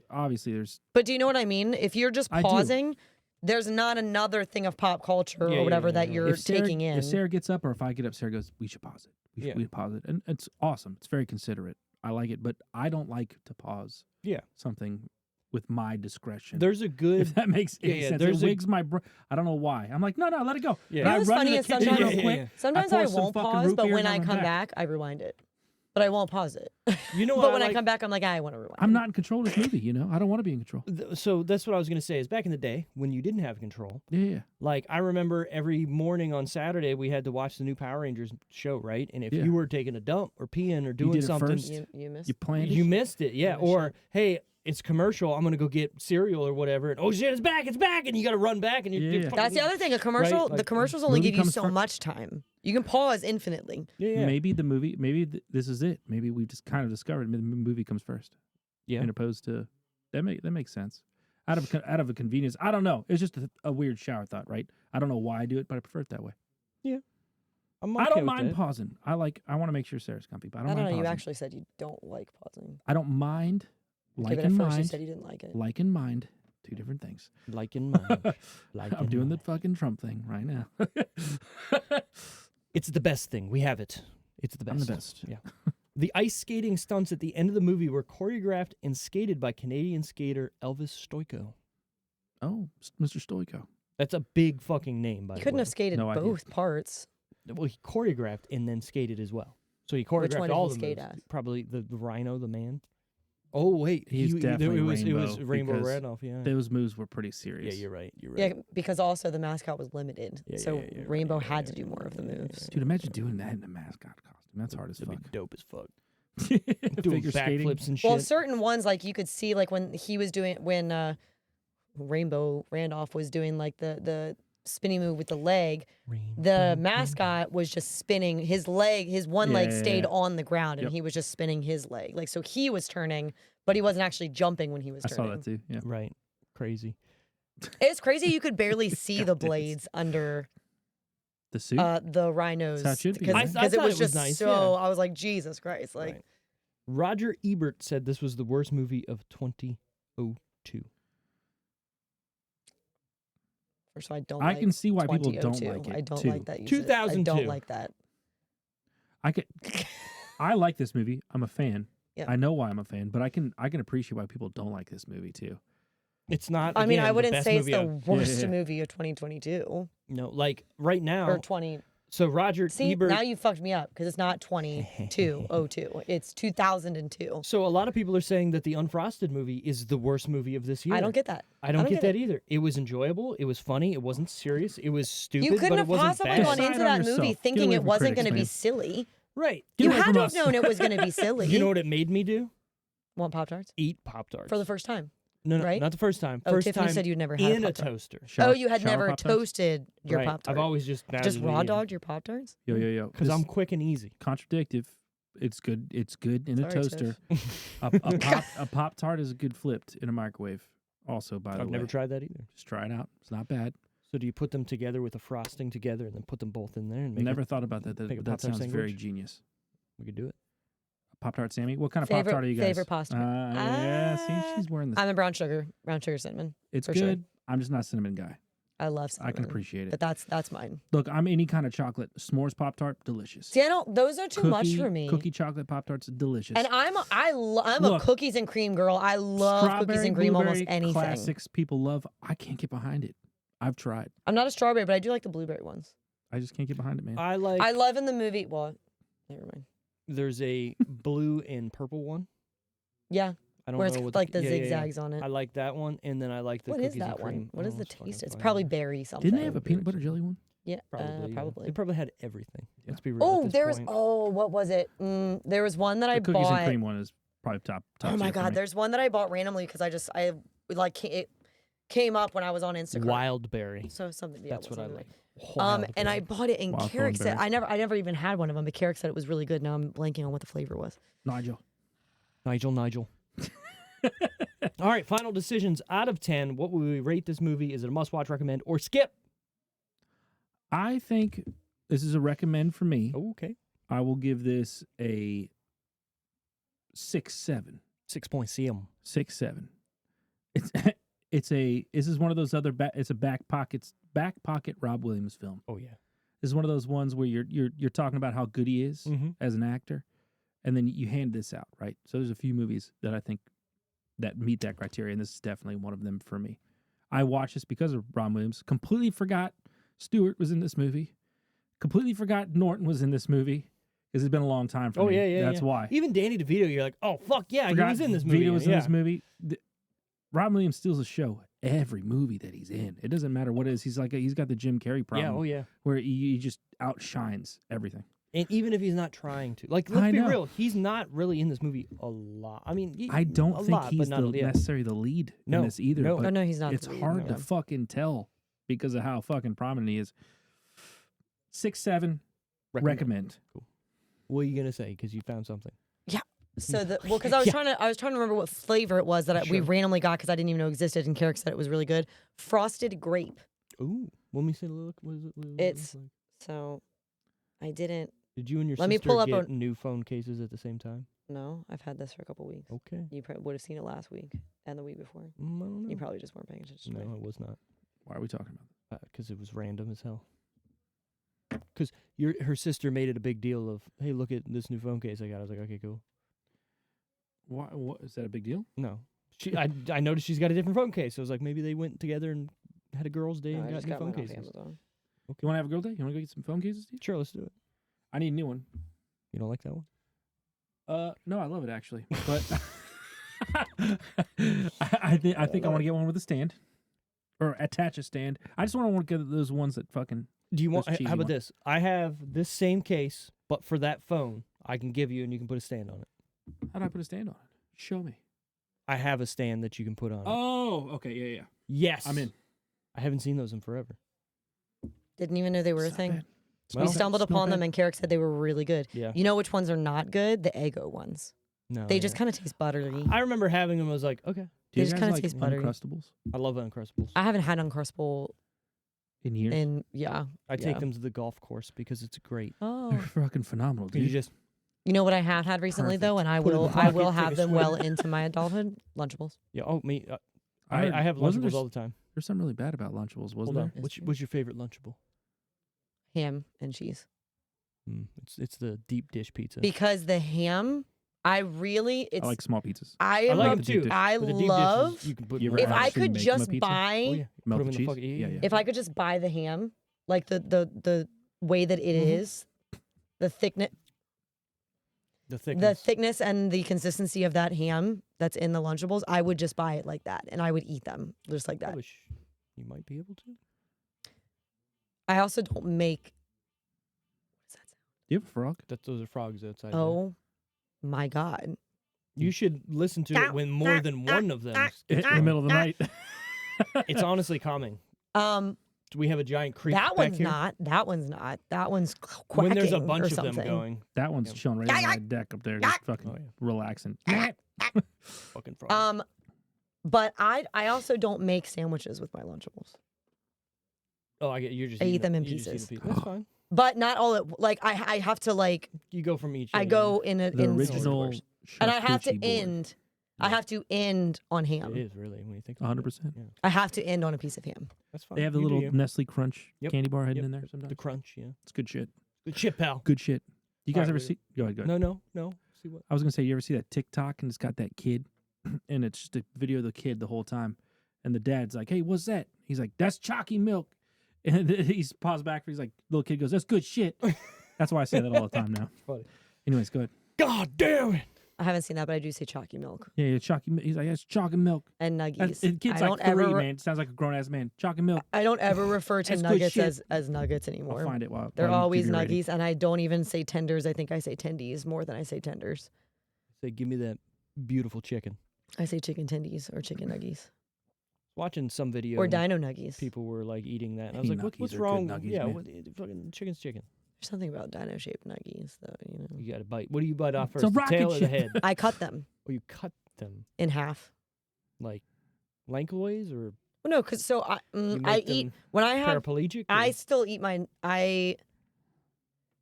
But do you know what I mean? If you're just I do. pausing, there's not another thing of pop culture Yeah, or yeah, whatever yeah, that yeah. you're if Sarah, taking in. If Sarah gets up or if I get up, Sarah goes, "We should pause it. Yeah. We should pause it," and it's awesome. It's very considerate. I like it, but I don't like to pause. Yeah. Something with my discretion. There's a good. if that makes any Yeah, yeah, sense, there's it a- wigs my. I don't know why. I'm like, no, let it go. Yeah. And You know I what's run funny to the is kitchen sometimes- real Yeah, yeah, quick. yeah. Sometimes pour I some won't fucking pause, root but beer when and I run come back. back, I rewind it. But I won't pause it. You know what? But when I come back, I'm like, I want to rewind. I'm it. not in control of this movie. I don't want to be in control. So that's what I was gonna say. Is back in the day when you didn't have control. Yeah. Like I remember every morning on Saturday we had to watch the new Power Rangers show, right? And if Yeah. you were taking a dump or peeing or doing did it something, first. You missed. You planned you it. missed it. Yeah. Oh, Or shit. hey, it's commercial. I'm gonna go get cereal or whatever. And, oh shit, it's back, and you got to run back and you're Yeah. fucking- That's the other thing. A commercial, the Like, commercials only movie give you comes so first. much time. You can pause infinitely. Yeah. Maybe the movie. This is it. Maybe we just kind of discovered the movie comes first. Yeah. In opposed to that makes sense. Out of a convenience. I don't know. It's just a weird shower thought, right? I don't know why I do it, but I prefer it that way. I'm I okay don't with mind that. pausing. I want to make sure Sarah's comfy, but I I don't don't know. mind You pausing. actually said you don't like pausing. I don't mind. Okay, Like but and at first you mind. said you didn't like it. Like and mind. Two different things. Like in mind. Like I'm in doing the mind. fucking Trump thing right now. It's the best thing. We have it. It's the best. I'm the best. Yeah. The ice skating stunts at the end of the movie were choreographed and skated by Canadian skater Elvis Stoico. Oh, Mr. Stoico. That's a big fucking name, by You the couldn't way. have skated No idea. both parts. Well, he choreographed and then skated as well. So he one choreographed did all he the skate moves. as? Probably the Rhino, the man. Oh wait, He's definitely it was Rainbow, Rainbow because Randolph. Yeah. Those moves were pretty Yeah, serious. you're right. You're Yeah, right. because also the mascot was limited, Yeah, so yeah, yeah, Rainbow right, had yeah, to do more of the moves. Dude, imagine doing that in a mascot costume. That's hard as That'd fuck. be dope as fuck. doing Figure skating. backflips and shit. Well, certain ones like you could see like when he was doing Rainbow Randolph was doing like the spinning move with the leg. The mascot was just spinning his leg. His one leg stayed on the ground, and he was just spinning his leg. Like so, he was turning, but he wasn't actually jumping when he was I turning. saw that too. Yeah. Right. Crazy. It's crazy. You could barely see the blades under The suit. the rhinos That's how it should be, because right? I it thought was it was just nice, so. yeah. I was like, Jesus Christ! Like, Right. Roger Ebert said this was the worst movie of 2002. first of all, I don't. I like can see why people don't 2002. like it, I don't too. like that. You said it. I 2002. don't like that. I like this movie. I'm a fan. Yeah. I know why I'm a fan, but I can appreciate why people don't like this movie too. It's not. I mean, again, I the wouldn't best say it's movie the I've- worst yeah. movie of 2022 No, like right now. or 20. So Roger See, Ebert. now you fucked me up because it's not 2202. It's 2002. So a lot of people are saying that the Unfrosted movie is the worst movie of this year. I don't get that. I don't get that it. either. It was enjoyable. It was funny. It wasn't serious. It was stupid. You couldn't but have it wasn't possibly bad. gone into Decide on that yourself. movie Get thinking away it from wasn't critics, going to be man. silly. Right. Get You away had from to us. have known it was going to be silly. You know what it made me do? Want Pop-Tarts? Eat Pop-Tarts. For the first time. No, right? not the first time. Oh, First Tiffany time said you'd never had in a a Pop-Tart. toaster. Oh, you had Shower never Pop-Tarts? toasted your Right. Pop-Tart. I've always just raw dogged your Pop-Tarts? Yo. because I'm quick and easy. contradictive. It's good. It's good in a Sorry, toaster. A Pop Tart is a good flipped in a microwave. Also, by the way, I've never tried that either. Just try it out. It's not bad. So do you put them together with the frosting together and then put them both in there and make Never it, thought about that. make a That Pop-Tart sounds very sandwich? genius. We could do it. Pop Tart, Sammy. What kind of Pop Tart are you guys? Favorite pasta? Yeah. See, she's wearing this. I'm a brown sugar cinnamon. It's for good. sure. I'm just not a cinnamon guy. I love cinnamon. I can appreciate it. But that's mine. Look, I'm any kind of chocolate. S'mores Pop Tart, delicious. See, I don't. Those are too much for me. Cookie chocolate Pop Tarts, delicious. And I'm a Look, cookies and cream girl. I love cookies Strawberry, and cream almost blueberry, anything. Classics people love. I can't get behind it. I've tried. I'm not a strawberry, but I do like the blueberry ones. I just can't get behind it, man. I like. I love in the movie. Well, never mind. There's a blue and purple one. Yeah, I don't where know it's what like the yeah, yeah, yeah. zigzags on it. I like that one, and then I like the What cookies is that and cream. one? What is the Almost fucking taste? It's fine. probably berry something. Didn't they have a peanut butter jelly one? Yeah, Probably. yeah. probably. They probably had everything. Yeah. Let's be real. at Oh, this there was. point. Oh, what was it? There was one that I The cookies bought. and cream one is probably top. Oh my tier for god, me. there's one that I bought randomly because I like it came up when I was on Instagram. Wild berry. So something. Yeah, That's what I something like. And I Wild bought it, and Wild Carrick said thornberry. I never even had one of them, but Carrick said it was really good. Now I'm blanking on what the flavor was. Nigel. Nigel. All right, final decisions. Out of 10, what would we rate this movie? Is it a must-watch, recommend, or skip? I think this is a recommend for me. Oh, okay. I will give this a 6-7. 6.7. 6-7. This is one of those other it's a back pocket Rob Williams film. Oh, yeah. This is one of those ones where you're talking about how good he is Mm-hmm. as an actor, and then you hand this out, right? So there's a few movies that I think that meet that criteria, and this is definitely one of them for me. I watched this because of Rob Williams. Completely forgot Stewart was in this movie. Completely forgot Norton was in this movie because it's been a long time for Oh, me. yeah. That's why. Even Danny DeVito, you're like, oh, fuck yeah, Forgot he was in this movie. Vito was in yeah. this movie. Rob Williams steals a show every movie that he's in. It doesn't matter what it is. He's got the Jim Carrey problem. Yeah, oh, yeah. Where he just outshines everything. And even if he's not trying to. Like, let's I be know. real, he's not really in this movie a lot. I mean, I don't a think lot, he's but not, yeah. necessarily the lead No, in this either. no. But Oh no, he's not. it's the lead, hard no. to fucking tell because of how fucking prominent he is. 6-7, recommend. Cool. What are you going to say? Because you found something. So because I was trying to remember what flavor it was that we Sure. randomly got because I didn't even know existed, and Carrick said it was really good. Frosted grape. Ooh. Let me see the look. What is it? What does it It's- look like? So I didn't. Did you and your Let me sister pull up get a- new phone cases at the same time? No, I've had this for a couple weeks. Okay. You probably would have seen it last week and the week before. I don't know. You probably just weren't paying attention. No, it was not. Why are we talking about that? Because it was random as hell. Because her sister made it a big deal of, hey, look at this new phone case I got. I was like, okay, cool. Why? What is that a big deal? No, I noticed she's got a different phone case. So I was like, maybe they went together and had a girls' day No, and I got just new got phone mine off cases. Amazon. You want to have a girl day? You want to go get some phone cases, Steve? Sure, let's do it. I need a new one. You don't like that one? No, I love it actually, but I think I want to get one with a stand or attach a stand. I just want to get those ones that fucking. Do you want? Those cheesy How about ones. this? I have this same case, but for that phone, I can give you, and you can put a stand on it. How do I put a stand on it? Show me. I have a stand that you can put on. Oh, okay, yeah. Yes. I'm in. I haven't seen those in forever. Didn't even know they were a It's not thing. bad. We stumbled upon them, and Carrick said they were really good. Yeah. You know which ones are not good? The Eggo ones. No. They just kind of taste buttery. I remember having them. I was like, okay. Do They you just guys kinda like taste buttery. Uncrustables I love Uncrustables. I haven't had Uncrustable in years? in, yeah. I take yeah. them to the golf course because it's great. Oh. They're fucking phenomenal, dude. You just You know what I have had recently, though, and I Put it in will the pocket, take have a them swig. well into my adulthood? Lunchables. yeah. Oh me. heard- I have wasn't Lunchables there all the time. There's something really bad about Lunchables, wasn't Hold there? on. What's your favorite Lunchable? Ham and cheese. It's the deep dish pizza. Because the ham, I like small pizzas. I I am like a- them too. I but the deep love, dishes, you can put You more ever if on. I actually could make 'em a just pizza? buy, Oh yeah. Melt put them the in the cheese? fucking Yeah, yeah. if I could just buy the ham, like the way that it is, the thickness, The the thickness and the consistency of that ham that's in the Lunchables, I would just buy it like that, and I would eat them just like I that. wish you might be able to. I also don't make. What's that sound? Do you have a frog? Those are frogs outside. there. Oh my god! You should listen to it when more than one of them. In is the going. middle of the night. It's honestly calming. Do we have a giant creek That back one's here? not. That one's not. That one's quacking When there's a or bunch of them something. going, That one's Yeah. chilling right on my deck up there, just fucking Oh, yeah. relaxing. fucking frogs. But I also don't make sandwiches with my Lunchables. Oh, I get. You're just. I eating eat them in you just eat pieces. the That's fine. But not all at like I have to like You go from each. I end. go in a The in original orders. And I have to charcuterie board. end. I have to end on ham. It is really when you think. about it. 100%. Yeah, I have to end on a piece of ham. that's fine. They have the You do little you. Nestle Crunch Yep. candy bar hidden Yep. in there sometimes. The crunch. Yeah. It's good shit. Good shit, pal. Good shit. You guys Alright, ever wait. see? Go ahead, go ahead. No. See what? I was gonna say, you ever see that TikTok and it's got that kid, and it's just a video of the kid the whole time, and the dad's like, "Hey, what's that?" He's like, "That's chalky milk," and he's paused back. He's like, little kid goes, "That's good shit." That's why I say that all the time now. Funny. Anyways, go ahead. God damn it! I haven't seen that, but I do say chalky milk Yeah, chalky. He's like, "That's chalky milk." and nuggies. And kid's I like don't ever. 3, man. Sounds like a grown ass man. Chalky milk. I don't ever refer to That's good nuggets shit. as nuggets I'll anymore. find it while They're while you always give your rating. nuggies, and I don't even say tenders. I think I say tendies more than I say tenders. Say, give me that beautiful chicken. I say chicken tendies or chicken nuggies Watching some video. or and dino nuggies. People were like eating that, and I Hey, was like, nuggies "What's are good wrong?" nuggies, Yeah, man. fucking chicken's chicken. There's something about dino shaped nuggies, though. You know, You got to bite. What do you bite off It's a first? The rocket tail or the ship. head? I cut them Or you cut them in half. like lengthways, or Well, no, because so I you I make eat them when I have paraplegic? I or- still eat my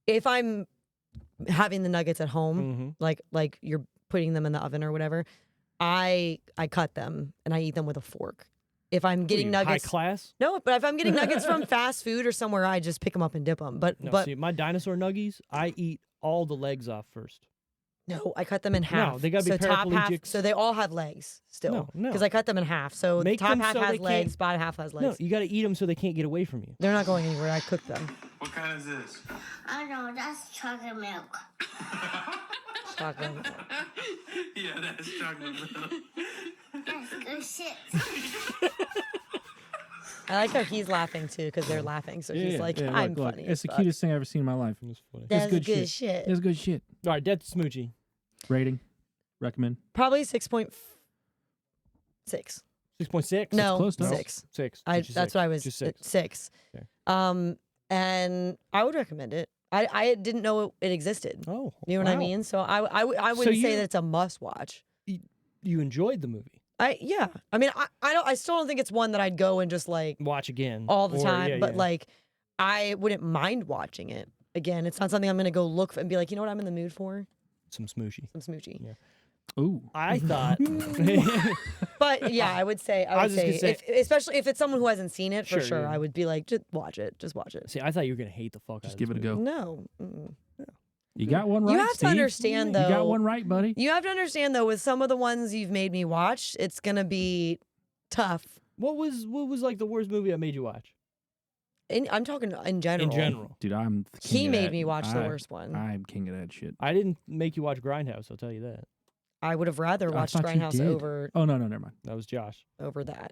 if I'm having the nuggets at home, Mhm. like you're putting them in the oven or whatever, I cut them and I eat them with a fork. If I'm What are getting you, nuggets, high class. no, but if I'm getting nuggets from fast food or somewhere, I just pick them up and dip them. But No, but see, my dinosaur nuggies, I eat all the legs off first. no, I cut them in half. they gotta be so top half. paraplegics. So they all have legs still. No. because I cut them in half. So Make top them half so they has can't- legs, bottom half has No, legs. you got to eat them so they can't get away from you. They're not going anywhere. I cook them. What kind is this? I know, that's chocolate milk. Chocolate. Yeah, that's chocolate milk. That's good shit. I like how he's laughing too because they're laughing. So he's like, yeah, I'm look, funny. It's as the fuck. cutest thing I've ever seen in my life. It's funny. That's good good shit. shit. It's good shit. All right, that's Smoochy. Rating. Recommend. Probably 6.6. 6.6. No, close, though. 6. 6. I Just that's six. what I was. Just at 6. 6. Okay. And I would recommend it. I didn't know it existed. Oh, You know what I wow. mean? So I wouldn't say you- that it's a must watch. You enjoyed the movie. Yeah. I mean, I still don't think it's one that I'd go and just like Watch again all the Or- time. yeah, but yeah. like, I wouldn't mind watching it again. It's not something I'm gonna go look for and be like, you know what I'm in the mood for? some Smoochy. Some Smoochy. Yeah. Ooh. I thought. But yeah, I would say was just gonna say- especially if it's someone who hasn't seen it for Sure, sure, yeah. I would be like, just watch it. Just watch it. See, I thought you were gonna hate the fuck out Just of give this it a go. movie. No. Mm-mm. You got one right. You have Steve. to understand though. You got one right, buddy. You have to understand though, with some of the ones you've made me watch, it's gonna be tough. What was like the worst movie I made you watch? I'm talking in general. In general, Dude, I'm. He king of made that. me watch the worst one. I'm king of that shit. I didn't make you watch Grindhouse. I'll tell you that. I would have rather I watched thought you Grindhouse did. over Oh no, never mind. That was Josh. that.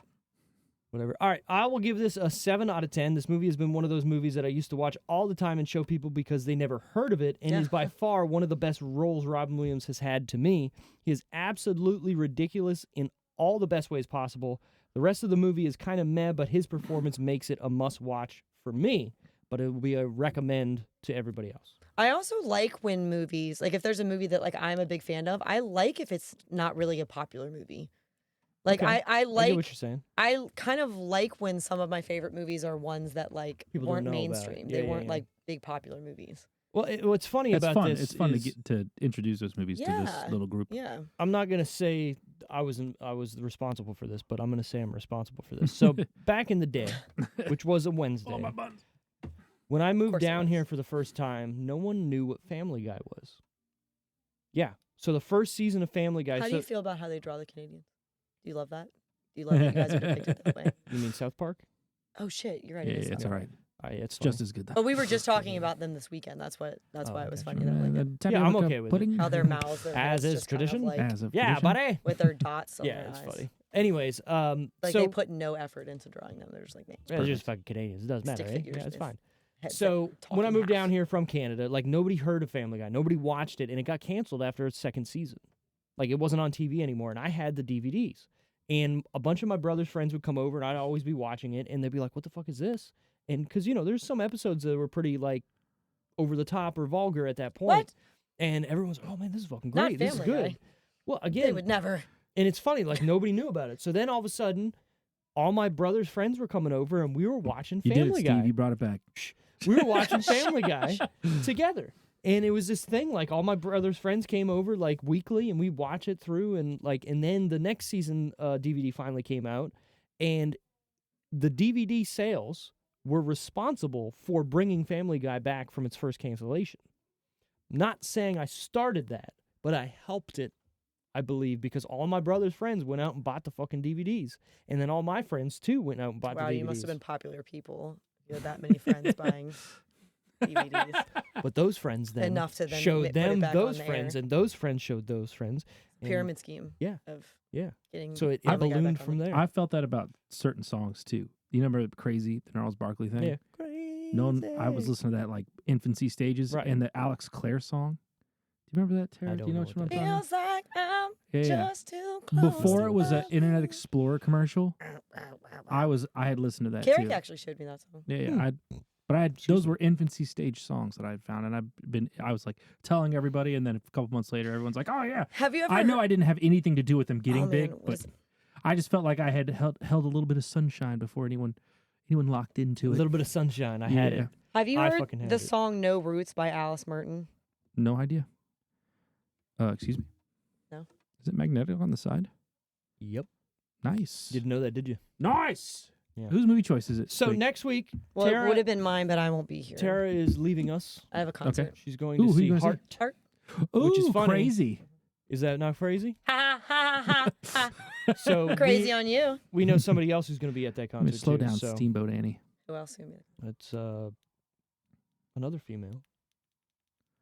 Whatever. All right, I will give this a 7 out of 10. This movie has been one of those movies that I used to watch all the time and show people because they never heard of it, and is by far one of the best roles Robin Williams has had to me. He is absolutely ridiculous in all the best ways possible. The rest of the movie is kind of meh, but his performance makes it a must-watch for me, but it will be a recommend to everybody else. I also like when movies, like if there's a movie that like I'm a big fan of, I like if it's not really a popular movie. Like Okay. I I like get what you're saying. I kind of like when some of my favorite movies are ones that like People don't weren't know about it. mainstream. Yeah, They yeah, weren't yeah. like big popular movies. Well, what's funny It's about fun. this It's fun to is get to introduce those movies to this Yeah. little group. Yeah. I'm not going to say I was responsible for this, but I'm going to say I'm responsible for this. So back in the day, which was a Wednesday, Oh, my buns. when I moved course it down was. here for the first time, no one knew what Family Guy was. Yeah. So the first season of Family Guy. How so, do you feel about how they draw the Canadians? Do you love that? Do you love that you guys are depicted that way? You mean South Park? Oh shit, you're right. Yeah, it is it's South all Park. right. It's It's just as good though. But we were just talking about them this weekend. That's why it was funny that like Yeah, I'm okay with it. pudding. how their mouths are As is just kind of, tradition. like, As of Yeah, tradition. buddy. with their dots on Yeah, their it's eyes. funny. Anyways, Like so they put no effort into drawing them. They're just like yeah, they're just fucking Canadians. It doesn't matter. Stick Eh? figures Yeah, it's with fine. heads So that when I talk in moved half. down here from Canada, like nobody heard of Family Guy. Nobody watched it, and it got canceled after its second season. Like it wasn't on TV anymore, and I had the DVDs. And a bunch of my brother's friends would come over, and I'd always be watching it, and they'd be like, "What the fuck is this?" And because there's some episodes that were pretty like over the top or vulgar at that point. What? And everyone's, "Oh man, this is fucking Not great. This is Family good." Guy. Well, They again, would never. and it's funny, like nobody knew about it. So then all of a sudden, all my brother's friends were coming over, and we were watching You did it, Family Steve. Guy. You brought it back. We were watching Family Guy together. And it was this thing, like all my brother's friends came over like weekly and we watch it through and then the next season DVD finally came out and the DVD sales were responsible for bringing Family Guy back from its first cancellation. Not saying I started that, but I helped it, I believe, because all my brother's friends went out and bought the fucking DVDs. And then all my friends too went out and bought Wow, the DVDs. you must have been popular people. You had that many friends buying DVDs. But those friends then Enough to then showed put it them back those on the friends, air. and those friends showed those friends. and- Pyramid scheme. Yeah. Of Yeah. getting. So it Family Guy back ballooned on from the- there. I felt that about certain songs too. You remember "Crazy," the Gnarls Barkley thing? Yeah. I was listening to that like infancy stages Right. and the Alex Clare song. Do you remember that, Tara? I Do don't you know know what what I'm that talking about? Feels like I'm Yeah. just too close. Before to it was an love Internet you. Explorer commercial, I had listened to that Carrie too. actually showed me that song. Yeah, but those were infancy stage songs that I had found, and I was like telling everybody, and then a couple months later, everyone's like, "Oh yeah." Have you ever? I know I didn't have anything to do with them getting Oh, man, big, what but is- I just felt like I had held a little bit of sunshine before anyone locked into A it. little bit of sunshine. I had Yeah. it. Have you I heard fucking had the it. song "No Roots" by Alice Merton? No idea. Excuse me. No. Is it magnetic on the side? Yep. Nice. Didn't know that, did you? Nice. Yeah. Whose movie choice is it? So Wait. next week, Well, Tara, it would have been mine, but I won't be here. Tara is leaving us. I have a concert. She's going Ooh, to who see you gonna see? Heart. Heart. which is Ooh, funny. crazy. Is that not crazy? Ha ha ha ha. So Crazy on you. we know somebody else who's going to be at that I'm gonna concert slow too. down, So Steamboat Annie. Who else? Who me? that's another female.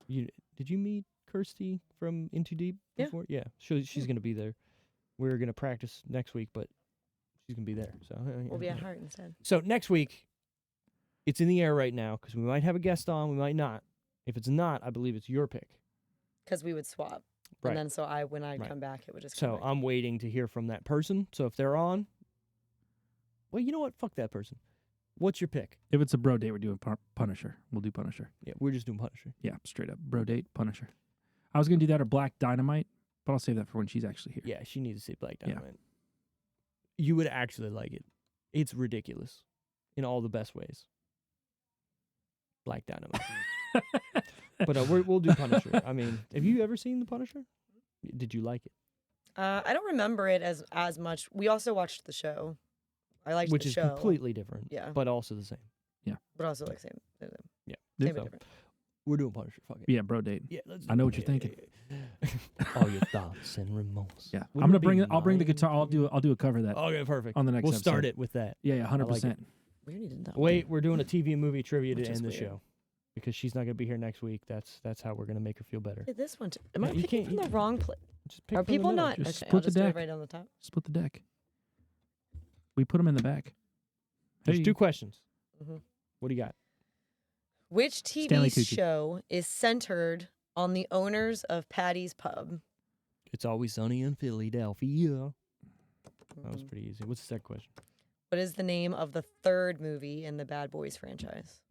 Did you meet Kirsty from Into Deep Yeah. before? Yeah. She's going to be there. We're going to practice next week, but she's going to be there. So We'll be at Heart instead. So next week, it's in the air right now because we might have a guest on, we might not. If it's not, I believe it's your pick. Because we would swap. Right. And then so when I Right. come back, it would just. So come back. I'm waiting to hear from that person. So if they're on, well, you know what? Fuck that person. What's your pick? If it's a bro date, we're doing Punisher. We'll do Punisher. Yeah, we're just doing Punisher. Yeah, straight up. Bro date, Punisher. I was gonna do that or Black Dynamite, but I'll save that for when she's actually here. Yeah, she needs to see Black Yeah. Dynamite. You would actually like it. It's ridiculous in all the best ways. Black Dynamite. But we'll do Punisher. I mean, have you ever seen The Punisher? Did you like it? I don't remember it as much. We also watched the show. I liked Which the is show. completely different. Yeah. But also the same. But also like same. Yeah. Yeah. Same but So, different. We're doing Punisher. Fuck it. yeah, bro date. Yeah, let's I know what you're thinking. All your thoughts and remorse. Yeah, Wouldn't I'm gonna it bring be it. I'll bring the mine guitar. I'll to- do a cover of that Okay, perfect. on the next. We'll start episode. it with that. Yeah, 100%. We already did that. Wait, we're doing a TV and movie trivia Which to is end the weird. show because she's not gonna be here next week. That's how we're gonna make her feel better. Hey, this one. Am Yeah, I you picking can't- from the wrong place? Just pick Are from the people middle. not? Just Okay, split I'll the just do it deck. right on the top. Split the deck. We put them in the back. There's Hey. 2 questions. Mhm. What do you got? Which Stanley TV Tucci. show is centered on the owners of Patty's Pub? It's Always Sunny in Philadelphia. That was pretty easy. What's the second question? What is the name of the 3rd movie in the Bad Boys franchise?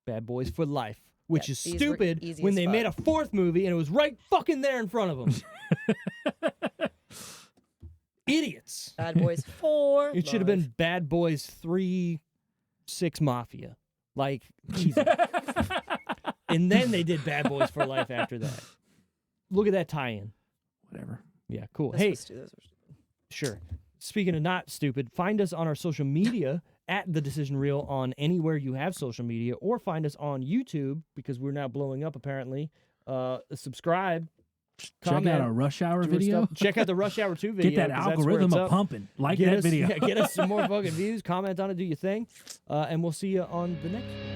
Bad Boys for Life, which Yeah, is these were stupid easy when as they made a fuck. 4th movie and it was right fucking there in front of them. Idiots. Bad Boys 4. It should have been Bad Boys 3, 6 Mafia. Like, easy. And then they did Bad Boys for Life after that. Look at that tie-in. Whatever. Yeah, cool. Those Hey, were stupid. sure. Speaking of not stupid, find us on our social media at The Decision Reel on anywhere you have social media, or find us on YouTube because we're now blowing up apparently. Subscribe. Check out comment, our Rush Hour do our video. stuff. Check out the Rush Hour 2 video. Get that 'cause that's where algorithm it's a up. pumping. Like Get that us, video. Yeah, get us some more fucking views. Comment on it. Do your thing. And we'll see you on the next one.